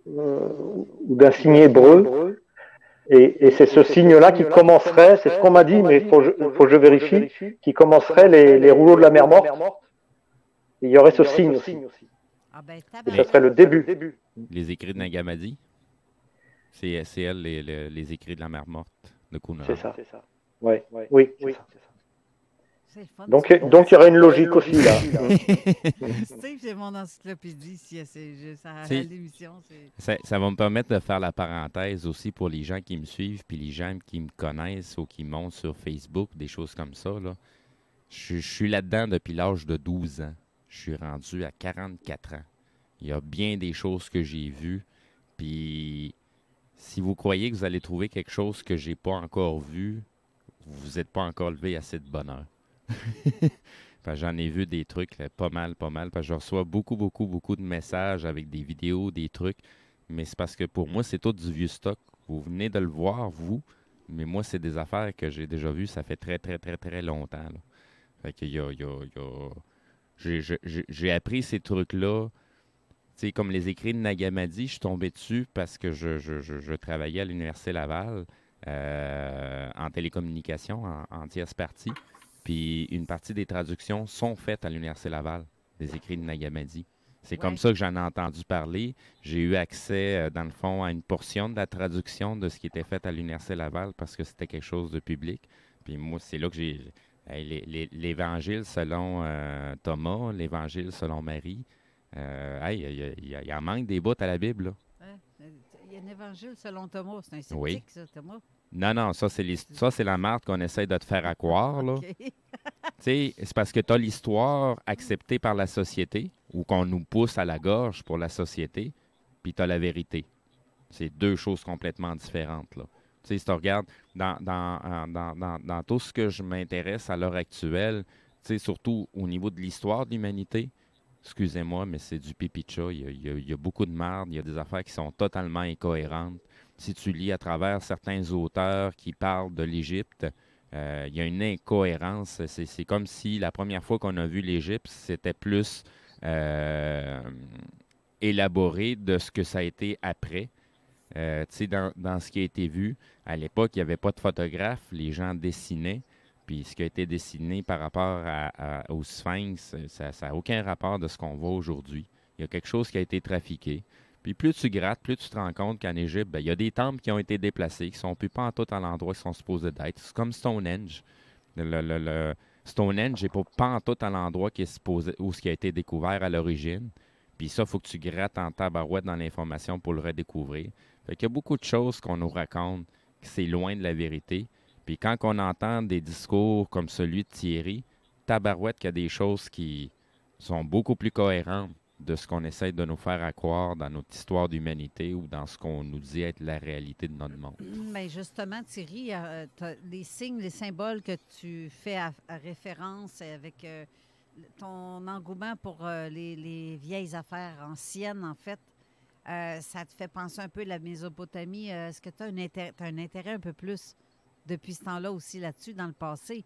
Speaker 1: ou d'un signe hébreu, et c'est ce signe-là qui commencerait, c'est ce qu'on m'a dit, mais il faut que je vérifie, qui commencerait les rouleaux de la mer morte. Et il y aurait ce signe aussi. Et ça serait le début.
Speaker 4: Les écrits de Nag Hammadi, c'est elle, les écrits de la mer morte de Kuna.
Speaker 1: C'est ça. Oui, c'est ça. Donc il y aurait une logique aussi là.
Speaker 3: Steve, c'est mon encyclopédie. Ça arrête l'émission.
Speaker 4: Ça va me permettre de faire la parenthèse aussi pour les gens qui me suivent puis les gens qui me connaissent ou qui montent sur Facebook, des choses comme ça. Là. Je suis là-dedans depuis l'âge de 12 ans. Je suis rendu à 44 ans. Il y a bien des choses que j'ai vues. Puis si vous croyez que vous allez trouver quelque chose que j'ai pas encore vu, vous n'êtes pas encore levé assez de bonheur. J'en ai vu des trucs là, pas mal. Parce que je reçois beaucoup de messages avec des vidéos, des trucs. Mais c'est parce que pour moi, c'est tout du vieux stock. Vous venez de le voir, vous. Mais moi, c'est des affaires que j'ai déjà vues. Ça fait très longtemps. Là. Fait que j'ai appris ces trucs-là. Tu sais, comme les écrits de Nag Hammadi, je suis tombé dessus parce que je travaillais à l'Université Laval en télécommunication, en tierce partie. Puis une partie des traductions sont faites à l'Université Laval, des écrits de Nag Hammadi. C'est comme ça que j'en ai entendu parler. J'ai eu accès, dans le fond, à une portion de la traduction de ce qui était fait à l'Université Laval parce que c'était quelque chose de public. Puis moi, c'est là que j'ai... l'Évangile selon Thomas, l'Évangile selon Marie. Il en manque des bouts à la Bible. Là.
Speaker 3: Il y a un Évangile selon Thomas. C'est un sceptique, ça, Thomas.
Speaker 4: Non, ça, c'est la marde qu'on essaie de te faire croire. Okay. C'est parce que tu as l'histoire acceptée par la société ou qu'on nous pousse à la gorge pour la société, puis tu as la vérité. C'est deux choses complètement différentes. Là. Si tu regardes dans tout ce que je m'intéresse à l'heure actuelle, surtout au niveau de l'histoire de l'humanité, excusez-moi, mais c'est du pipi-cha. Il y a beaucoup de marde, il y a des affaires qui sont totalement incohérentes. Si tu lis à travers certains auteurs qui parlent de l'Égypte, il y a une incohérence. C'est comme si la première fois qu'on a vu l'Égypte, c'était plus élaboré de ce que ça a été après. Tu sais, dans ce qui a été vu, à l'époque, il n'y avait pas de photographe, les gens dessinaient, puis ce qui a été dessiné par rapport au Sphinx, ça n'a aucun rapport de ce qu'on voit aujourd'hui. Il y a quelque chose qui a été trafiqué. Puis plus tu grattes, plus tu te rends compte qu'en Égypte, il y a des temples qui ont été déplacés, qui ne sont plus pas en tout à l'endroit qu'ils sont supposés d'être. C'est comme Stonehenge. Le Stonehenge n'est pas en tout à l'endroit qui est supposé, où ce qui a été découvert à l'origine. Puis ça, il faut que tu grattes en tabarouette dans l'information pour le redécouvrir. Fait qu'il y a beaucoup de choses qu'on nous raconte que c'est loin de la vérité. Puis quand on entend des discours comme celui de Thierry, tabarouette qu'il y a des choses qui sont beaucoup plus cohérentes de ce qu'on essaie de nous faire croire dans notre histoire d'humanité ou dans ce qu'on nous dit être la réalité de notre monde.
Speaker 3: Mais justement, Thierry, les signes, les symboles que tu fais à référence avec ton engouement pour les vieilles affaires anciennes, en fait, ça te fait penser un peu à la Mésopotamie. Est-ce que tu as un intérêt un peu plus depuis ce temps-là aussi là-dessus, dans le passé?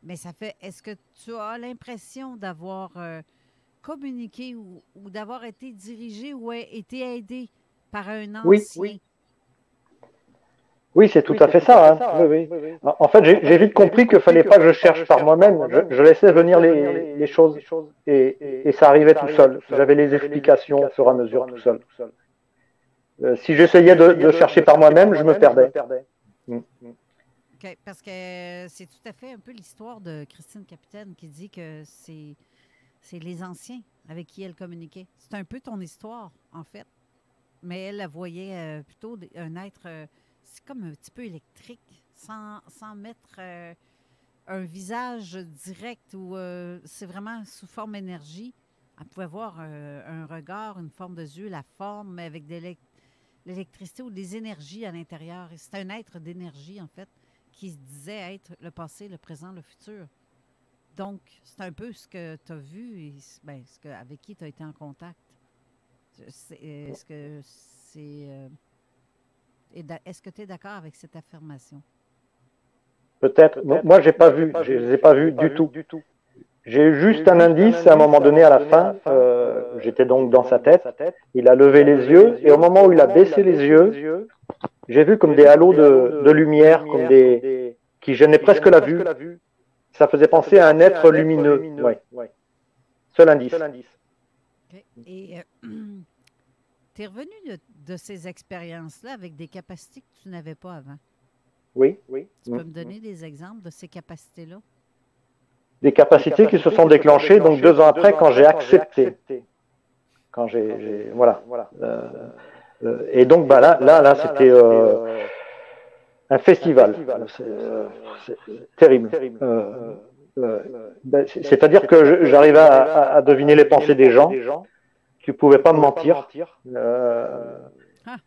Speaker 3: Mais ça fait, est-ce que tu as l'impression d'avoir communiqué ou d'avoir été dirigé ou été aidé par un ancien?
Speaker 1: Oui, c'est tout à fait ça. Hein. Oui. En fait, j'ai vite compris qu'il ne fallait pas que je cherche par moi-même. Je laissais venir les choses et ça arrivait tout seul. J'avais les explications au fur et à mesure tout seul. Si j'essayais de chercher par moi-même, je me perdais.
Speaker 3: Okay, parce que c'est tout à fait un peu l'histoire de Christine Capitaine qui dit que c'est les anciens avec qui elle communiquait. C'est un peu ton histoire, en fait. Mais elle voyait plutôt un être, c'est comme un petit peu électrique, sans mettre un visage direct ou c'est vraiment sous forme énergie. Elle pouvait voir un regard, une forme de yeux, la forme, mais avec de l'électricité ou des énergies à l'intérieur. C'est un être d'énergie, en fait, qui se disait être le passé, le présent, le futur. Donc, c'est un peu ce que tu as vu et avec qui tu as été en contact. Est-ce que tu es d'accord avec cette affirmation?
Speaker 1: Peut-être. Moi, je ne les ai pas vus du tout. J'ai eu juste un indice à un moment donné à la fin. J'étais donc dans sa tête. Il a levé les yeux et au moment où il a baissé les yeux, j'ai vu comme des halos de lumière, qui gênaient presque la vue. Ça faisait penser à un être lumineux. Ouais. Seul indice.
Speaker 3: Okay. Et tu es revenu de ces expériences-là avec des capacités que tu n'avais pas avant.
Speaker 1: Oui.
Speaker 3: Tu peux me donner des exemples de ces capacités-là?
Speaker 1: Des capacités qui se sont déclenchées donc 2 ans après quand j'ai accepté. Quand voilà. Et donc là c'était un festival. C'est terrible. C'est-à-dire que j'arrivais à deviner les pensées des gens. Tu ne pouvais pas me mentir.
Speaker 3: C'est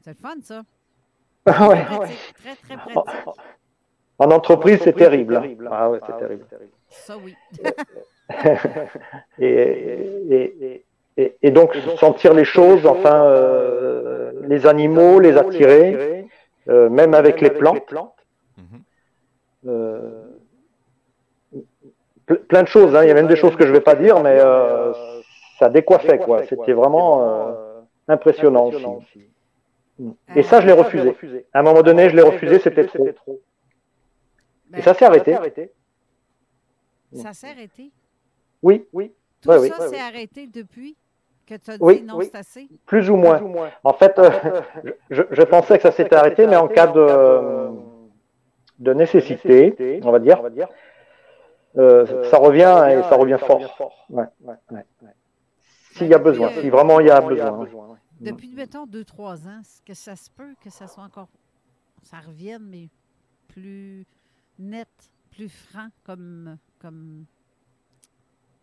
Speaker 3: le fun, ça.
Speaker 1: Ouais.
Speaker 3: Très, très pratique.
Speaker 1: En entreprise, c'est terrible. Ah ouais, c'est terrible.
Speaker 3: Ça, oui.
Speaker 1: et donc, sentir les choses, enfin, les animaux, les attirer, même avec les plantes. Plein de choses, hein. Il y a même des choses que je ne vais pas dire, mais ça décoiffait, quoi. C'était vraiment impressionnant aussi. Et ça, je l'ai refusé. À un moment donné, je l'ai refusé, c'était trop. Et ça s'est arrêté.
Speaker 3: Ça s'est arrêté?
Speaker 1: Oui.
Speaker 3: Tout ça s'est arrêté depuis que tu as dit non, c'est assez?
Speaker 1: Plus ou moins. En fait, je pensais que ça s'était arrêté, mais en cas de nécessité, on va dire, ça revient et ça revient fort. Ouais. S'il y a besoin, si vraiment il y a besoin.
Speaker 3: Depuis, mettons, 2-3 ans, est-ce que ça se peut que ça soit encore... Ça revienne, mais plus net, plus franc comme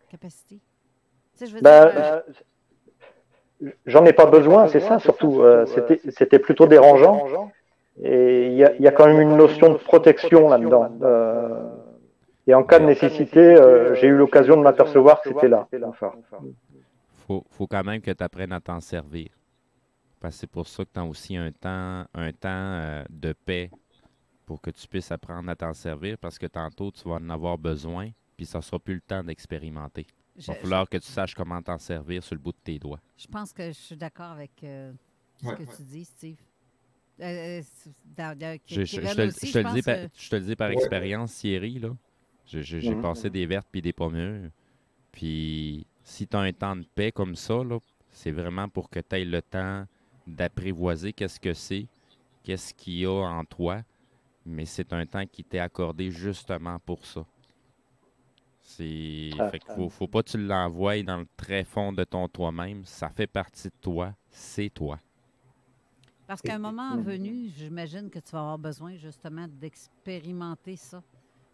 Speaker 3: capacité? Tu sais, je veux dire,
Speaker 1: j'en ai pas besoin, c'est ça surtout. C'était plutôt dérangeant. Et il y a quand même une notion de protection là-dedans. Et en cas de nécessité, j'ai eu l'occasion de m'apercevoir que c'était là. Enfin.
Speaker 4: Faut quand même que tu apprennes à t'en servir. Parce que c'est pour ça que tu as aussi un temps de paix pour que tu puisses apprendre à t'en servir, parce que tantôt, tu vas en avoir besoin, puis ça ne sera plus le temps d'expérimenter. Il va falloir que tu saches comment t'en servir sur le bout de tes doigts.
Speaker 3: Je pense que je suis d'accord avec ce que tu dis, Steve.
Speaker 4: Je te le dis par expérience, Thierry, là. J'ai passé des vertes puis des pas mûres. Puis si tu as un temps de paix comme ça, là, c'est vraiment pour que tu aies le temps d'apprivoiser qu'est-ce que c'est, qu'est-ce qu'il y a en toi. Mais c'est un temps qui t'est accordé justement pour ça. Fait qu'il faut pas que tu l'envoies dans le très fond de ton toi-même. Ça fait partie de toi. C'est toi.
Speaker 3: Parce qu'à un moment venu, j'imagine que tu vas avoir besoin justement d'expérimenter ça,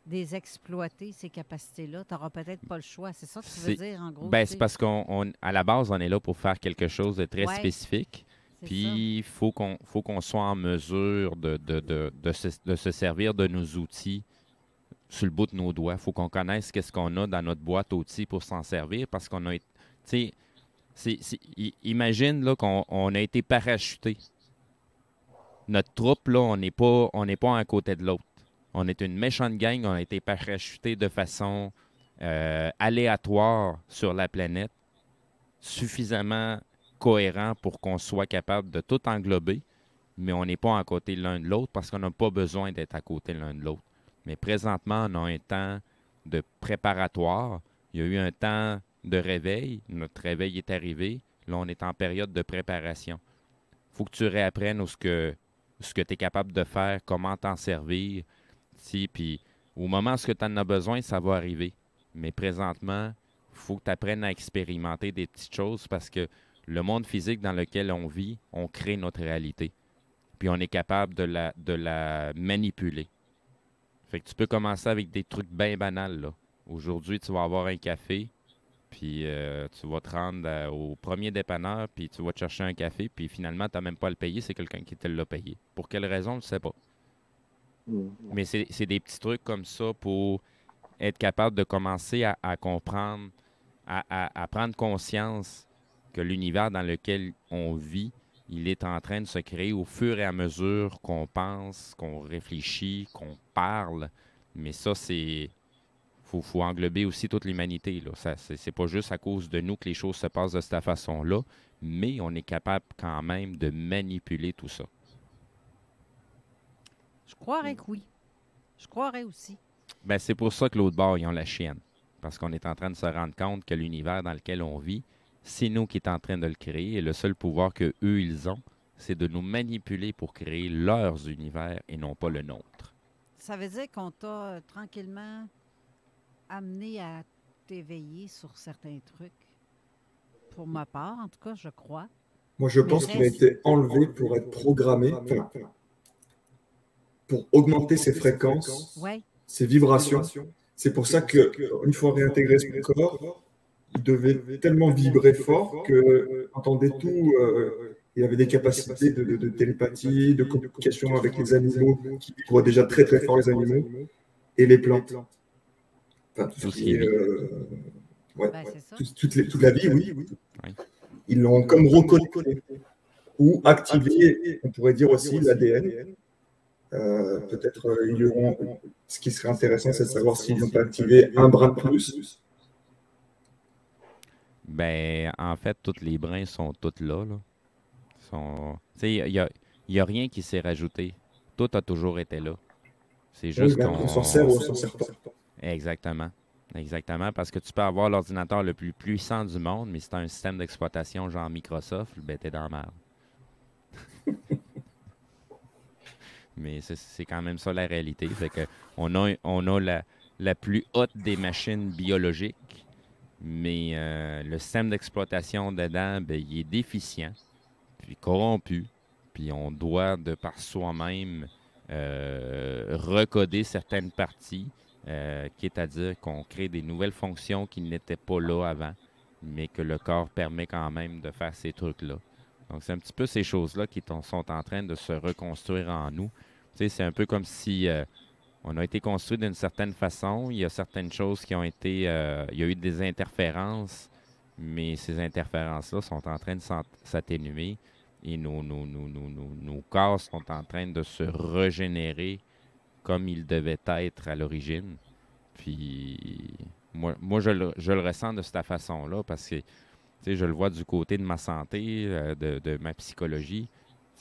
Speaker 3: d'exploiter ces capacités-là. Tu n'auras peut-être pas le choix. C'est ça que tu veux dire, en gros?
Speaker 4: C'est parce qu'à la base, on est là pour faire quelque chose de très spécifique. Puis il faut qu'on soit en mesure de se servir de nos outils sur le bout de nos doigts. Il faut qu'on connaisse qu'est-ce qu'on a dans notre boîte outils pour s'en servir parce qu'on a... Imagine là, qu'on a été parachuté. Notre troupe, là, on n'est pas un côté de l'autre. On est une méchante gang, on a été parachuté de façon aléatoire sur la planète, suffisamment cohérent pour qu'on soit capable de tout englober, mais on n'est pas à côté l'un de l'autre parce qu'on n'a pas besoin d'être à côté l'un de l'autre. Mais présentement, on a un temps de préparatoire. Il y a eu un temps de réveil. Notre réveil est arrivé. Là, on est en période de préparation. Il faut que tu réapprennes ce que tu es capable de faire, comment t'en servir. Puis au moment où tu en as besoin, ça va arriver. Mais présentement, il faut que tu apprennes à expérimenter des petites choses parce que le monde physique dans lequel on vit, on crée notre réalité. Puis on est capable de la manipuler. Fait que tu peux commencer avec des trucs bien banals, là. Aujourd'hui, tu vas avoir un café, puis tu vas te rendre au premier dépanneur, puis tu vas te chercher un café, puis finalement, tu n'as même pas à le payer, c'est quelqu'un qui te l'a payé. Pour quelle raison, je ne sais pas. Mais c'est des petits trucs comme ça pour être capable de commencer à comprendre, à prendre conscience que l'univers dans lequel on vit, il est en train de se créer au fur et à mesure qu'on pense, qu'on réfléchit, qu'on parle. Mais ça, c'est... faut englober aussi toute l'humanité. C'est pas juste à cause de nous que les choses se passent de cette façon-là, mais on est capable quand même de manipuler tout ça.
Speaker 3: Je croirais que oui. Je croirais aussi.
Speaker 4: Ben, c'est pour ça que l'autre bord, ils ont la chienne. Parce qu'on est en train de se rendre compte que l'univers dans lequel on vit, c'est nous qui est en train de le créer. Et le seul pouvoir qu'eux, ils ont, c'est de nous manipuler pour créer leurs univers et non pas le nôtre.
Speaker 3: Ça veut dire qu'on t'a tranquillement amené à t'éveiller sur certains trucs. Pour ma part, en tout cas, je crois.
Speaker 5: Moi, je pense qu'il a été enlevé pour être programmé, pour augmenter ses fréquences, ses vibrations. C'est pour ça qu'une fois réintégré son corps, il devait tellement vibrer fort qu'il entendait tout. Il avait des capacités de télépathie, de communication avec les animaux, qui vibrent déjà très très fort, les animaux, et les plantes. Enfin, tout ce qui est, toute la vie, oui. Ils l'ont comme reconnecté ou activé, on pourrait dire aussi l'ADN. Peut-être ce qui serait intéressant, c'est de savoir s'ils n'ont pas activé un brin de plus.
Speaker 4: Ben, en fait, tous les brins sont tous là. Il n'y a rien qui s'est rajouté. Tout a toujours été là. C'est juste qu'on
Speaker 5: s'en sert ou on s'en sert pas.
Speaker 4: Exactement. Exactement, parce que tu peux avoir l'ordinateur le plus puissant du monde, mais si tu as un système d'exploitation genre Microsoft, ben t'es dans la merde. Mais c'est quand même ça la réalité. Fait que on a la plus haute des machines biologiques, mais le système d'exploitation dedans, ben, il est déficient, puis corrompu, puis on doit, de par soi-même, recoder certaines parties, qui est à dire qu'on crée des nouvelles fonctions qui n'étaient pas là avant, mais que le corps permet quand même de faire ces trucs-là. Donc, c'est un petit peu ces choses-là qui sont en train de se reconstruire en nous. Tu sais, c'est un peu comme si on a été construit d'une certaine façon. Il y a certaines choses qui ont été... il y a eu des interférences, mais ces interférences-là sont en train de s'atténuer et nos corps sont en train de se régénérer comme ils devaient être à l'origine. Puis, Moi je le ressens de cette façon-là parce que je le vois du côté de ma santé, de ma psychologie.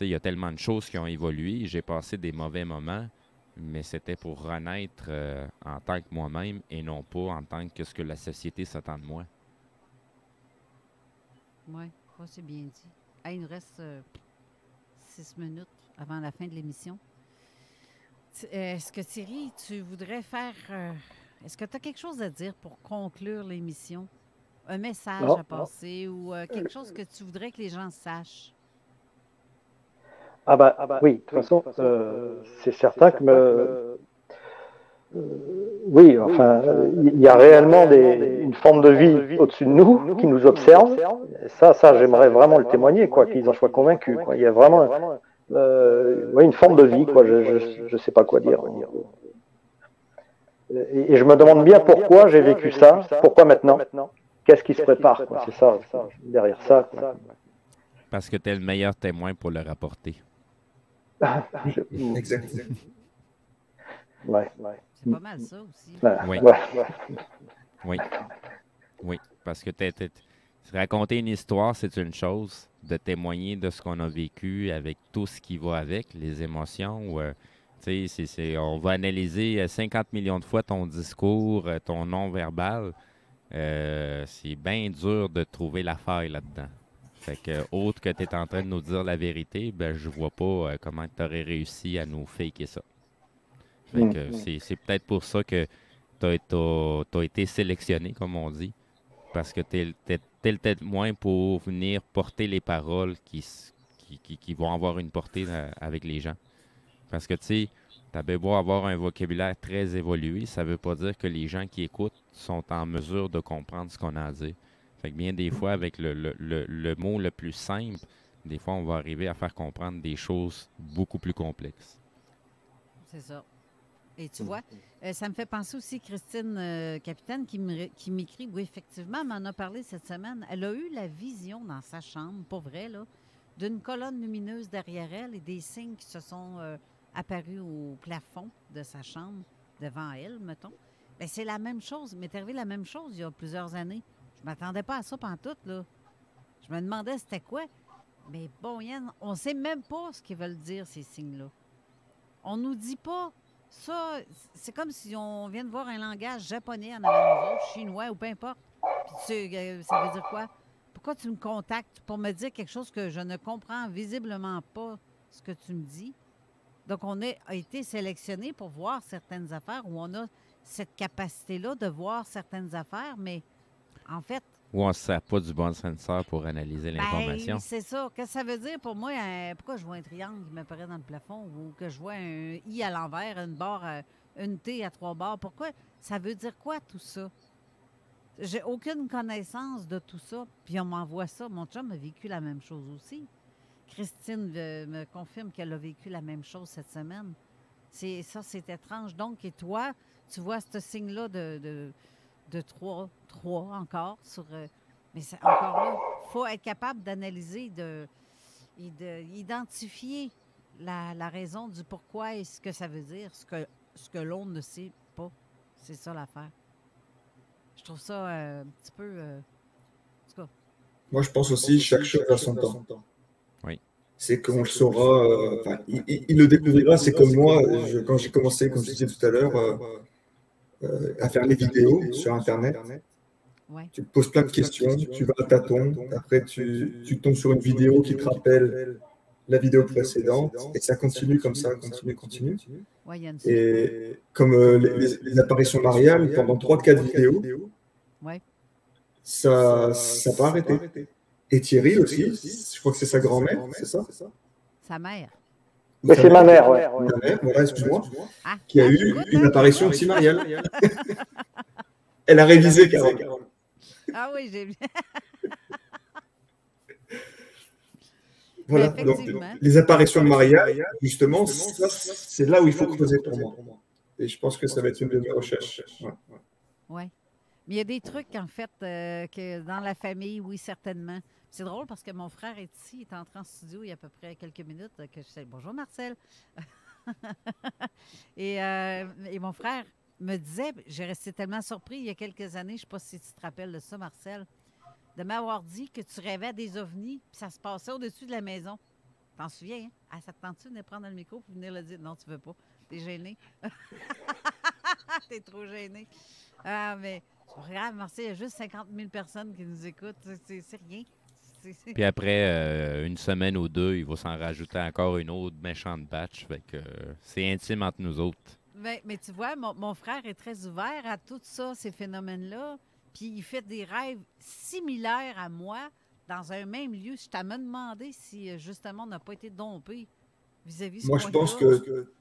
Speaker 4: Il y a tellement de choses qui ont évolué. J'ai passé des mauvais moments, mais c'était pour renaître en tant que moi-même et non pas en tant que ce que la société s'attend de moi.
Speaker 3: Oui, c'est bien dit. Il nous reste 6 minutes avant la fin de l'émission. Est-ce que Thierry, tu voudrais faire... est-ce que tu as quelque chose à dire pour conclure l'émission? Un message à passer ou quelque chose que tu voudrais que les gens sachent?
Speaker 1: Oui, de toute façon, c'est certain que oui, enfin, il y a réellement une forme de vie au-dessus de nous qui nous observe. Et ça, j'aimerais vraiment le témoigner, quoi, qu'ils en soient convaincus. Quoi. Il y a vraiment une forme de vie, quoi. Je sais pas quoi dire. Et je me demande bien pourquoi j'ai vécu ça, pourquoi maintenant. Qu'est-ce qui se prépare, quoi. C'est ça, derrière ça. Quoi.
Speaker 4: Parce que tu es le meilleur témoin pour le rapporter.
Speaker 5: Exactement.
Speaker 1: Ouais.
Speaker 3: C'est pas mal ça aussi.
Speaker 4: Oui, parce que raconter une histoire, c'est une chose. De témoigner de ce qu'on a vécu avec tout ce qui va avec, les émotions. On va analyser 50 millions de fois ton discours, ton non-verbal. C'est bien dur de trouver la faille là-dedans. Fait que, autre que tu es en train de nous dire la vérité, je vois pas comment tu aurais réussi à nous faker ça. Fait que c'est peut-être pour ça que tu as été sélectionné, comme on dit, parce que tu es le témoin pour venir porter les paroles qui vont avoir une portée avec les gens. Parce que, tu sais, tu as beau avoir un vocabulaire très évolué, ça ne veut pas dire que les gens qui écoutent sont en mesure de comprendre ce qu'on a à dire. Fait que bien des fois, avec le mot le plus simple, des fois, on va arriver à faire comprendre des choses beaucoup plus complexes.
Speaker 3: C'est ça. Et tu vois, ça me fait penser aussi Christine Capitaine qui m'écrit, oui, effectivement, elle m'en a parlé cette semaine. Elle a eu la vision dans sa chambre, pour vrai, là, d'une colonne lumineuse derrière elle et des signes qui se sont apparus au plafond de sa chambre, devant elle, mettons. Bien, c'est la même chose. Il m'est arrivé la même chose il y a plusieurs années. Je ne m'attendais pas à ça pantoute, là. Je me demandais c'était quoi. Mais bon, Yann, on ne sait même pas ce qu'ils veulent dire, ces signes-là. On ne nous dit pas. Ça, c'est comme si on vient de voir un langage japonais en avant de nous autres, chinois ou peu importe. Puis ça veut dire quoi? Pourquoi tu me contactes pour me dire quelque chose que je ne comprends visiblement pas ce que tu me dis? Donc, on a été sélectionné pour voir certaines affaires où on a cette capacité-là de voir certaines affaires, mais en fait...
Speaker 4: Ou on ne sert pas du bon senseur pour analyser l'information.
Speaker 3: C'est ça. Qu'est-ce que ça veut dire pour moi? Pourquoi je vois un triangle qui m'apparaît dans le plafond ou que je vois un I à l'envers, une barre, une T à 3 barres? Pourquoi? Ça veut dire quoi, tout ça? J'ai aucune connaissance de tout ça, puis on m'envoie ça. Mon chum a vécu la même chose aussi. Christine me confirme qu'elle a vécu la même chose cette semaine. C'est étrange. Donc, et toi, tu vois ce signe-là de 3 encore sur... mais c'est encore là, il faut être capable d'analyser et d'identifier la raison du pourquoi et ce que ça veut dire, ce que l'on ne sait pas. C'est ça l'affaire. Je trouve ça un petit peu... en tout cas.
Speaker 5: Moi, je pense aussi chaque chose à son temps.
Speaker 4: Oui.
Speaker 5: C'est qu'on le saura... il le découvrira. C'est comme moi, quand j'ai commencé, comme je disais tout à l'heure... à faire les vidéos sur Internet.
Speaker 3: Ouais.
Speaker 5: Tu te poses plein de questions, tu vas à tâtons, après tu tombes sur une vidéo qui te rappelle la vidéo précédente, et ça continue comme ça, continue.
Speaker 3: Ouais,
Speaker 5: et comme les apparitions mariales, pendant 3-4 vidéos,
Speaker 3: ouais.
Speaker 5: ça n'a pas arrêté. Et Thierry aussi, je crois que c'est sa grand-mère, c'est ça?
Speaker 3: Sa mère.
Speaker 1: Mais c'est ma mère, ouais.
Speaker 5: Ma mère, voilà, excuse-moi, qui a eu une apparition aussi mariale. Elle a révisé, Carole.
Speaker 3: Ah oui, j'ai bien.
Speaker 5: Voilà, donc les apparitions mariales, justement, c'est là où il faut creuser pour moi. Et je pense que ça va être une de mes recherches.
Speaker 3: Ouais. Mais il y a des trucs, en fait, que dans la famille, oui, certainement. C'est drôle parce que mon frère est ici, il est entré en studio il y a à peu près quelques minutes. Que je sais, bonjour Marcel. et mon frère, me disait, j'ai resté tellement surpris il y a quelques années, je ne sais pas si tu te rappelles de ça, Marcel, de m'avoir dit que tu rêvais des ovnis, puis ça se passait au-dessus de la maison. T'en souviens, hein? Ah, ça te tente-tu de venir prendre le micro pour venir le dire? Non, tu veux pas. T'es gêné. T'es trop gêné. Ah, mais regarde, Marcel, il y a juste 50 000 personnes qui nous écoutent. C'est rien.
Speaker 4: Puis après une semaine ou deux, il va s'en rajouter encore une autre méchante batch. Fait que c'est intime entre nous autres.
Speaker 3: Mais tu vois, mon frère est très ouvert à tout ça, ces phénomènes-là. Puis il fait des rêves similaires à moi dans un même lieu. Je t'ai me demandé si, justement, on n'a pas été dompé vis-à-vis de ce
Speaker 5: Moi, je pense que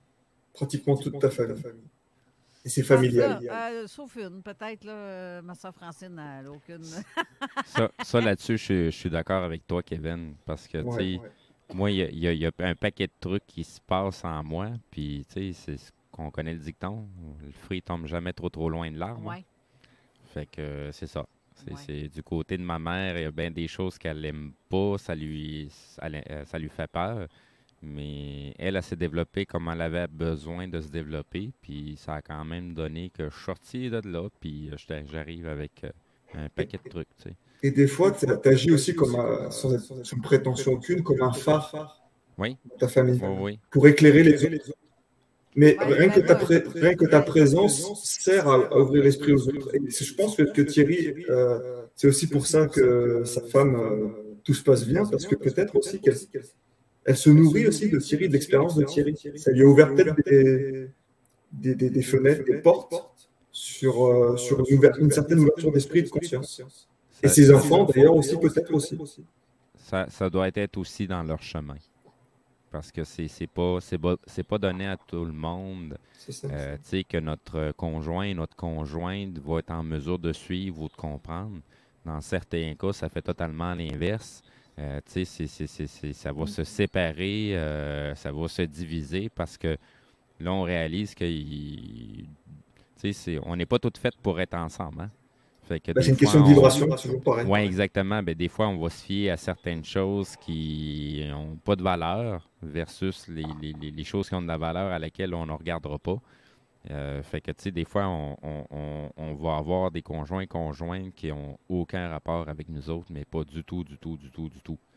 Speaker 5: pratiquement toute ta famille. Et c'est familial.
Speaker 3: Sauf une, peut-être, là, ma soeur Francine n'a aucune.
Speaker 4: ça là-dessus, je suis d'accord avec toi, Kevin, parce que, tu sais, moi, il y a un paquet de trucs qui se passent en moi, puis, tu sais, c'est ce qu'on connaît le dicton, le fruit tombe jamais trop loin de l'arbre.
Speaker 3: Ouais.
Speaker 4: Fait que c'est ça. C'est du côté de ma mère, il y a bien des choses qu'elle n'aime pas, ça lui fait peur. Mais elle s'est développée comme elle avait besoin de se développer. Puis ça a quand même donné que je suis sorti de là. Puis j'arrive avec un paquet de trucs. Tu sais.
Speaker 5: Et des fois, tu agis aussi comme sans prétention aucune, comme un phare
Speaker 4: dans
Speaker 5: ta famille.
Speaker 4: Oui.
Speaker 5: Pour éclairer les autres. Mais rien que ta présence sert à ouvrir l'esprit aux autres. Et je pense que Thierry, c'est aussi pour ça que sa femme, tout se passe bien, parce que peut-être aussi qu'elle se nourrit aussi de Thierry, de l'expérience de Thierry. Ça lui a ouvert peut-être des fenêtres, des portes sur une certaine ouverture d'esprit et de conscience. Et ses enfants, d'ailleurs, aussi, peut-être aussi.
Speaker 4: Ça doit être aussi dans leur chemin. Parce que c'est pas donné à tout le monde. Tu sais, que notre conjoint, notre conjointe va être en mesure de suivre ou de comprendre. Dans certains cas, ça fait totalement l'inverse. Tu sais, ça va se séparer, ça va se diviser parce que là, on réalise que on n'est pas toutes faites pour être ensemble. Hein?
Speaker 5: C'est une question de vibration, toujours pareil.
Speaker 4: Oui, exactement. Ben, des fois, on va se fier à certaines choses qui n'ont pas de valeur versus les choses qui ont de la valeur à laquelle on ne regardera pas. Fait que, tu sais, des fois, on va avoir des conjoints, conjointes qui n'ont aucun rapport avec nous autres, mais pas du tout.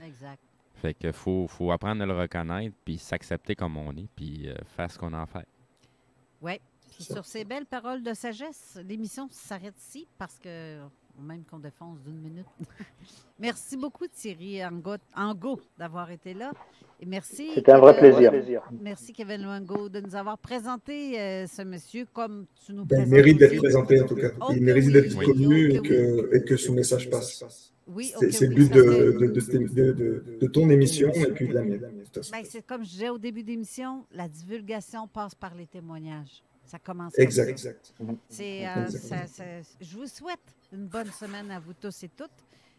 Speaker 3: Exact.
Speaker 4: Fait que faut apprendre à le reconnaître, puis s'accepter comme on est, puis faire ce qu'on a à faire.
Speaker 3: Oui. Puis sur ces belles paroles de sagesse, l'émission s'arrête ici parce que, même qu'on défonce d'1 minute. Merci beaucoup, Thierry Angot, d'avoir été là. Et merci.
Speaker 1: C'était un vrai plaisir.
Speaker 3: Merci, Kevin Luango, de nous avoir présenté ce monsieur comme tu nous
Speaker 5: présentes.
Speaker 3: Il
Speaker 5: mérite d'être présenté, en tout cas. Il mérite d'être connu et que son message passe.
Speaker 3: Oui,
Speaker 5: c'est le but de ton émission et puis de la mienne.
Speaker 3: C'est comme je disais au début d'émission, la divulgation passe par les témoignages. Ça commence
Speaker 5: exact.
Speaker 3: Je vous souhaite une bonne semaine à vous tous et toutes.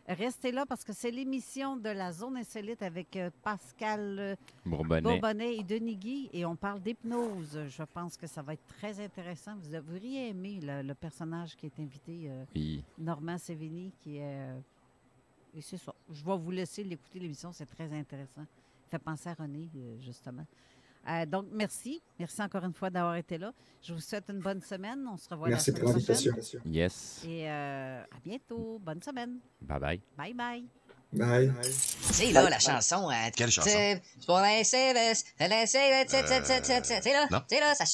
Speaker 3: Restez là parce que c'est l'émission de la Zone Insolite avec Pascal Bourbonnet et Denis Guy et on parle d'hypnose. Je pense que ça va être très intéressant. Vous devriez aimer le personnage qui est invité, Normand Sévigny, qui est... et c'est ça. Je vais vous laisser l'écouter, l'émission. C'est très intéressant. Ça fait penser à René, justement. Donc, merci. Merci encore une fois d'avoir été là. Je vous souhaite une bonne semaine. On se revoit la semaine prochaine.
Speaker 5: Merci pour l'invitation.
Speaker 4: Yes.
Speaker 3: Et à bientôt. Bonne semaine.
Speaker 4: Bye-bye.
Speaker 3: Bye-bye.
Speaker 5: Bye.
Speaker 2: C'est là la chanson.
Speaker 6: Quelle chanson?
Speaker 2: C'est pour c'est là, ça